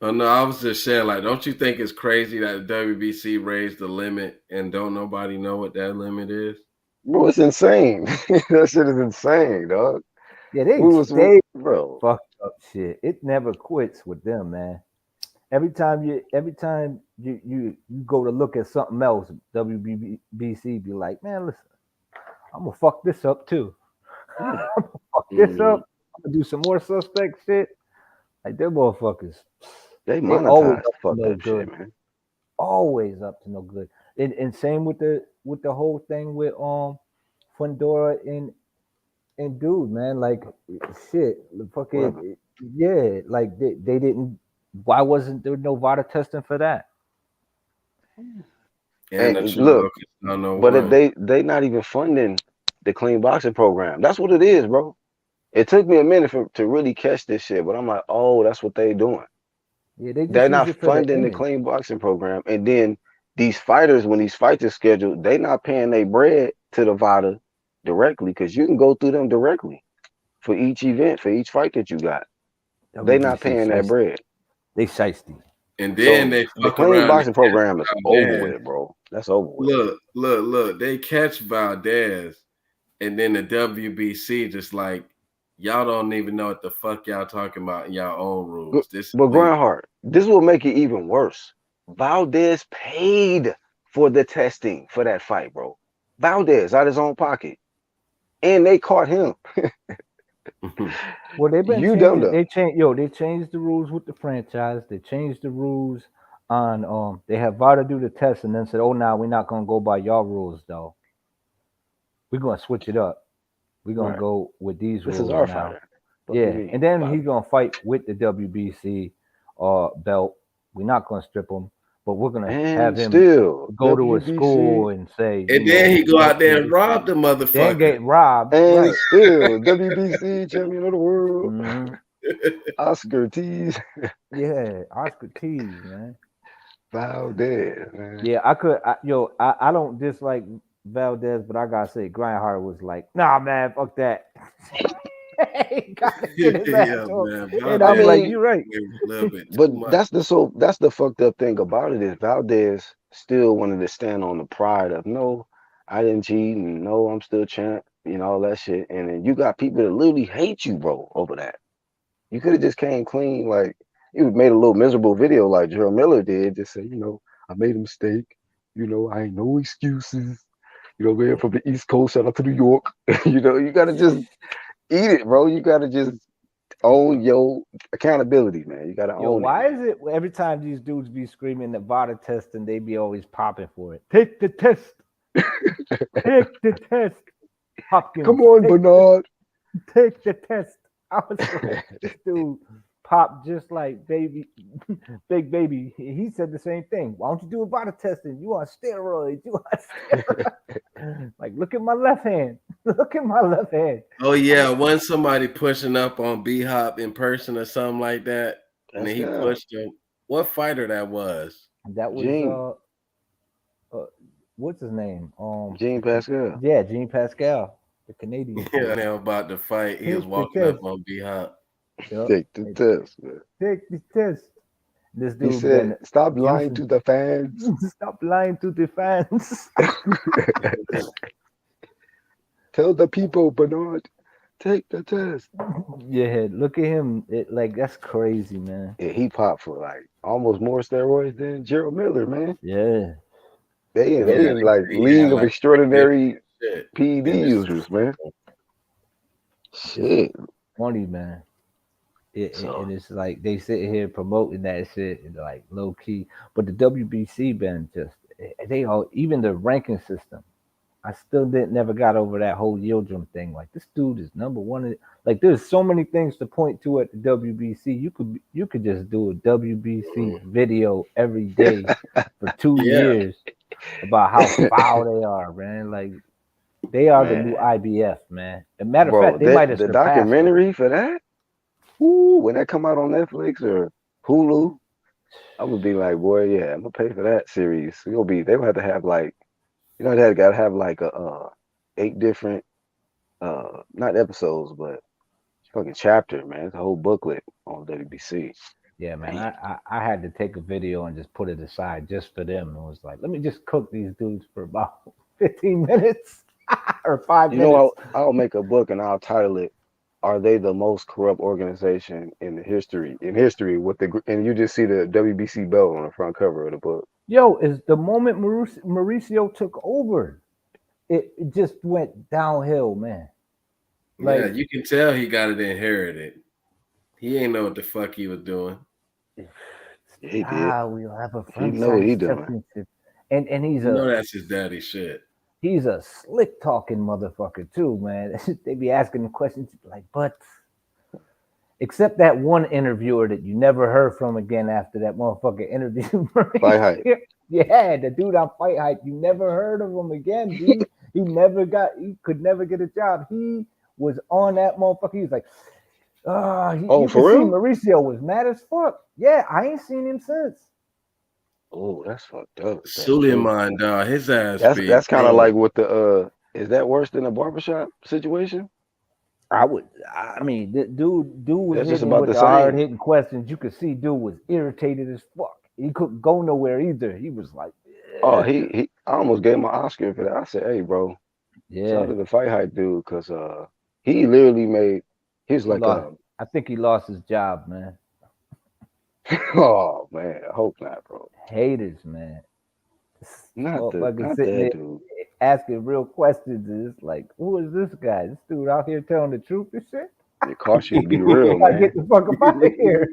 Oh no, I was just saying, like, don't you think it's crazy that the WBC raised the limit and don't nobody know what that limit is? Bro, it's insane. That shit is insane, dog. Yeah, We was, they bro. fucked up shit. It never quits with them, man. Every time you go to look at something else, WBC be like, man, listen, I'm gonna fuck this up too. I'm gonna fuck this Mhm. up. I'm gonna do some more suspect shit. Like them motherfuckers, They they always monetized up to fucked no up shit, good. man. Always up to no good. And same with the whole thing with Fundora and dude, man, like shit, Whatever. fucking yeah, like they didn't. Why wasn't there no VADA testing for that? And the And True look, Focus 901. but if they not even funding the clean boxing program. That's what it is, bro. It took me a minute to really catch this shit, but I'm like, oh, that's what they doing. Yeah, they They're just use not it for the funding the image. clean boxing program, and then these fighters, when these fights are scheduled, they not paying their bread to the VADA directly because you can go through them directly for each event, for each fight that you got. They not WBC paying that shiesty. bread. They shiesty. And then So they the fuck clean around and boxing catch program is over Valdez. with, bro. That's over with. Look. They catch Valdez, and then the WBC just like, y'all don't even know what the fuck y'all talking about in y'all own rules. This is But legal. Grindhard, this will make it even worse. Valdez paid for the testing for that fight, bro. Valdez out his own pocket, and they caught him. Well, they've been You dumb changing. dumb. They changed the rules with the franchise. They changed the rules on They have VADA do the test and then said, "Oh, now we're not gonna go by your rules though. We're gonna switch it up. We're gonna Right. go with these This is rules our now." fighter. What do you Yeah, mean? and then Valdez? he's gonna fight with the WBC belt. We're not gonna strip him, but we're gonna have And him still, go to a school WBC, and say, And then he go out there and WBC, rob the then motherfucker. get robbed, and right? still WBC champion of the world, Hmm. Oscar T's Yeah, Oscar T's, man. Valdez, man. Yeah, I don't dislike Valdez, but I gotta say, Grindhard was like, nah, man, fuck that. He gotta get his Yeah, ass off. man. And I I'm Valdez like, mean, you're right. a little bit but too much. that's the fucked up thing about it is Valdez still wanted to stand on the pride of no, I didn't cheat and no, I'm still champ, all that shit. And then you got people that literally hate you, bro, over that. You could have just came clean, like you made a little miserable video like Gerald Miller did, just say, I made a mistake, I ain't no excuses. Man, from the East Coast, shout out to New York. You gotta just eat it, bro. You gotta just own your accountability, man. You gotta Yo, own it, why man. is it every time these dudes be screaming the VADA test and they be always popping for it? Take the test. Take the test. Hopkins, Come on, Bernard. take the test. I was like, this dude popped just like baby, big baby. He said the same thing. Why don't you do a body testing? You on steroids? You on steroids? Like, look at my left hand. Look at my left hand. Oh yeah, wasn't somebody pushing up on B Hop in person or something like that? And That's then he down. pushed him. What fighter that was? That was Gene. what's his name? Gene Pascal. Yeah, Gene Pascal, the Canadian Yeah, kid. they were about to fight. He was Take the walking up test. on B Hop. Yep. Take the test, man. Take the test. This He dude said, been stop lying using. to the fans. Stop lying to the fans. Tell the people, Bernard, take the test. Yeah, look at him. Like that's crazy, man. Yeah, he popped for like almost more steroids than Gerald Miller, man. Yeah, They Yeah, in like he had league of like 50 extraordinary shit PED in his users, man. it's Shit. funny, man. So And it's like they sit here promoting that shit and like low key, but the WBC been just they all even the ranking system. I still didn't never got over that whole Yildirim thing. Like this dude is number one. Like there's so many things to point to at the WBC. You could just do a WBC video every day for two Yeah. years about how foul they are, man. Like they are the new man, IBF, man. As a matter of bro, fact, they might have the surpassed them. documentary for that, ooh, when that come out on Netflix or Hulu, I would be like, boy, yeah, I'm gonna pay for that series. They would have to have like, they gotta have like 8 different not episodes, but fucking chapter, man. It's a whole booklet on WBC. Yeah, man. Damn. I had to take a video and just put it aside just for them. It was like, let me just cook these dudes for about 15 minutes or 5 minutes. I'll make a book and I'll title it, "Are they the most corrupt organization in history?" And you just see the WBC belt on the front cover of the book. Yo, is the moment Mauricio took over, it just went downhill, man. Yeah, Like, you can tell he got it inherited. He ain't know what the fuck he was doing. He did. we'll have a He know what franchise he doing. championship, and You know that's his daddy shit. he's a slick talking motherfucker too, man. They be asking him questions like, but except that one interviewer that you never heard from again after that motherfucking interview. Fight hype. Yeah, the dude on Fight Hype, you never heard of him again, dude. He could never get a job. He was on that motherfucker. He was like, you For can see real? Mauricio was mad as fuck. Yeah, I ain't seen him since. Oh, that's fucked up. Suleiman, dog, his ass be That's kind of bro. like with the is that worse than a barbershop situation? I mean, the dude was That's just hitting him about with the the hard same. hitting questions. You could see dude was irritated as fuck. He couldn't go nowhere either. He was like, Oh, he I almost gave him an Oscar for that. I said, hey, bro, shout out yeah, to the Fight Hype dude, because he literally made he's he like lost. I think he lost his job, man. oh man, I hope not, bro. Haters, man. Not Motherfucker sitting that there dude. asking real questions. And it's like, who is this guy? This dude out here telling the truth and shit? Your caution be real, Gotta get man. the fuck up out of here.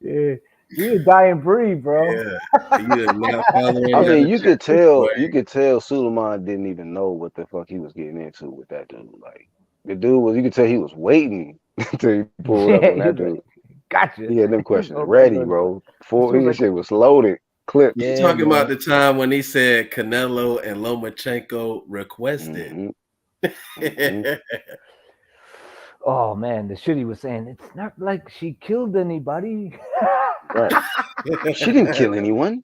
Yeah, he a dying breed, bro. Yeah, he is not following I the mean, other chapters, boy. you could tell Suleiman didn't even know what the fuck he was getting into with that dude. Like the dude was, you could tell he was waiting until he pulled up Yeah, on he that was dude. like, gotcha. He had them questions Oh, ready, as bro. soon Before as his shit was loaded, clips. You yeah, talking about man. the time when he said Canelo and Lomachenko requested? hmm hmm Oh man, the shit he was saying. It's not like she killed anybody. Right. She didn't kill anyone.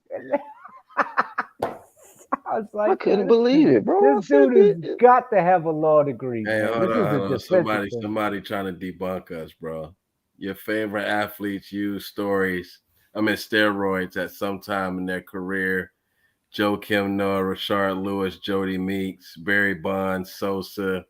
I was I like, couldn't believe it, bro. I this said, dude has got to have a law degree, Hey, man. hold This on, is a hold on. defensive thing. Somebody trying to debunk us, bro. Your favorite athletes use steroids at some time in their career. Joe Kim Noah, Rashard Lewis, Jody Meeks, Barry Bonds, Sosa.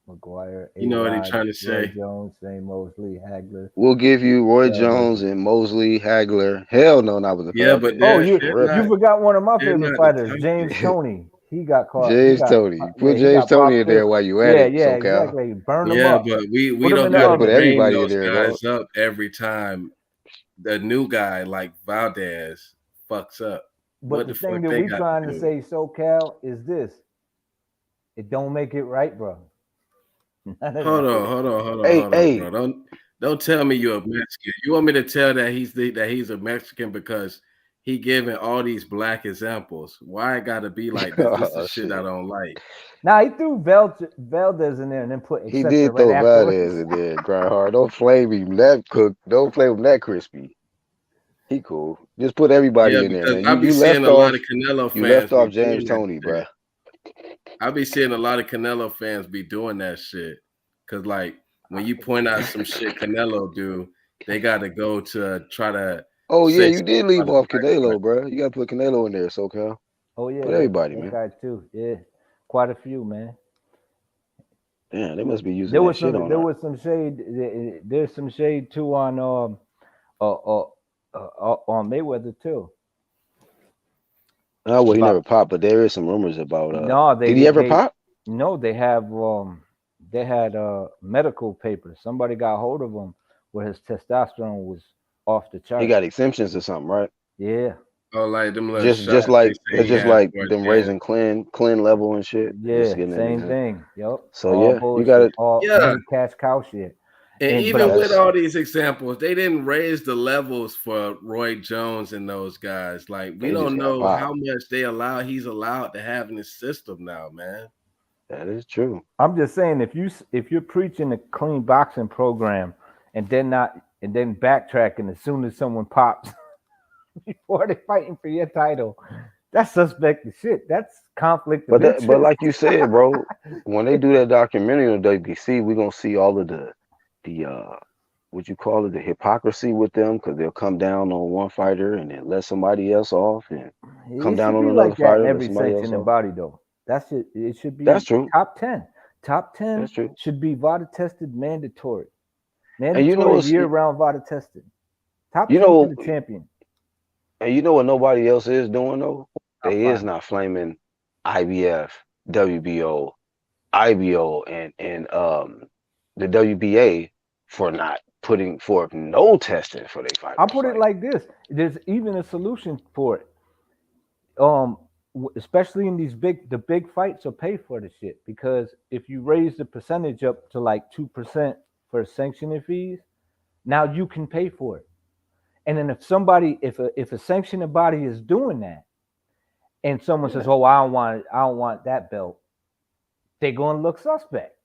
McGuire, You know what he A-Rod, trying to Roy say? Jones, Shane Mosley, Hagler. we'll give you Roy Valdez. Jones and Mosley, Hagler. Hell no, not with the Yeah, fast but food. Oh, they're, That's they're you not tripping. forgot one of my they're favorite not the fighters, James type. Toney. He got caught. James Tony. Put He James got Tony in popped there too. while you at Yeah, it, yeah, SoCal. exactly. Burn him Yeah, up. but we Put him don't in the You gotta gotta put oven. bring everybody in those there, dog. guys up every time the new guy like Valdez fucks up. But What the the thing fuck that they we got trying to to do? say, SoCal, is this: it don't make it right, bro. None of that. Hey, Hold on, hey, bro. Don't tell me you're a Mexican. You want me to tell that he's a Mexican because he giving all these black examples. Why it gotta be like this? This is oh shit I shit. don't like. Now he threw Valdez in there and then put He etc. did right throw Valdez afterwards. in there, Grindhard. Don't flame him that cook. Don't flame him that crispy. He cool. Just put everybody Yeah, in there, because man. I be seeing a lot of Canelo You fans left be off doing James that Tony, shit. bruh. I be seeing a lot of Canelo fans be doing that shit. Cause like when you point out some shit Canelo do, they gotta go to try to Oh yeah, say you did something leave about a off black Canelo, bruh. You gotta put Canelo in there, SoCal. Oh Put yeah, everybody, that man. guy too. Yeah, quite a few, man. Damn, they must be using that shit on There her. was some shade. There's some shade too uh, uh, on Mayweather too. Oh well, he never About popped, but there is some rumors about no, did he ever they pop? no, they had medical papers. Somebody got hold of him where his testosterone was off the He chart. got exemptions or something, right? Yeah, Oh, like them little Just shots just they like say it's he just had like for his them hands. raising clean level and shit. Just yeah, getting an same exempt. thing. Yep, So all yeah, you got bullshit, it. all Yeah. money cash cow shit. And And but even with That's all these examples, they didn't raise the levels for Roy Jones and those guys. Like we they just don't got know popped. how much he's allowed to have in his system now, man. That is true. I'm just saying if you're preaching a clean boxing program and then not and then backtracking as soon as someone pops before they're fighting for your title. That's suspect as shit. That's conflict of But interest. like you said, bro, when they do that documentary on WBC, we're gonna see all of the what you call it, the hypocrisy with them, because they'll come down on one fighter and then let somebody else off, and come It down should on be another like that in fighter, let every somebody else sanctioning off. body, though. That's it. It should That's be true. top 10. Top 10 That's true. should be VADA tested mandatory. And you know Mandatory what's year round VADA tested. Top you 10 for know the champion. and you know what nobody else is doing though? Top They is 5. not flaming IBF, WBO, IBO, and the WBA for not putting forth no testing for their I'll fighters. put it Like, like this: there's even a solution for it. Especially in the big fights, will pay for the shit because if you raise the percentage up to like 2% for sanctioning fees, now you can pay for it. And then if a sanctioning body is doing that, and someone says, yeah. "Oh, I don't want that belt," they're gonna look suspect.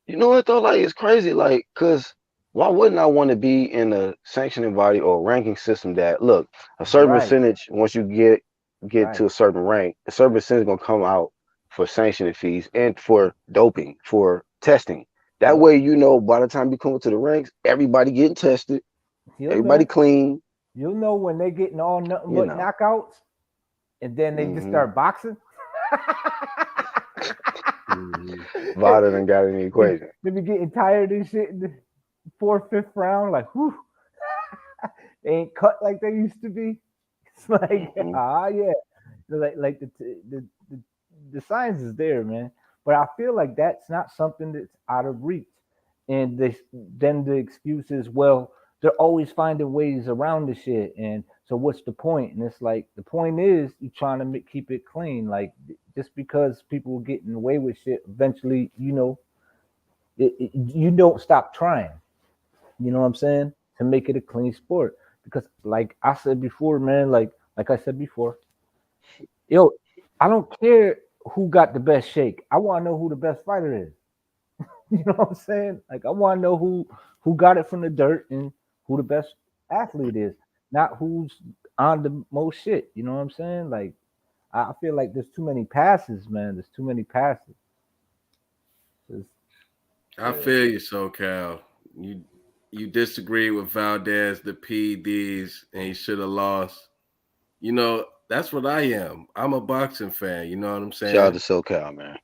You know what though? Like it's crazy. Like, cause why wouldn't I want to be in a sanctioning body or ranking system that look a certain Right, percentage once you get right. to a certain rank, a certain percentage is gonna come out for sanctioning fees and for doping, for testing. That Yep, way, you know, by the time you come to the ranks, everybody getting tested, you'll everybody know. clean. You'll know when they getting all nothing You but know. knockouts, and then they just Hmm. start boxing. Vada done got in the they, equation. they be getting tired of shit in the fourth, fifth round. Like, whew, they ain't cut like they used to be. It's like, Hmm. yeah, like the science is there, man. But I feel like that's not something that's out of reach. And then the excuse is, well, they're always finding ways around the shit. And so what's the point? And it's like the point is you trying to keep it clean. Like just because people are getting away with shit, eventually, you don't stop trying. You know what I'm saying? To make it a clean sport. Because like I said before, man, like I said before, yo, I don't care who got the best shake. I want to know who the best fighter is. You know what I'm saying? Like I want to know who got it from the dirt and who the best athlete is, not who's on the most shit. You know what I'm saying? Like I feel like there's too many passes, man. There's too many passes. It's- I feel you, SoCal. You you disagree with Valdez, the PEDs, and he should have lost. That's what I am. I'm a boxing fan. You know what I'm Shout out saying? to SoCal, man.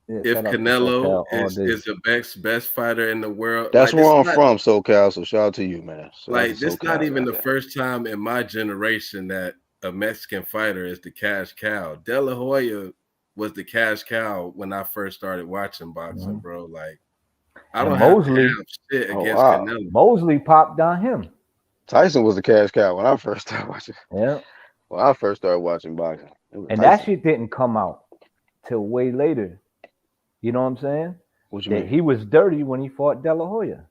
yeah, If shout out to Canelo SoCal all day. is the best fighter in the world, That's like where this I'm not from, SoCal. So shout out to you, man. Shout out to like this not SoCal even out the there. first time in my generation that a Mexican fighter is the cash cow. De La Hoya was the cash cow when I first started watching boxing, Mhm. bro. Like I And don't have to Mosley, have shit Oh against wow. Canelo. Mosley popped on him. Tyson was the cash cow when I first started watching. Yeah, When I first started watching boxing, it was and that Tyson. shit didn't come out till way later. You know what I'm saying? What you That mean? he was dirty when he fought De La Hoya,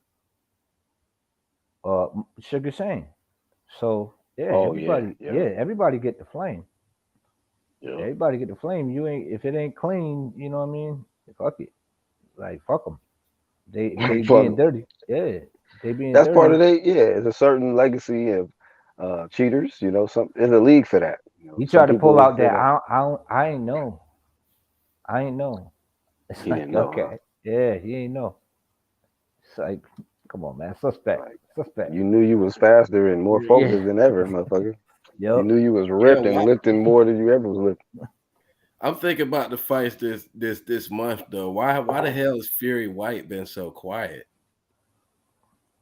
uh, Sugar Shane. So Oh yeah, yeah, everybody get the flame. yeah. Everybody get the flame. You ain't if it ain't clean. You know what I mean? Fuck it. Like fuck them. They Fuck being 'em. dirty. Yeah, they being That's part of dirty. they. Yeah, it's a certain legacy of cheaters. You know, some there's a league for that. You know, He some tried to pull people out feel that like I ain't know. I ain't know. It's he didn't like know, huh? okay, yeah, he ain't know. It's like come on, man, suspect, Like suspect. you knew you was faster and more Yeah, focused than ever, motherfucker. You yep. knew you was Yeah, ripped why and lifting more than you ever was lifting. I'm thinking about the fights this month though. Why the hell has Fury White been so quiet?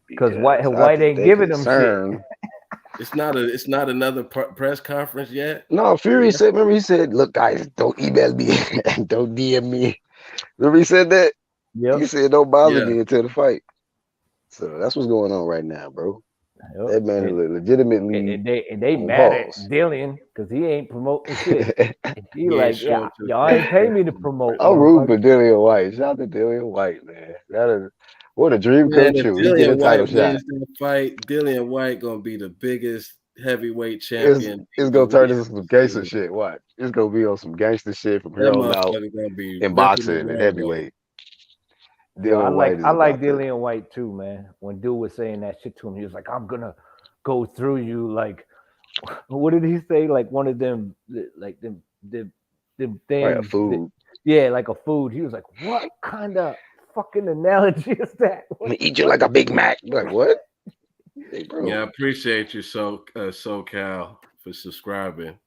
Because Because I White think ain't they giving them shit. concerned. It's not another press conference yet. No, Fury said. Remember, he said, "Look, guys, don't email me and don't DM me." Remember, he said that. He Yep, said, "Don't bother Yeah, me until the fight." So that's what's going on right now, bro. yep. That man is legitimately And they on mad at pause. Dillian because he ain't promoting shit. And he he ain't like, showing yeah, up to the y'all press ain't pay me to conference. promote, I'm rooting motherfucker. for Dillian White. Shout out to Dillian White, man. That is what a dream come Man, if true. He get a Dillian title White shot. wins that fight, Dillian White gonna be the biggest heavyweight It's champion it's that gonna we turn into ever some gangster seen. shit. Watch. It's gonna be on some gangster shit from here That on out motherfucker gonna be in ripping the boxing and world off. heavyweight. Yo, I Dylan White is like about to. Dillian White too, man. When dude was saying that shit to him, he was like, "I'm gonna go through you." Like, what did he say? Like one of them, like them Like a things. food. Yeah, like a food. He was like, "What kind of fucking analogy is that?" I'm gonna eat you like a Big Mac. Like what? Hey, Yeah, I bro. appreciate you, SoCal, for subscribing.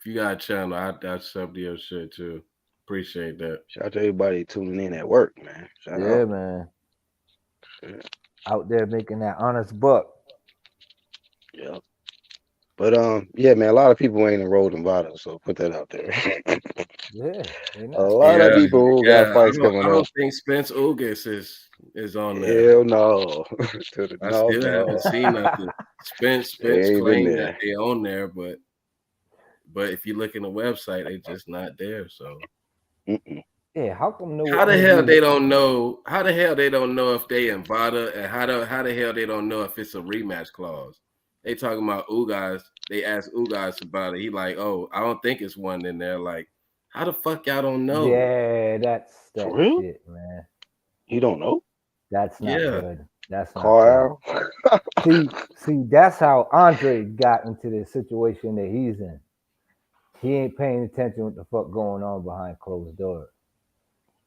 If you got a channel, I sub to your shit too. Appreciate that. Shout out to everybody tuning in at work, man. Shout Yeah, out. man. Yeah. Out there making that honest buck. Yeah. But yeah, man, a lot of people ain't enrolled in Vada, so put that out there. Yeah, they A not. lot of Yeah, people who got yeah. fights coming I up. don't think Spence Ugas is on there. Hell no. I No, still haven't dog. seen nothing. Spence They ain't been claimed that there. they on there, but if you look in the website, they just not there. So Mm-mm. Yeah, how come no how the hell interviews? they don't know? How the hell they don't know if they in Vada, and how the hell they don't know if it's a rematch clause? They talking about Ugas. They asked Ugas about it. He like, oh, I don't think it's one in there. Like, how the fuck y'all don't know? Yeah, that's For that real? shit, man. You don't know? That's not Yeah, good. That's not good. Carl? See, that's how Andre got into the situation that he's in. He ain't paying attention what the fuck going on behind closed doors.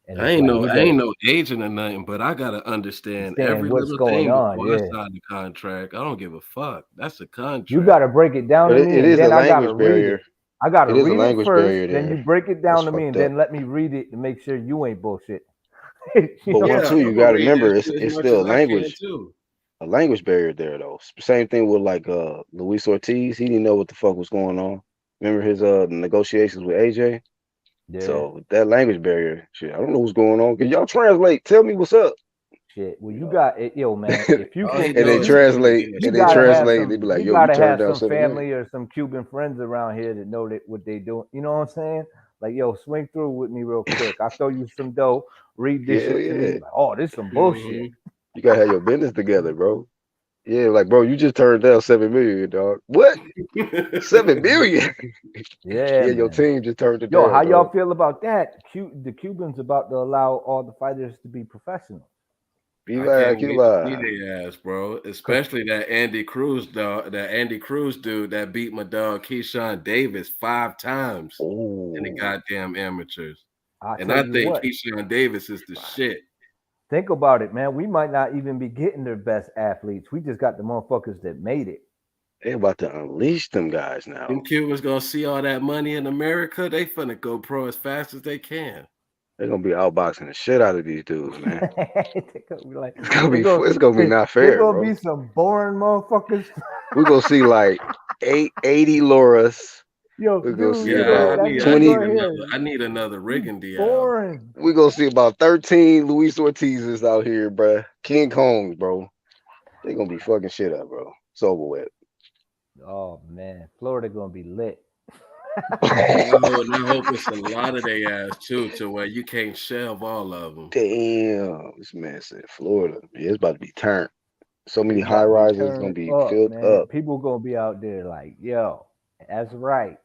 And it's like he I ain't better no agent or nothing, but I gotta understand understand every what's little going thing on. before I Yeah. sign the contract. I don't give a fuck. That's a You contract. gotta break it down But to it me and is a then I gotta language read barrier. it. I gotta It is a read it language first, barrier then you there. break it That's down to me, fucked and up. then let me read it to make sure you ain't bullshit. You But know one what Yeah, I'm too, I'm you saying? gonna gotta read remember as it's much still as I can too. a language barrier there though. Same thing with like Luis Ortiz. He didn't know what the fuck was going on. Remember his negotiations with AJ? Yeah. So that language barrier, shit, I don't know what's going on. Can y'all translate? Tell me what's up. Shit. Well, You you know. got it, yo, man. If you All he can, And know they is he want to translate get a you and they gotta check. have translate, they some. be like, You yo, you gotta turned have down some 7 million. family or some Cuban friends around here that know that what they doing. You know what I'm saying? Like, yo, swing through with me real quick. I'll throw you some dough. Read this Yeah, shit to me. yeah. Like, oh, this some bullshit. Mhm. You gotta have your business together, bro. Yeah, like bro, you just turned down 7 million, dog. What? 7 million? Yeah, Yeah, your man. team just turned it Yo, how down, y'all dog. feel about that? The Cubans about to allow all the fighters to be professional. Be I can't like, you wait to see lie. their ass, bro. Cause Especially that Andy Cruz dog, that Andy Cruz dude that beat my dog Keyshawn Davis 5 times in the Oh, goddamn amateurs. I And tell I you think what, Keyshawn Davis is the shit. think about it, man. We might not even be getting their best athletes. We just got the motherfuckers that made it. they about to unleash them guys Them now. Cubans gonna see all that money in America. They finna go pro as fast as they can. They're gonna be outboxing the shit out of these dudes, man. They gonna be like, It's gonna they be go, it's gonna be not they fair, gonna bro. be some boring motherfuckers. We're gonna see like 80 Lauras. Yo, We're gonna dude, see Yeah, about I that need 20. right here, another he's Riggin Diaz. boring. We're gonna see about 13 Luis Ortizes out here, bruh. King Kongs, bro. They gonna be fucking shit up, bro. It's over with. Oh man, Florida gonna be lit. And I hope it's a lot of their ass too, to where you can't shelve all of them. Damn, this man said Florida. Yeah, it's about to be turned. So many It's high about to be rises gonna turned be up, filled man. up. People gonna be out there like, yo, that's right.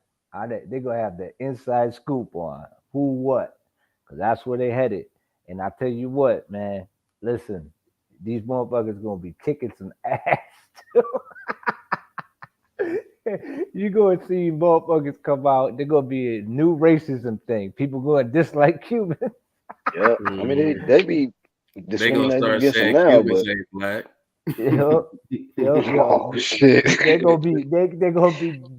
They gonna have the inside scoop on who what, cause that's where they headed. And I tell you what, man, listen, these motherfuckers gonna be kicking some ass. You gonna see motherfuckers come out. They're gonna be a new racism thing. People gonna dislike Cubans. Yeah, I mean Mhm. they be They gonna discriminating start against them saying now, Cubans but ain't black. Yo, oh yo, shit. they gonna be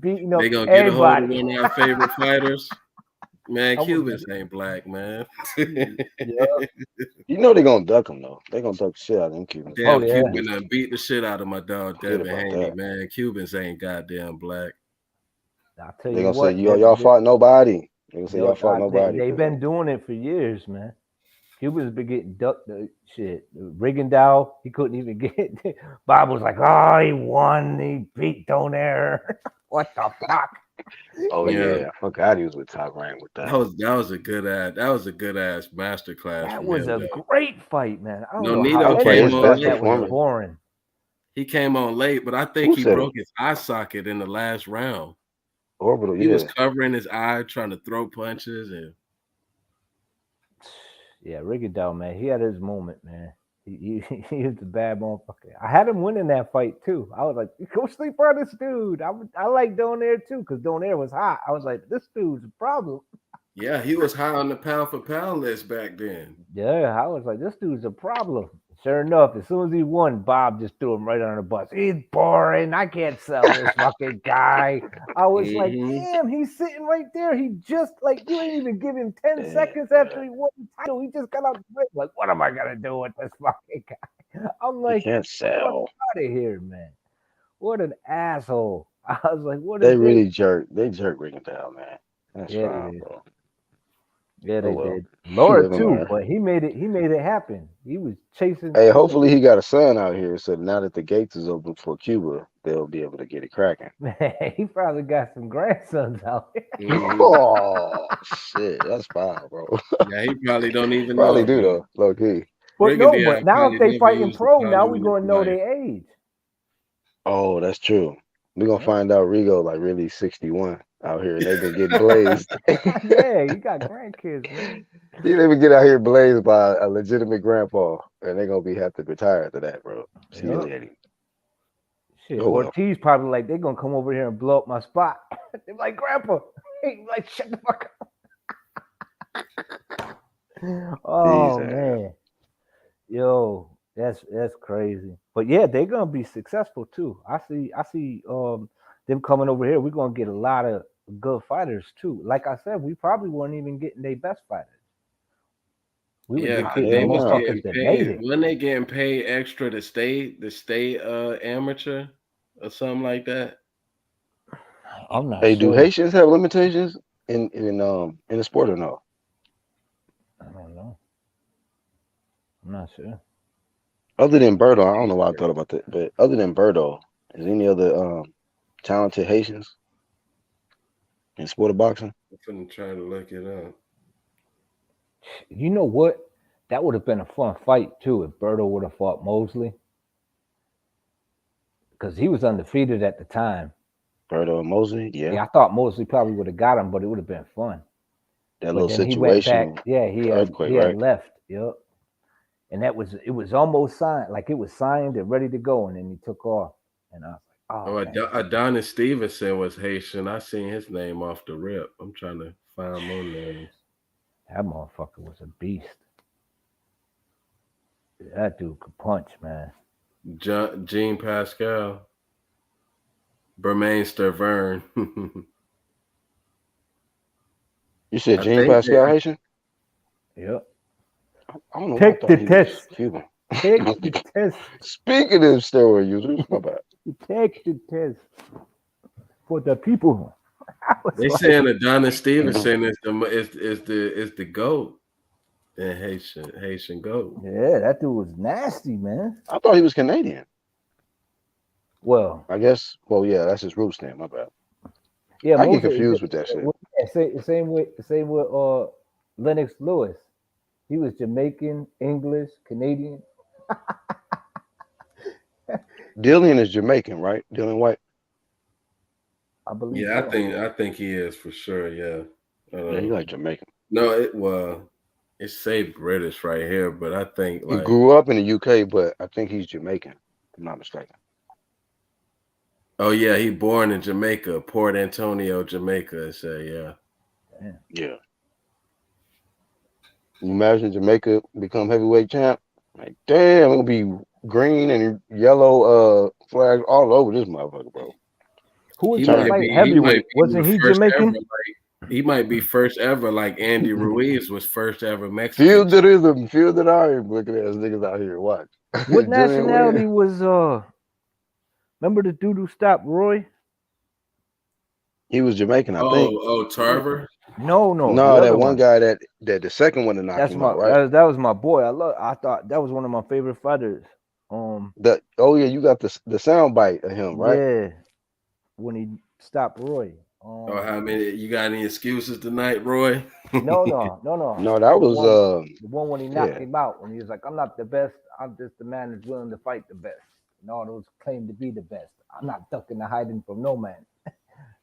beating They up gonna get a hold of everybody. one of our favorite fighters. Man, I'm gonna Cubans ain't black, man. yeah. You know they're gonna duck them though. They're gonna duck the shit out of them Cubans, Oh Damn, bro. yeah. Cuban done beat the shit out of my dog Forget Devin about Haney, that. man. Cubans ain't goddamn black. I'll tell They're you gonna say, what, yo, y'all fought nobody. They're gonna say y'all fought nobody, they've bro. been doing it for years, man. Cubans been getting ducked. Shit, Rigondeaux, he couldn't even get. Bob was like, "Oh, he won. He beat Donaire." What the fuck? Oh Yeah, yeah, I forgot he was with Top Rank with that. that was a good ass master class That from was him a though. great fight, man. I don't No, know how Nito That was probably came his everybody on best thought that late was performance. though. boring. He came on late, but I think Who he said it? broke his eye socket in the last round. Orbital, He was yeah. covering his eye, trying to throw punches, and Yeah, Rigondeaux, man, he had his moment, man. He was a bad motherfucker. I had him winning that fight too. I was like, go sleep on this dude. I like Donaire too because Donaire was hot. I was like, this dude's a problem. Yeah, he was high on the pound for pound list back then. Yeah, I was like, this dude's a problem. Sure enough, as soon as he won, Bob just threw him right on the bus. He's boring. I can't sell this fucking guy. I was like, Mm-hmm. damn, he's sitting right there. He just like you ain't even give him 10 Yeah, seconds after he won the title. He just got out the ring. Like, what am I gonna do with this fucking guy? I'm you like, can't fuck sell. out of here, man. What an asshole. I was like, what They is this? really jerk. They jerk Rigondeaux, man. That's Yeah, they foul, did. bro. Yeah, Oh they well. did. Laura Live and too, learn. but he made it happen. He was chasing. Hey, hopefully he got a son out here, so now that the gates is open for Cuba, they'll be able to get it cracking. Man, he probably got some grandsons out there. Mm-hmm. Oh shit, that's foul, bro. Yeah, he probably don't even know Probably do about though, it. low key. But no, Rigondeaux but now if probably they never fighting used a pro, now we condom in his gonna know life. their age. Oh, that's true. We're gonna Yeah, find out Rigo like really 61 out here, and they've been getting blazed. yeah, you got grandkids, man. You never get out here blazed by a legitimate grandpa, and they're gonna be have to retire after that, bro. Yeah, Humiliating. shit. Oh well. Ortiz probably like they're gonna come over here and blow up my spot. They're like, Grandpa, hey, like shut the fuck up. These Oh ass. man, yo, that's crazy. But yeah, they're gonna be successful too. I see them coming over here. We're gonna get a lot of good fighters too. Like I said, we probably weren't even getting their best fighters. We were Yeah, just Nah, because getting they hell was no. motherfuckers getting that made paid. it. Wasn't they getting paid extra to stay amateur or something like that? I'm not Hey, do sure. Haitians have limitations in the sport or no? I don't know. I'm not sure. Other than Birdo, I don't know why I thought about that, but other than Birdo, is any other talented Haitians in sport of boxing? I'm trying to look it up. You know what? That would have been a fun fight too if Berto would have fought Mosley because he was undefeated at the time. Birdo and Mosley, yeah. Yeah, I thought Mosley probably would have got him, but it would have been fun. That But little then he went back. situation, Yeah, the earthquake, he had right? left. Yep. And it was almost signed, like it was signed and ready to go, and then he took off. And I was like, Oh, oh man, Adonis Stevenson was Haitian. I seen his name off the rip. I'm trying to find more names. that motherfucker was a beast. That dude could punch, man. Jean Pascal, Bermain Stervern. You said I Jean think they. Pascal Haitian? Yep. I don't know why I Take the thought he was test. Cuban. Take the test. Speaking of steroid users, my bad. Take the test for the people. I was They like, saying Adonis Stevenson is the goat and Haitian goat. yeah, that dude was nasty, man. I thought he was Canadian. Well, I guess. Well, yeah, that's his roots name. My bad. yeah, I get most of confused with that shit. same with Lennox Lewis. He was Jamaican, English, Canadian. Dillian is Jamaican, right? Dillian White. I believe Yeah, I so. think I think he is for sure. Yeah. Yeah, he like Jamaican. No, it say British right here, but I think He like grew up in the UK, but I think he's Jamaican. If I'm not mistaken. oh yeah, he born in Jamaica, Port Antonio, Jamaica. It say yeah. Damn. Yeah. You imagine Jamaica become heavyweight champ? Like, damn, it'll be green and yellow flags all over this motherfucker, bro. Who was He that might Turn. light be he might heavyweight? be the Wasn't he first ever Jamaican? like he might be first ever like Andy Ruiz was first ever Feel Mexican. the rhythm, feel the iron. Looking at ass niggas out here. Watch. What Dillian nationality Wayne. was remember the dude who stopped Roy? He was Jamaican, I think. Tarver. No, the No, that other one one. guy that the second one to knock That's him my out, right? that was my boy. I thought that was one of my favorite fighters. The oh yeah, you got the sound bite of him, right? Yeah, when he stopped Roy. Oh, how many you got any excuses tonight, Roy? No. No, that was The one when he knocked yeah. him out when he was like, "I'm not the best. I'm just the man that's willing to fight the best." And all those claim to be the best. I'm not ducking or hiding from no man.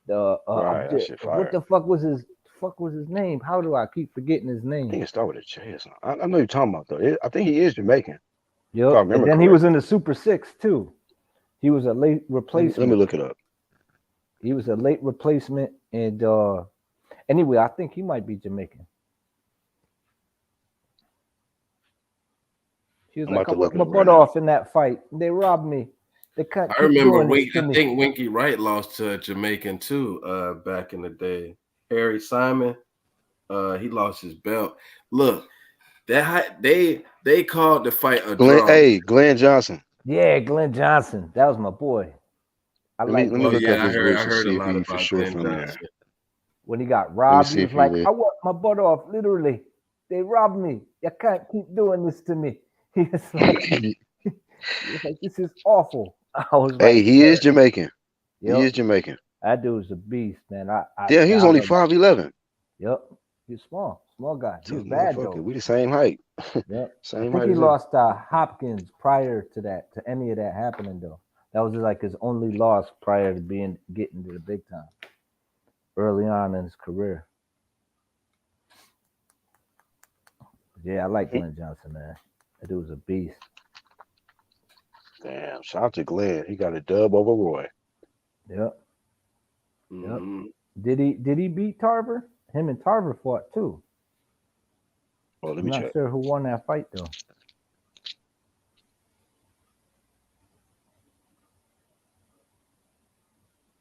The Right, that shit what fire. the fuck was his fuck was his name? How do I keep forgetting his I think name? it started with a J. I know you're talking about though. I think he is Jamaican, if I Yep. And remember then he was in correctly. the Super Six too. He was a late Let me replacement. look it up. He was a late replacement, and anyway, I think he might be Jamaican. He was I'm like, about I to look worked it my up right butt now. off in that fight. They robbed me. They can't I keep remember doing this to I me. think Winky Wright lost to a Jamaican too, back in the day. Harry Simon, he lost his belt. Look, they called the fight a draw. Glenn Johnson. Yeah, Glenn Johnson. That was my boy. I Let like me Oh look Glenn. up yeah, his I roots and heard a see if lot he for about sure Glenn from there. Johnson. When he got Let me robbed, he see was if he like, live. I worked my butt off, literally. They robbed me. You can't keep doing this to me. He was like, this is awful. I was Hey, like, he is Jamaican. He yep, is Jamaican. that dude's a beast, man. Yeah, he was I only love. 5'11". Yep, he's small guy. He Tough was bad motherfucker. though. We the same height. Yep. I Same think height he as him. lost Hopkins prior to that, to any of that happening though. That was like his only loss prior to getting to the big time early on in his career. Yeah, I like Glenn Johnson, man. That dude was a beast. Damn, shout out to Glenn. He got a dub over Roy. Yep. Yep. Mm-hmm. Did he beat Tarver? Him and Tarver fought too. Oh, let I'm me not check. sure who won that fight though.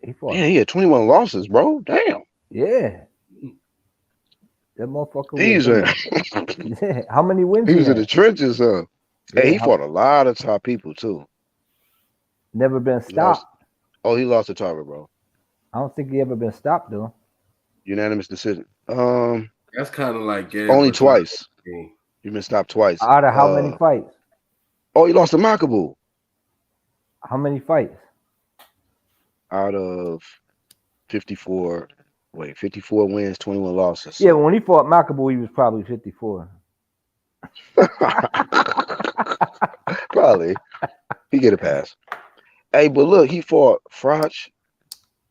He fought. Man, he had 21 losses, bro. Damn. Yeah. That motherfucker was He's in a, the. Yeah. How many wins he he was in the had? trenches, huh? Hey, Yeah. he fought a lot of top people too. Never been He lost. stopped. Oh, he lost to Tarver, bro. I don't think he ever been stopped though. Unanimous decision. That's kind of like Gabe Only Rosado. twice. He been stopped twice. Out of how many fights? Oh, he lost to Makabu How many fights? out of 54. Wait, 54 wins, 21 losses. Yeah, So. when he fought Makabu, he was probably 54. Probably. He get a pass. Hey, but look, he fought Froch.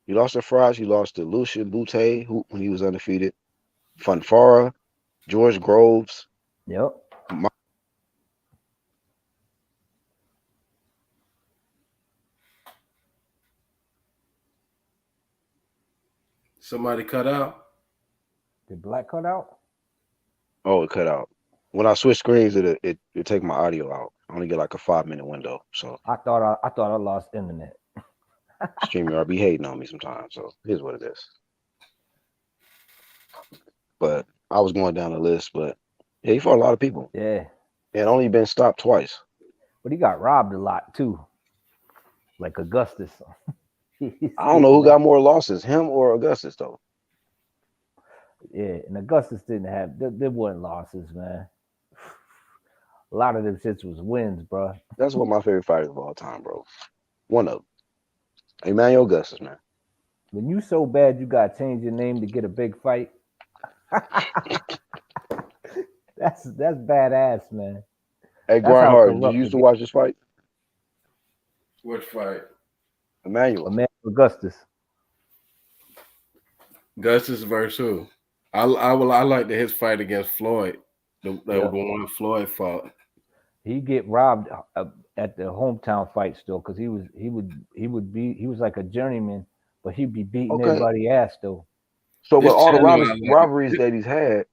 He lost to Froch. He lost to Lucian Bute, who when he was undefeated. Funfara, George Groves. Yep. Somebody cut out. Did Black cut out? Oh, it cut out. When I switch screens, it take my audio out. I only get like a 5-minute window. So I thought I lost internet. StreamYard be hating on me sometimes. So here's what it is. But I was going down the list, but yeah, he fought a lot of people. Yeah. And only been stopped twice. But he got robbed a lot too. Like Augustus. I don't know who got more losses, him or Augustus, though. Yeah, and Augustus didn't have there wasn't losses, man. A lot of them shits was wins, bro. That's one of my favorite fighters of all time, bro. One of them. Emmanuel Augustus, man. When you so bad you gotta change your name to get a big fight. that's badass, man. Hey, That's how Grindhard, did you corrupt used it to gets. watch this fight? Which fight? Emmanuel. Man, Augustus. Gus's versus who? I like his fight against Floyd. The one Floyd fought. He get robbed at the hometown fight still because he was like a journeyman, but he'd be beating Okay. everybody ass though. So, but This all the channel, robberies that he's had,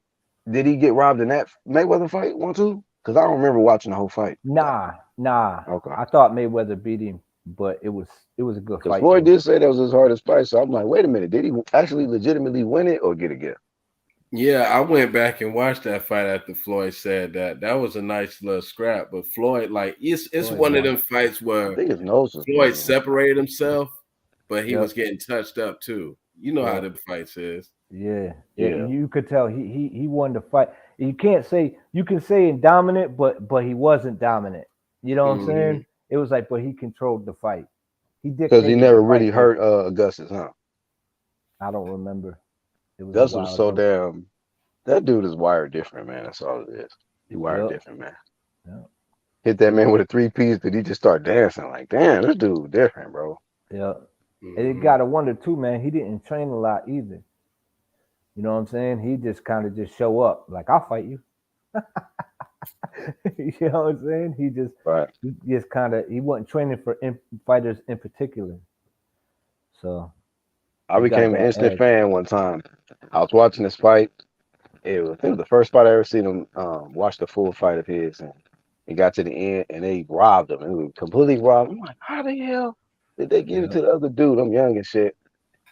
did he get robbed in that Mayweather fight, one, too? Because I don't remember watching the whole fight. Nah. Okay. I thought Mayweather beat him, but it was a good Because fight. Floyd Though. did say that was his hardest fight. So I'm like, wait a minute. Did he actually legitimately win it or get a gift? Yeah, I went back and watched that fight after Floyd said that. That was a nice little scrap. But Floyd, like, it's Floyd one of won. them fights I where think his nose was Floyd bleeding. separated himself, but he Yep. was getting touched up too. You know how Yep. the fights is. Yeah. Yeah. You could tell he won the fight. You can say dominant, but he wasn't dominant. You know what I'm saying? It was like, but he controlled the fight. He Because he dictated never the really fight. hurt Augustus, huh? I don't remember. It was a Augustus was while so ago. damn. That dude is wired different, man. That's all it is. He wired different, man. Yep. Hit that man with a 3-piece, did he just start dancing? Like, damn, this dude different, bro. Yeah. And it got to wonder too, man. He didn't train a lot either. You know what I'm saying? He just kind of just show up like I'll fight you. You know what I'm saying? Right. He just kind of he wasn't training for fighters in particular. So I he got became an that instant edge. fan one time. I was watching this fight. I think it was the first fight I ever seen him watch the full fight of his, and he got to the end and they robbed him. It was completely robbed. I'm like, how the hell did they give it Yeah. to the other dude? I'm young and shit.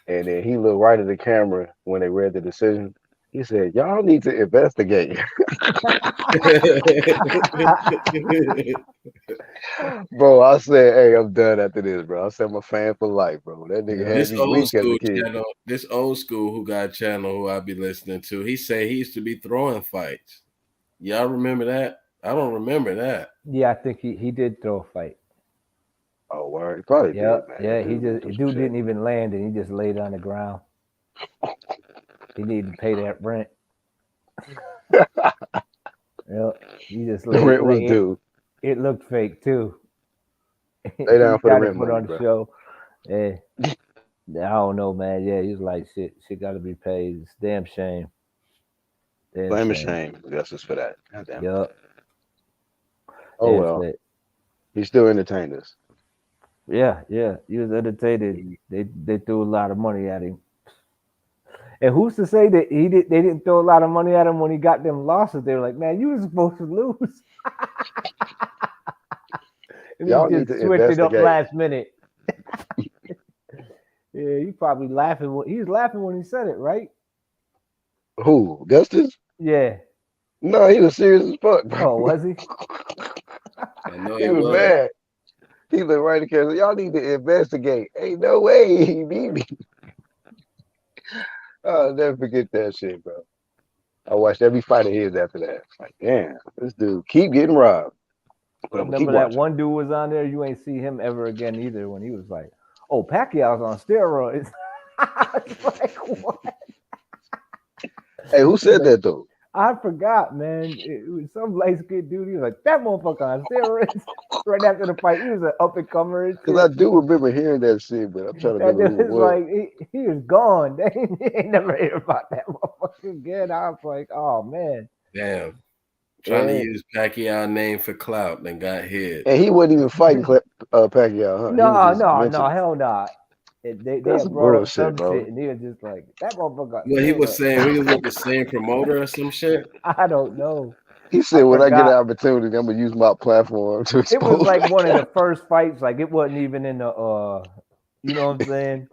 And then he looked right at the camera when they read the decision. He said, "Y'all need to investigate." Bro, I said, "Hey, I'm done after this, bro." I said, "I'm a fan for life, bro." That nigga Yeah. had This me old weak as a school kid. channel, this old school who got a channel who I be listening to, he say he used to be throwing fights. Y'all remember that? I don't remember that. Yeah, I think he did throw a fight. Oh, word. He probably Yeah, did, man. yeah. That He dude been just through some dude shit. didn't even land, and he just laid on the ground. He needed to pay that rent. Yeah, he just The rent was lay it. due. It looked fake too. Lay He down for the got to rent put money, on the bro. show. Yeah, I don't know, man. Yeah, he was like, shit got to be paid. It's a damn shame. Damn Blame and shame. shame. That's just for that. God damn it. Yup. Oh And well. shit. He still entertained us. Yeah, yeah. He was entertained. They threw a lot of money at him. And who's to say that they didn't throw a lot of money at him when he got them losses? They were like, man, you were supposed to lose. And he Y'all need just to switched it up investigate. last minute. Yeah, he probably laughing. He was laughing when he said it, right? Who? Augustus? Yeah. No, he was serious as fuck, bro. Oh, was he? I know He he was was. mad. He looked right at the camera. Y'all need to investigate. Ain't no way he beat me. I'll never forget that shit, bro. I watched every fight of his after that. Like, damn, this dude keep getting robbed. But I'm gonna keep Remember that watching. one dude was on there? You ain't see him ever again either when he was like, oh, Pacquiao's on steroids. I was like, what? Hey, who He was said like, that though? I forgot, man. It was some light skinned dude. He was like, that motherfucker on steroids. Right after the fight, he was an up and comer and Because I shit. do remember hearing that shit, but I'm trying to That remember dude who it was was. like, he was gone. They ain't never heard about that motherfucker again. I was like, oh man. Damn. Trying to Yeah. use Pacquiao name for clout, then got hit. And he wasn't even fighting Pacquiao, huh? He was No, just no, no, mentioning. hell no. They That's had some brought up bullshit, some bro. shit and he was just like, that motherfucker got Well, he was steroids. saying we was with the same promoter or some shit. I don't know. He I said, when I get an forgot. opportunity, I'm gonna use my platform to It was expose like one of Pacquiao. the first fights. Like it wasn't even in the you know what I'm saying?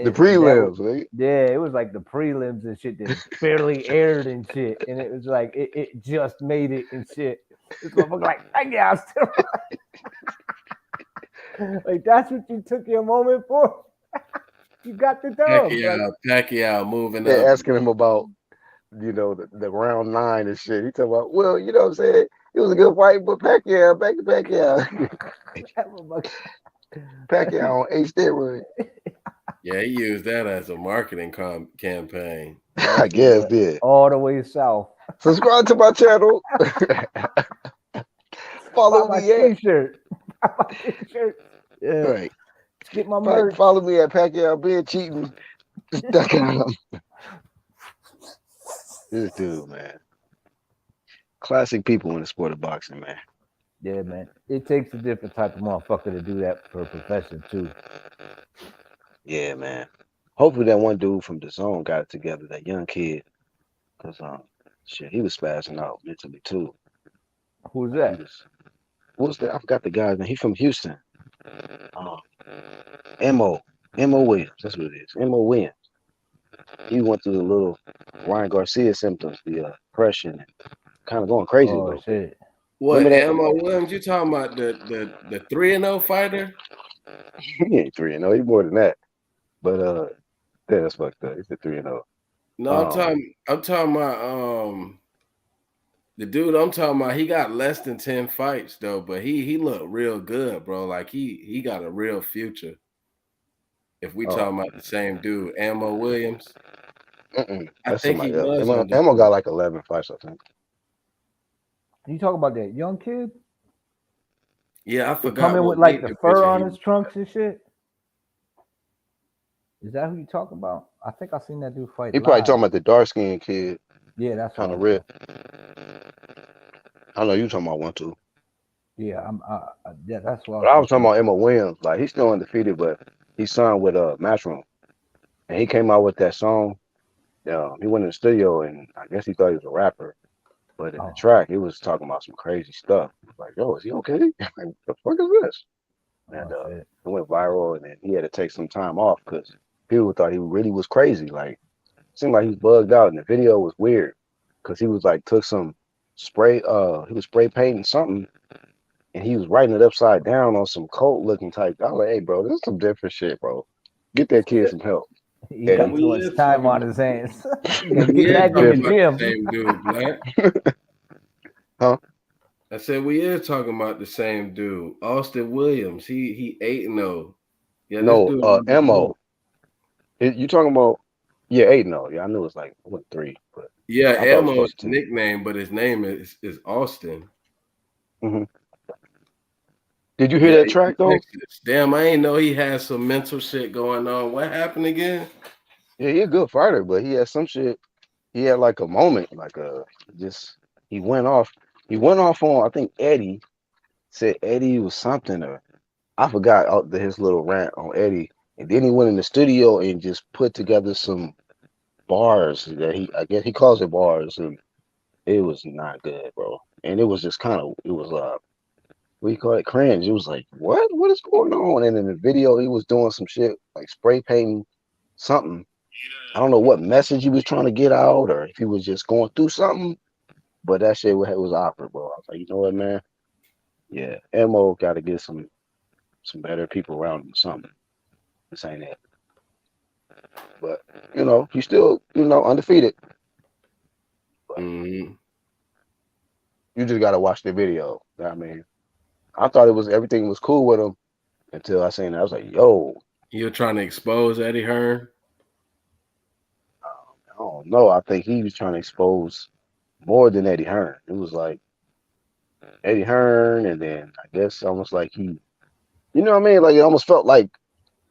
The And that was prelims, right? yeah, it was like the prelims and shit that barely aired and shit. And it was like it just made it and shit. This motherfucker like, yeah, still like that's what you took your moment for. You got the dub. Like Pacquiao moving They're up. asking him about, the round 9 and shit. He talking about, well, you know what I'm saying? It was a good fight, but Pacquiao, back to Pacquiao. that motherfucker. Pacquiao on A steroid. Yeah, he used that as a marketing campaign. That I shit guess, went yeah. all the way south. Subscribe to my channel. Buy Follow my me at, t-shirt. Buy my t-shirt. Yeah. right. Get my merch. Follow me at Pacquiao being cheating. This dude, man. Classic people in the sport of boxing, man. Yeah, man. It takes a different type of motherfucker to do that for a profession too. Yeah, man. Hopefully that one dude from the zone got it together, that young kid. Cause shit, he was spazzing out mentally too. Who's Like he that? was what was that? I forgot the guy's name. He from Houston. M.O. M.O. Williams. That's what it is. M.O. Williams. He went through the little Ryan Garcia symptoms, the depression, and kind of going crazy a Oh little bit. shit. Remember What that? Ammo Williams? You talking about the 3-0 fighter? He ain't 3-0. He's more than that. But yeah, that's fucked up. He's the 3-0. No, Um, I'm talking about the dude I'm talking about. He got less than 10 fights though, but he looked real good, bro. Like he got a real future. If we oh, talking about the same dude, Ammo Williams, I that's think he somebody else. was Emma got undefeated. like 11 fights, I think. You talk about that young kid Yeah, I who forgot come in what with like weight the fur division on he his was. trunks and shit? Is that who you talking about? I think I seen that dude fight He probably live. talking about the dark skinned kid, Yeah, that's what kind I of was red. talking. I know you talking about one too. Yeah, yeah, that's what I But was I was talking talking about. about Emma Williams. Like he's still undefeated, but he signed with Matchroom. And he came out with that song. He went in the studio and I guess he thought he was a rapper. But in the Oh, track, he was talking about some crazy stuff. Like, yo, is he okay? Like, what the fuck is this? And oh shit. it went viral, and then he had to take some time off because people thought he really was crazy. Like, it seemed like he was bugged out, and the video was weird because he was like took some spray. He was spray painting something, and he was writing it upside down on some cult looking type. I was like, hey, bro, this is some different shit, bro. Get that kid some help, He So got Eddie. too we much is time talking on about his hands. He gotta we get is back in the talking Yeah. about the gym. same dude, Black. Huh? I said we is talking about the same dude, Austin Williams. He 8-0. Yeah, this No, dude number four. Mo. You talking about? Yeah, 8-0. Yeah, I knew it was like what 3, but Yeah, I thought it was Elmo's close to 10. nickname, but his name is Austin. Hmm. Did you hear Yeah, that he from track though? Texas. Damn, I ain't know he had some mental shit going on. What happened again? Yeah, he a good fighter, but he had some shit. He had like a moment, like just he went off. He went off on I think Eddie said Eddie was something or I forgot his little rant on Eddie, and then he went in the studio and just put together some bars that I guess he calls it bars, and it was not good, bro. And it was just kind of it was what do you call it, cringe. It was like what is going on? And in the video he was doing some shit like spray painting something. I don't know what message he was trying to get out or if he was just going through something. But that shit was awkward, bro. I was like, you know what, man? Yeah, Mo got to get some better people around him. Or something. This ain't it. But he's still undefeated. But Mm-hmm. you just got to watch the video. I mean, I thought everything was cool with him until I seen that. I was like, yo, You're trying to expose Eddie Hearn? I don't know. I think he was trying to expose more than Eddie Hearn. It was like Eddie Hearn, and then I guess almost like you know what I mean? Like it almost felt like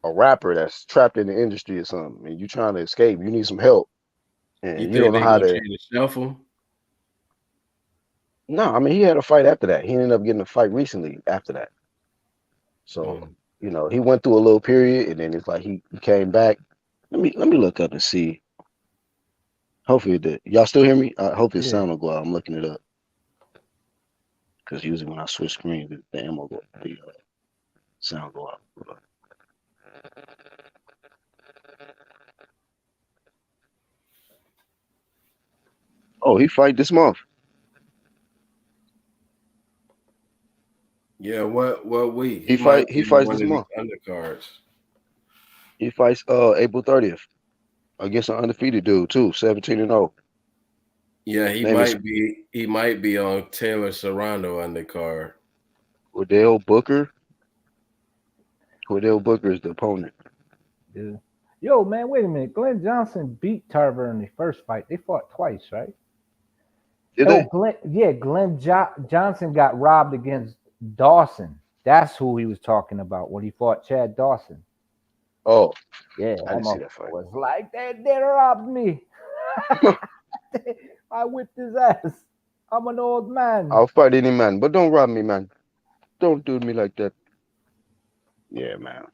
a rapper that's trapped in the industry or something, and you trying to escape. You need some help, You and you think don't know they how gonna to. try to shuffle? No, I mean he had a fight after that. He ended up getting a fight recently after that. So Mm. he went through a little period, and then it's like he came back. Let me look up and see. Hopefully, y'all still hear me? Hopefully, the Yeah. sound will go out. I'm looking it up because usually when I switch screens, the ammo go, the sound go out. Oh, he fight this month. Yeah, what week? He He might fight. be He on fights one this of these month. undercards. He fights April 30th against an undefeated dude too, 17-0. Yeah, His name is he might be on Taylor Serrano undercard. Cordell Booker. Cordell Booker is the opponent. Yeah. Yo, man, wait a minute. Glenn Johnson beat Tarver in the first fight. They fought twice, right? Did Oh, they? Johnson got robbed against Dawson. That's who he was talking about when he fought Chad Dawson. Oh, Yeah, I that didn't see that motherfucker fight. was like, they robbed me. I whipped his ass. I'm an old man. I'll fight any man, but don't rob me, man. Don't do me like that. Yeah, man.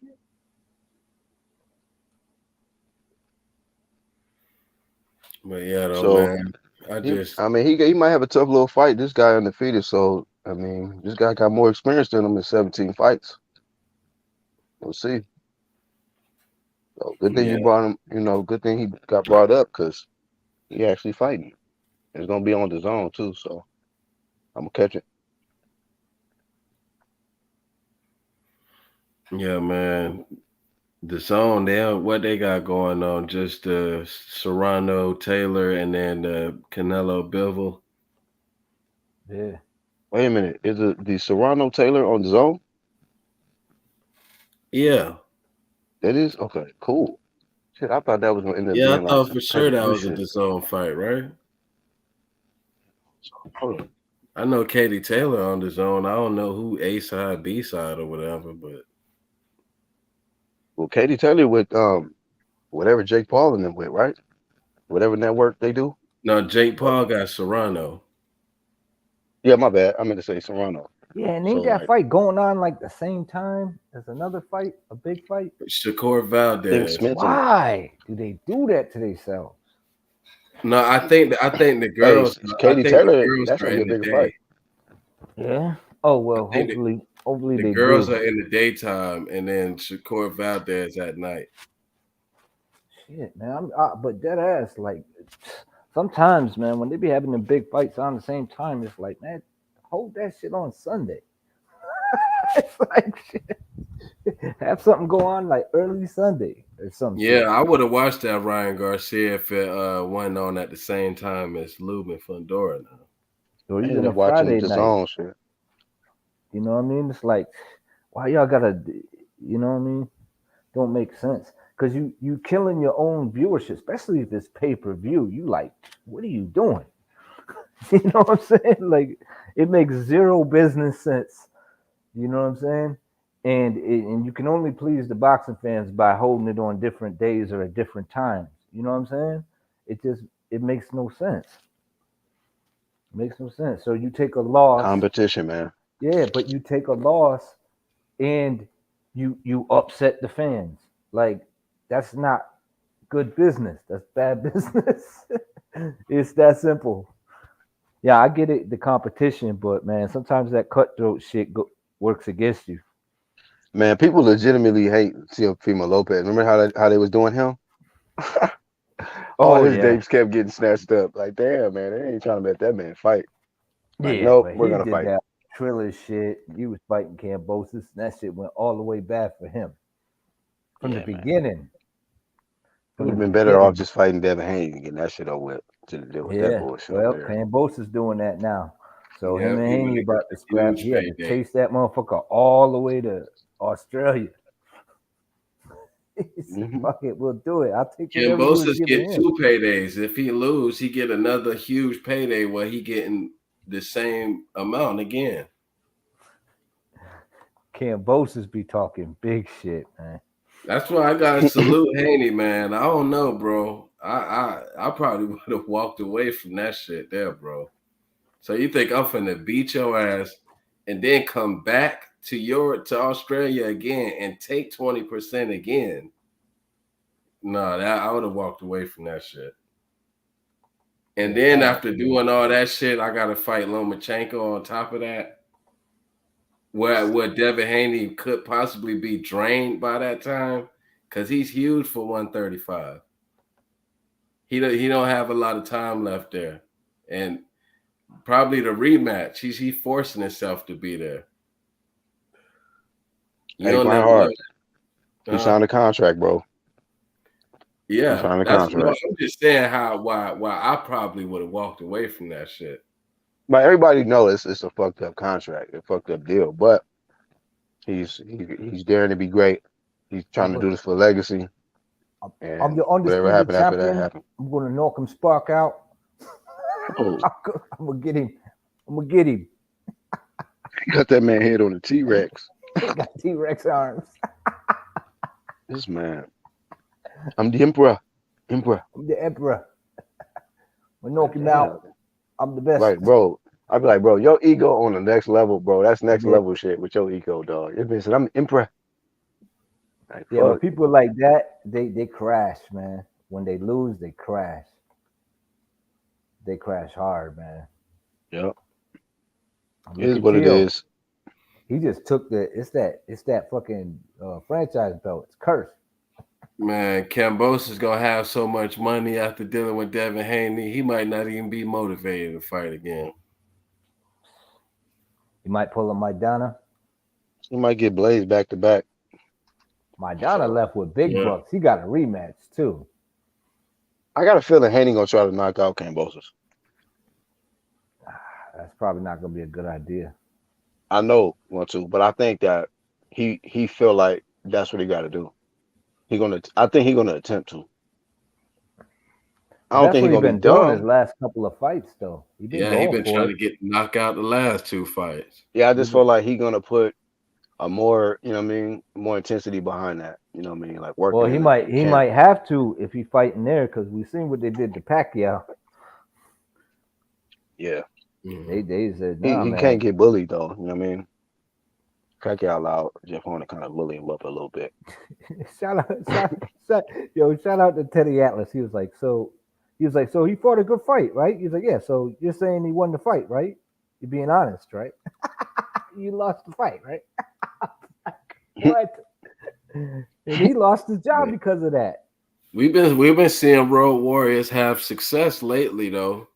But yeah, though, So man, I just I mean, he might have a tough little fight. This guy undefeated, so I mean, this guy got more experience than him in 17 fights. We'll see. So good thing you yeah, brought him. Good thing he got brought up because he actually fighting. It's gonna be on the zone too, so I'm gonna catch it. yeah, man. The zone, what they got going on? Just Serrano, Taylor, and then Canelo Bivol. Yeah. Wait a minute, is the Serrano Taylor on the zone? Yeah, That is okay, cool. Shit, I thought that was gonna end up yeah. I being like thought some for pay sure per that view was a shit. DAZN fight, right? So, hold on. I know Katie Taylor on the zone. I don't know who A side, B side, or whatever, but Well, Katie Taylor with whatever Jake Paul and them with, right? Whatever network they do. No, Jake Paul got Serrano. Yeah, my bad. I meant to say Serrano. Yeah, and So ain't that like, fight going on like the same time as another fight, a big fight? Shakur I think Valdez. Smith and Why do they do that to themselves? No, I think the hey, girls. I Katie think the Taylor, girls that's are gonna be in a the bigger day. fight. Yeah. Oh I well, think hopefully the they girls do. are in the daytime, and then Shakur Valdez at night. Shit, man. But that ass, like, sometimes, man, when they be having the big fights on the same time, it's like, man, hold that shit on Sunday. It's like, shit. Have something go on like early Sunday or some Yeah, shit. I would have watched that Ryan Garcia if it wasn't on at the same time as Lubin Fundora now. Or I even ended a up watching Friday the night. zone shit. You know what I mean? It's like, why y'all gotta, you know what I mean? Don't make sense. Because you killing your own viewership, especially if it's pay per view. You like, what are you doing? You know what I'm saying? Like, it makes zero business sense. You know what I'm saying? And you can only please the boxing fans by holding it on different days or at different times. You know what I'm saying? It just it makes no sense. It makes no sense. So you take a loss, Competition, man. yeah, but you take a loss and you upset the fans. Like, that's not good business. That's bad business. It's that simple. Yeah, I get it, the competition, but man, sometimes that cutthroat shit works against you. Man, people legitimately hate Teofimo Lopez. Remember how they was doing him? All Oh his yeah, dates kept getting snatched up. Like, damn, man, they ain't trying to let that man fight. Like, yeah, nope, but we're he gonna did fight. that Triller shit. He was fighting Cambosis, and that shit went all the way bad for him from the Yeah, man. beginning. It From would the have been better off beginning, just fighting Devin Haney and getting that shit over with to deal with that yeah. bullshit over Well, there. Cambosis doing that now, so him Yep, and he went Haney to get about a to scrap. huge He had to payday. chase that motherfucker all the way to Australia. He said, Hmm. "Fuck it, we'll do it. I'll take whatever you was Cambosis giving get him." 2 paydays. If he lose, he get another huge payday where he getting the same amount again. Cambosis be talking big shit, man. That's why I gotta salute Haney, man. I don't know, bro. I probably would have walked away from that shit there, bro. So you think I'm finna beat your ass and then come back to Australia again and take 20% again? No, that I would have walked away from that shit. And Yeah, then shout out after to him. doing all that shit, I gotta fight Lomachenko on top of that. Where Devin Haney could possibly be drained by that time, because he's huge for 135. He don't have a lot of time left there, and probably the rematch. He forcing himself to be there. You Hey, don't grind never hard. know. He signed a contract, bro. He Yeah, signed a that's no. contract. I'm just saying why I probably would have walked away from that shit. But everybody knows it's a fucked up contract, a fucked up deal. But he's daring to be great. He's trying I'm to gonna, do this for legacy, I'm and your whatever undisputed happened after that champion. happened. I'm gonna knock him spark out. Oh, I'm gonna get him. I'm gonna get him. he got that man head on the T Rex. He got T-Rex arms. This man, I'm the emperor. Emperor. I'm the emperor. I'm gonna knock Like, him damn. out. I'm the best. Like, bro, I'd be like, bro, your ego on the next level, bro. That's next Yeah, level shit with your ego, dog. It said, I'm emperor. Like, yeah, but fuck. people like that, they crash, man. When they lose, they crash. They crash hard, man. Yep. It Look is at what it Tio. is. He just took it's that fucking franchise belt. It's cursed. Man, Cambos is gonna have so much money after dealing with Devin Haney, he might not even be motivated to fight again. You might pull a Maidana. He might get blazed back to back. Maidana So left with big Yeah. bucks. He got a rematch too. I got a feeling Haney gonna try to knock out Cambosis. That's probably not gonna be a good idea. I know want to, but I think that he feel like that's what he got to do. I think he gonna attempt to. I But don't that's think he what he gonna be been doing his dumb. last couple of fights, though. He been Yeah, he going been for trying it. to knock out the last 2 fights. Yeah, I He just been, feel like he gonna put a more, you know what I mean, more intensity behind that. You know what I mean, like Well, working he in might the he camp. might have to if he fighting there because we seen what they did to Pacquiao. Yeah, Mhm. They said, he nah, he can't man. get bullied though. You know what I mean? Pacquiao allowed Jeff Horn to kind of bully him up a little bit. shout out, shout out to Teddy Atlas. So he fought a good fight, right? He's like, yeah. So you're saying he won the fight, right? You're being honest, right? You lost the fight, right? What? And he lost his job Yeah. because of that. We've been seeing Road Warriors have success lately, though.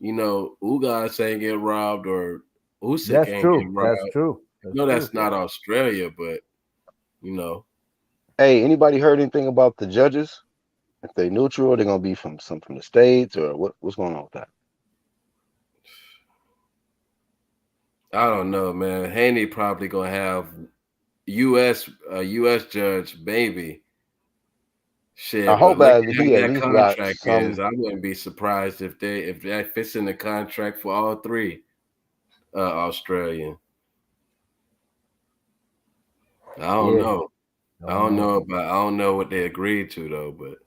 Ugas ain't get robbed or Usyk That's ain't get true. robbed. That's true. That's No, true. that's not Australia, but you know, Hey, anybody heard anything about the judges? If they neutral, they're gonna be from the states, or what's going on with that? I don't know, man. Haney probably gonna have U.S. judge, maybe. I Shit, but hope look that at he how at that least got contract some. is. I wouldn't be surprised if that fits in the contract for all three Australian. I don't Yeah. know. Don't know. I don't know what they agreed to though, but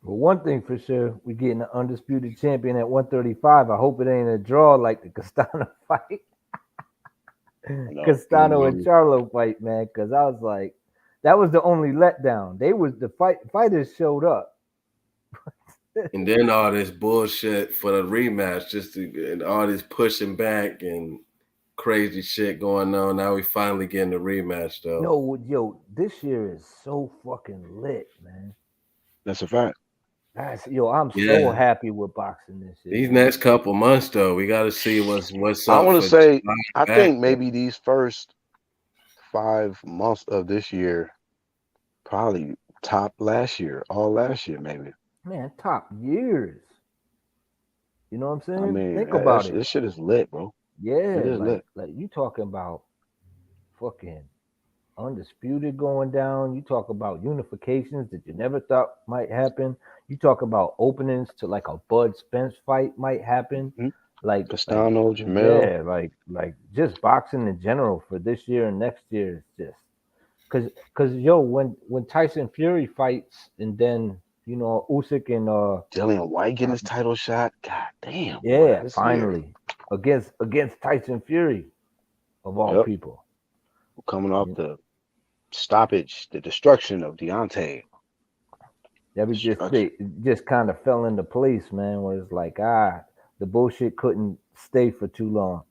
But one thing for sure, we getting an undisputed champion at 135. I hope it ain't a draw like the Castano fight. I know. Castano and Charlo fight, man. Because I was like, that was the only letdown. They was the fighters showed up. and then all this bullshit for the rematch, and all this pushing back and crazy shit going on. Now we finally getting the rematch though. No, yo, this year is so fucking lit, man. That's a fact. I'm so Yeah. happy with boxing this year, These man. next couple months though, we gotta see what's I up want to for say, July I back think though. maybe these first 5 months of this year probably top last year, all last year maybe. Man, top years. You know what I'm I saying? mean, Think about it. this shit is lit, bro. It Yeah, is lit. like you talking about fucking undisputed going down. You talk about unifications that you never thought might happen. You talk about openings to like a Bud Spence fight might happen. Mhm. Like Castano, Jamel. yeah, like just boxing in general for this year and next year is just because yo when Tyson Fury fights and then Usyk and Dillian White getting his title shot. God damn, boy, yeah this year. finally against Tyson Fury of all Yep. people. Coming off the stoppage, the destruction of Deontay. That we just Destruction. they just kind of fell into place, man. Where it's like the bullshit couldn't stay for too long.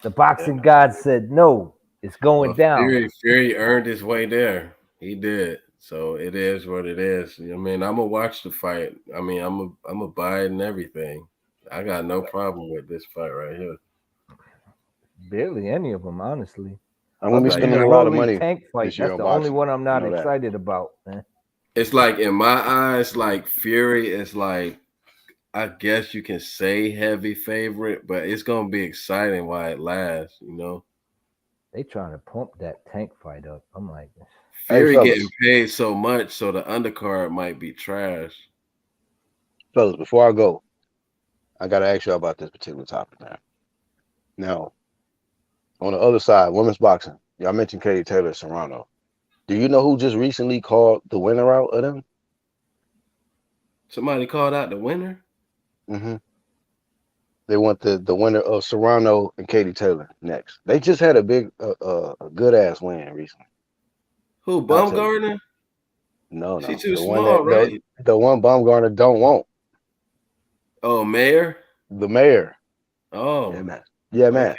The Yeah, boxing man. god said no, it's Well, going down. Fury earned his way there. He did. So it is what it is. I mean, I'm gonna watch the fight. I mean, I'm a buy it and everything. I got no problem with this fight right here. Barely any of them, honestly. I'm gonna be Other Like than spending the a lot of Rolly money Tank fight, this year that's on the only boxing. one I'm I not know that. excited about, man. it's like in my eyes, like Fury is like I guess you can say heavy favorite, but it's gonna be exciting while it lasts. They trying to pump that Tank fight up. I'm like, Hey, Fury getting fellas, paid so much, so the undercard might be trash. before I go, I gotta ask you about this particular topic now. Now, on the other side, women's boxing. Y'all mentioned Katie Taylor Serrano. Do you know who just recently called the winner out of them? Somebody called out the winner. Hmm. They want the winner of Serrano and Katie Taylor next. They just had a good ass win recently. Who? I'll tell you. Baumgartner? No, She no, too the one small, that right? the one Baumgartner don't want. Oh, Mayor. The mayor. Yeah, Oh, man. Yeah, man.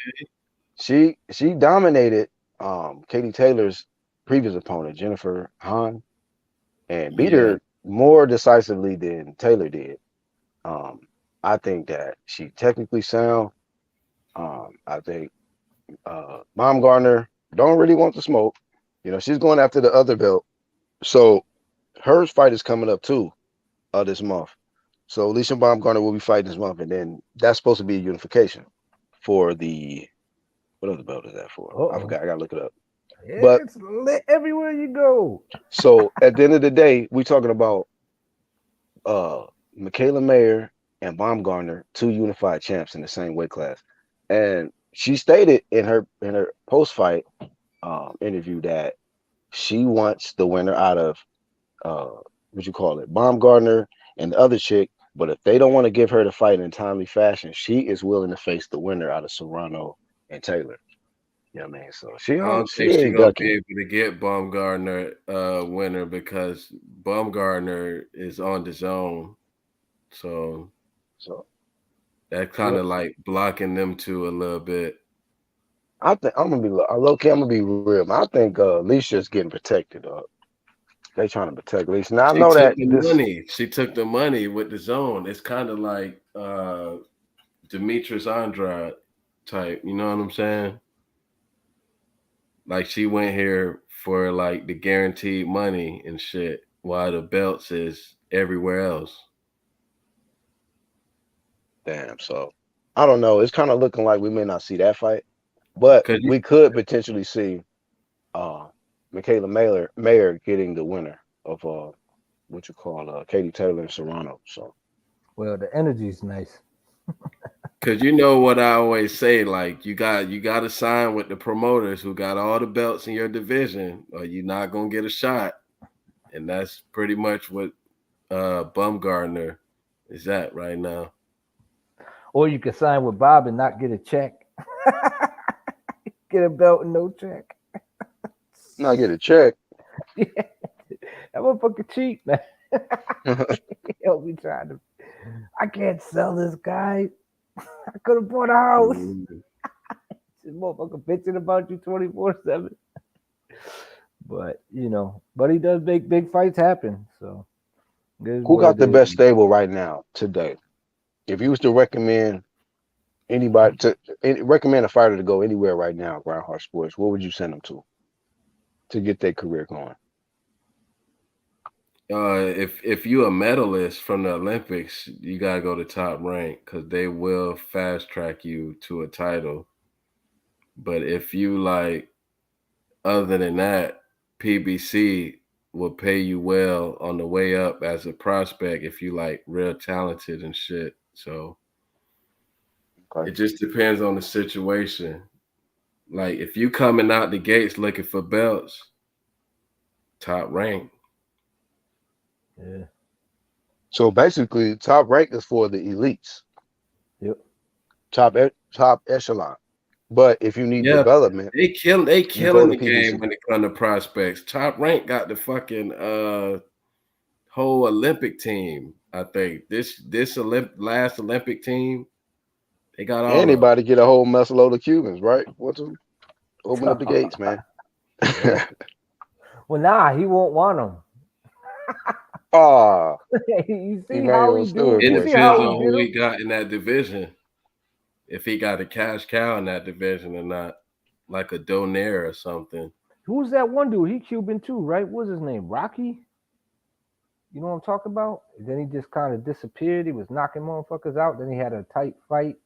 okay. She dominated Katie Taylor's previous opponent, Jennifer Hahn, and beat Yeah. her more decisively than Taylor did. Um, I think that she technically sound. I think Baumgartner don't really want the smoke. She's going after the other belt. So her fight is coming up too this month. So Alicia Baumgartner will be fighting this month, and then that's supposed to be a unification for the what other belt is that for? I uh-oh. forgot. I gotta look it up. But It's lit everywhere you go. so at the end of the day, we talking about uh Michaela Mayer and Baumgartner, two unified champs in the same weight class. And she stated in her post fight interview that she wants the winner out of what you call it, Baumgartner and the other chick. But if they don't want to give her the fight in timely fashion, she is willing to face the winner out of Serrano and Taylor. You know what I mean? So I don't she think she ain't gonna be ducking. able to get Baumgartner winner because Baumgartner is on the zone. So So that kind yeah, of like blocking them two a little bit. I think I'm gonna be low key. I'm gonna be real. Man. I think Alicia's getting protected. They trying to protect Alicia. Now I She know took that the this. money. She took the money with the zone. It's kind of like Demetrius Andrade type. You know what I'm saying? Like she went here for like the guaranteed money and shit, while the belts is everywhere else. Damn. So I don't know. It's kind of looking like we may not see that fight, but Cause you, we could potentially see uh Michaela Mayer getting the winner of what you call Katie Taylor and Serrano. So Well, the energy's nice. cause you know what I always say, like you got to sign with the promoters who got all the belts in your division, or you're not gonna get a shot. And that's pretty much what Bumgardner is at right now. Or you can sign with Bob and not get a check. Get a belt and no check. not get a check. Yeah, that motherfucker cheap, man. Yo, we trying to. I can't sell this guy. I could have bought a house. Mhm. This motherfucker bitching about you 24/7. But but he does make big fights happen. So it is Who what got it the is. best stable right now today? If you was to recommend anybody recommend a fighter to go anywhere right now, Groundhog Sports, what would you send them to get their career going? If you a medalist from the Olympics, you gotta go to Top Rank because they will fast track you to a title. But if you like, other than that, PBC will pay you well on the way up as a prospect if you like real talented and shit. So Okay. it just depends on the situation. Like if you coming out the gates looking for belts, Top Rank. Yeah. So basically, top rank is for the elites, Yep. top echelon. But if you need Yeah, development, they you go killing to the game PBC. when it comes to prospects. Top Rank got the fucking whole Olympic team. I think this last Olympic team, they got all of them. Anybody get a whole mess load of Cubans, right? Want to open up the gates, man. Yeah. Well, nah, he won't want them. Ah, You see how Emmanuel he do? Stewart It You boy, see how depends he on stupid. did who him? he got in that division. If he got a cash cow in that division or not, like a Donaire or something. Who's that one dude? He Cuban too, right? What's his name? Rocky? You know what I'm talking about? Then he just kind of disappeared. He was knocking motherfuckers out. Then he had a tight fight.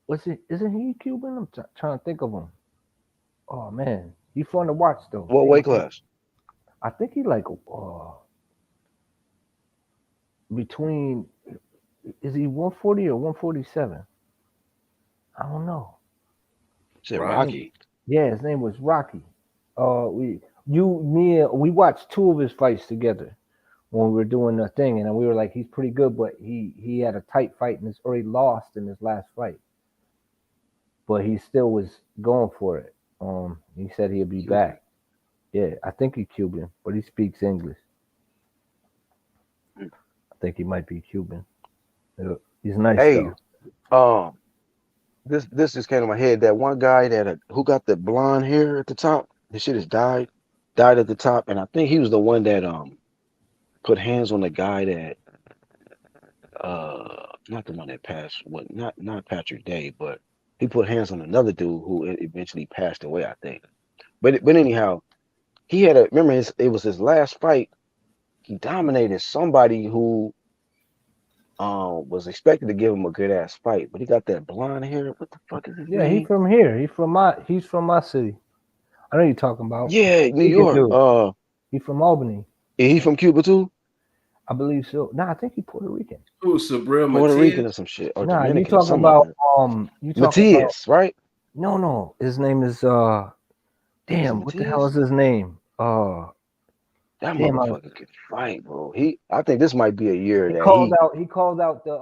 What's it? Isn't he Cuban? I'm trying to think of him. Oh man, he fun to watch though. What weight class? I think he like between. Is he 140 or 147? I don't know. Said Rocky. Rocky. Yeah, his name was Rocky. Me, and we watched two of his fights together when we were doing the thing, and we were like, he's pretty good, but he had a tight fight and or he lost in his last fight, but he still was going for it. He said he'll be Cuban. back. Yeah, I think he's Cuban, but he speaks English. I think he might be Cuban. Yeah, he's nice Hey, though. um, this just came to my head. That one guy who got the blonde hair at the top. His shit has died at the top, and I think he was the one that put hands on the guy that not the one that passed. What not Patrick Day, but he put hands on another dude who eventually passed away. I think. But anyhow, he had a remember it was his last fight. He dominated somebody who was expected to give him a good ass fight, but he got that blonde hair. What the fuck is his Yeah, he name? from here. He's from my city. I know you're talking about. Yeah, New He good York. dude. He from Albany. He from Cuba too. I believe so. Nah, I think he's Puerto Rican. Who, Sabril Puerto Rican Matias? or some shit, or Nah, you Dominican or talking something like about that. you talking about Matias, right? no. His name is Is it damn, what the hell is Matias? his name? That Damn, motherfucker can fight, bro. I think this might be a year he that called out he called out the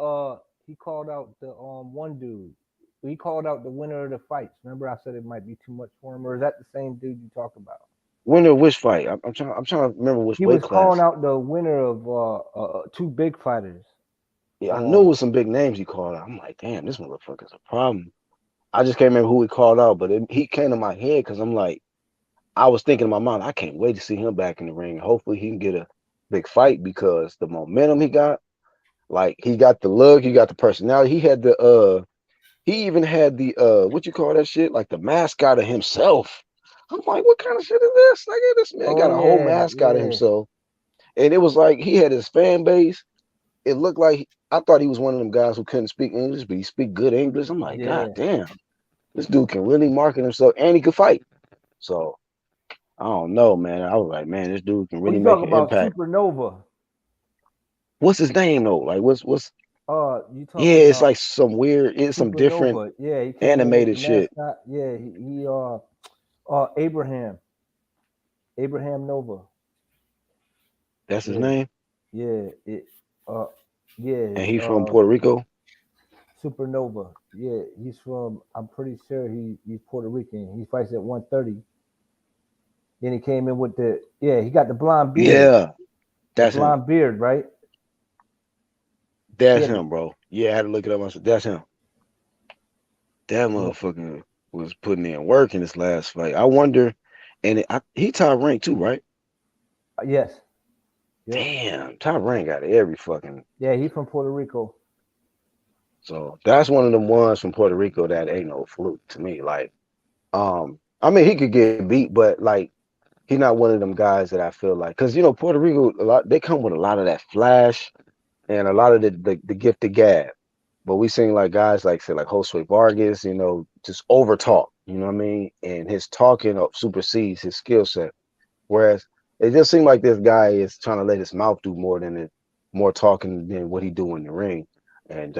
one dude. He called out the winner of the fights. Remember I said it might be too much for him, or is that the same dude you talk about? winner of which fight. I'm trying to remember which He weight was calling class. out the winner of two big fighters. Yeah, I knew it Um was some big names he called out. I'm like, damn, this motherfucker's a problem. I just can't remember who he called out, but he came to my head because I'm like, I was thinking in my mind, I can't wait to see him back in the ring. Hopefully he can get a big fight because the momentum he got, like he got the look, he got the personality. He even had the what you call that shit? Like the mascot of himself. I'm like, what kind of shit is this? Like this man oh got a whole yeah, mascot of yeah. himself. And it was like he had his fan base. It looked like I thought he was one of them guys who couldn't speak English, but he speak good English. I'm like, God Yeah. damn, this dude can really market himself and he could fight. So I don't know, man. I was like, man, this dude can Oh, really you make talking an about impact. Supernova. What's his name though? Like what's You yeah, talking it's about like some weird, it's some different Supernova. Yeah, he came in with animated the shit. mascot. Yeah, he Abraham. Abraham Nova. That's his Yeah, name. yeah, uh yeah, And he from Puerto Rico. Supernova. Yeah, he's from I'm pretty sure he's Puerto Rican. He fights at 130. Then he came in with he got the blonde beard. Yeah, The that's him. blonde beard, right? That's Yeah, him, bro. Yeah, I had to look it up myself. That's him. That yeah. motherfucker was putting in work in this last fight. I wonder, he top ranked too, right? Yes. Yep. Damn, top rank got every fucking. Yeah, he's from Puerto Rico. So that's one of them ones from Puerto Rico that ain't no fluke to me. Like, I mean, he could get beat, but like, he's not one of them guys that I feel like, because Puerto Rico a lot they come with a lot of that flash and a lot of the gift of gab. But we seen like guys like say like Josue Vargas, just over talk. You know what I mean? And his talking supersedes his skill set. Whereas it just seemed like this guy is trying to let his mouth do more talking than what he do in the ring. And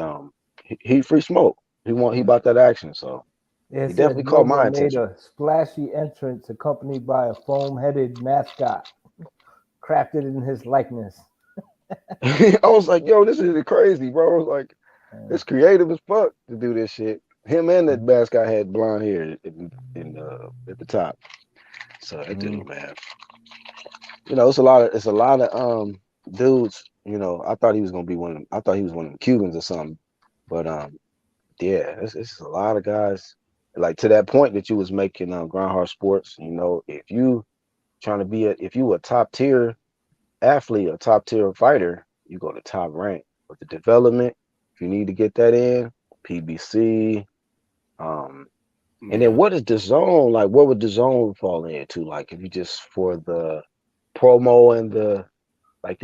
he free smoke. He Yeah. about that action. So It he says definitely caught Nova my made attention. a splashy entrance accompanied by a foam-headed mascot crafted in his likeness. I was like, yo, this is crazy, bro. I was like, Uh, it's creative as fuck to do this shit. Him and that mascot had blonde hair at the top. So that mm, dude, man, it's a lot of dudes. I thought he was gonna be one of them. I thought he was one of them Cubans or something. But yeah, it's a lot of guys like to that point that you was making Groundhog Sports. If you trying to be if you a top tier athlete, a top tier fighter, you go to top rank. But the development, if you need to get that in, PBC, um, and then Yeah. what is the zone like? What would the zone fall into? Like if you just for the promo and the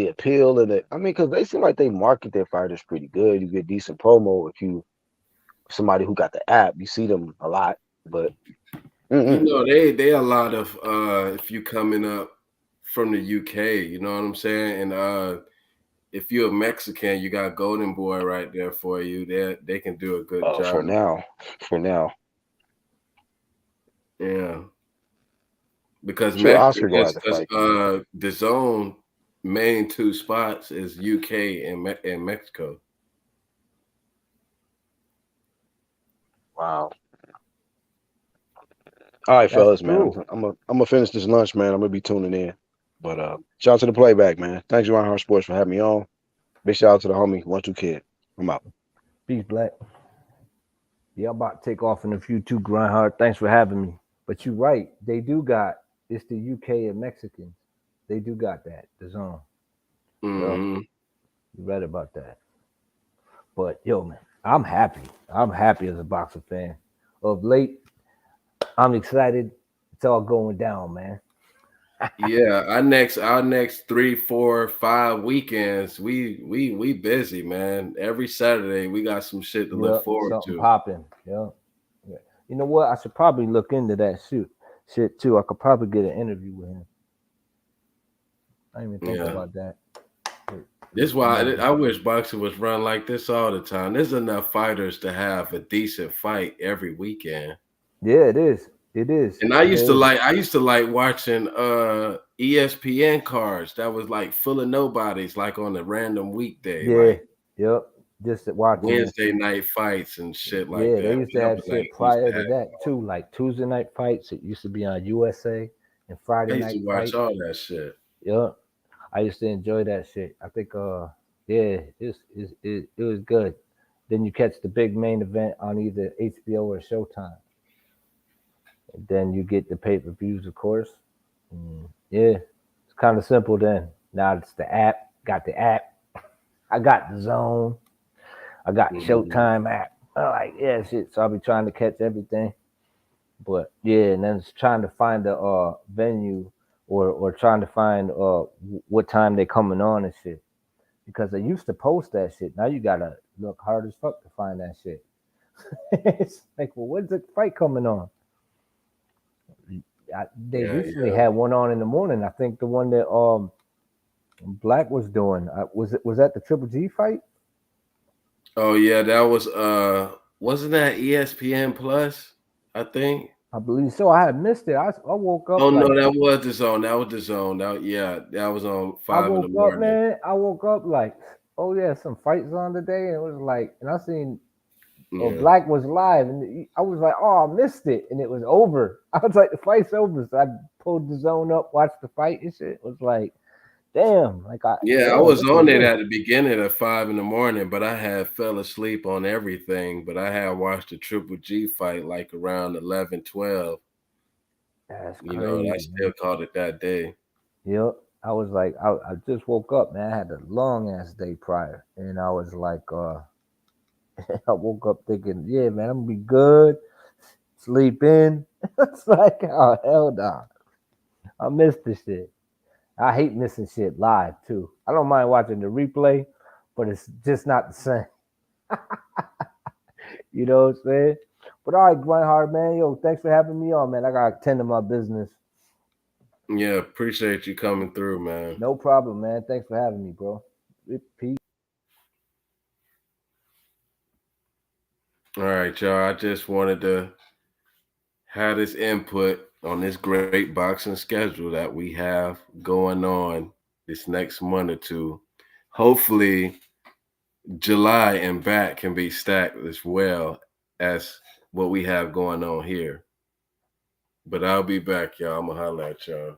appeal and I mean, because they seem like they market their fighters pretty good. You get decent promo if you somebody who got the app. You see them a lot, but mm-mm. They a lot of if you coming up from the UK, you know what I'm saying? And if you're a Mexican, you got Golden Boy right there for you. They can do a good For job. now, Yeah. Because sure, Mexico Oscar gonna have to fight them. the zone main two spots is UK and Mexico. Wow. All right, that's fellas, man. true. I'm gonna finish this lunch, man. I'm gonna be tuning in. But shout out to the playback, man. Thanks, Ryan Hard Sports, for having me on. Big shout out to the homie, 1-2 Kid. I'm out. Peace, Black. Yeah, I'm about to take off in a few too, Grindhard. Thanks for having me. But you're right. They do got it's the UK and Mexicans. They do got that, the zone. Yo, Hmm. you read about that. But yo, man, I'm happy. I'm happy as a boxer fan. Of late, I'm excited. It's all going down, man. Yeah, our next 3, 4, 5 weekends, we busy, man. Every Saturday we got some shit to look Yep, forward something to. popping. Yep. Yeah. You know what? I should probably look into that shit too. I could probably get an interview with him. I didn't even think Yeah. about that. This why No. I wish boxing was run like this all the time. There's enough fighters to have a decent fight every weekend. Yeah, it is. It is. And There is. I used to like watching ESPN cards that was like full of nobodies, like on a random weekday, Yeah. like Yep. Just watching that Wednesday shit. night fights and shit like Yeah, they that. used to That have was like shit used to prior to have. that too, like Tuesday night fights. It used to be on USA and I Friday used to night watch fights. all that shit. Yep. I used to enjoy that shit. I think yeah, it was good. Then you catch the big main event on either HBO or Showtime. And then you get the pay-per-views, of course. Yeah, it's kind of simple then. Now it's the app. Got the app. I got the zone. I got Mhm. Showtime app. I'm like, yeah, shit. So I'll be trying to catch everything. But yeah, and then it's trying to find the venue or trying to find what time they coming on and shit. Because they used to post that shit. Now you gotta look hard as fuck to find that shit. It's like, well, when's the fight coming on? They Yeah, recently yeah. had one on in the morning. I think the one that Black was doing. Was that the Triple G fight? Oh yeah, that was wasn't that ESPN Plus? I think. I believe so. I had missed it. I woke up Oh no, like that was the zone. That was the zone. That yeah, that was on I 5 in the woke up, morning. man. I woke up like, oh yeah, some fights on today, and it was like, and I seen Yeah. Black was live, and I was like, oh, I missed it, and it was over. I was like, the fight's over, so I pulled the zone up, watched the fight, and shit. It was like, damn, Yeah, I damn, was look at on it this. at the beginning at 5 in the morning, but I had fell asleep on everything. But I had watched the Triple G fight like around 11, 12. That's You know, and I crazy, still man. caught it that day. Yep. I was like, I just woke up, man. I had a long ass day prior, and I was like, I woke up thinking, yeah, man, I'm gonna be good. Sleep in. It's like, oh hell no. I missed the shit. I hate missing shit live too. I don't mind watching the replay, but it's just not the same. You know what I'm saying? But all right, Grindhard, man, yo, thanks for having me on, man. I gotta tend to my business. Yeah, appreciate you coming through, man. No problem, man. Thanks for having me, bro. Peace. All right, y'all. I just wanted to have this input on this great boxing schedule that we have going on this next month or two. Hopefully, July and back can be stacked as well as what we have going on here. But I'll be back, y'all. I'm gonna holler at y'all.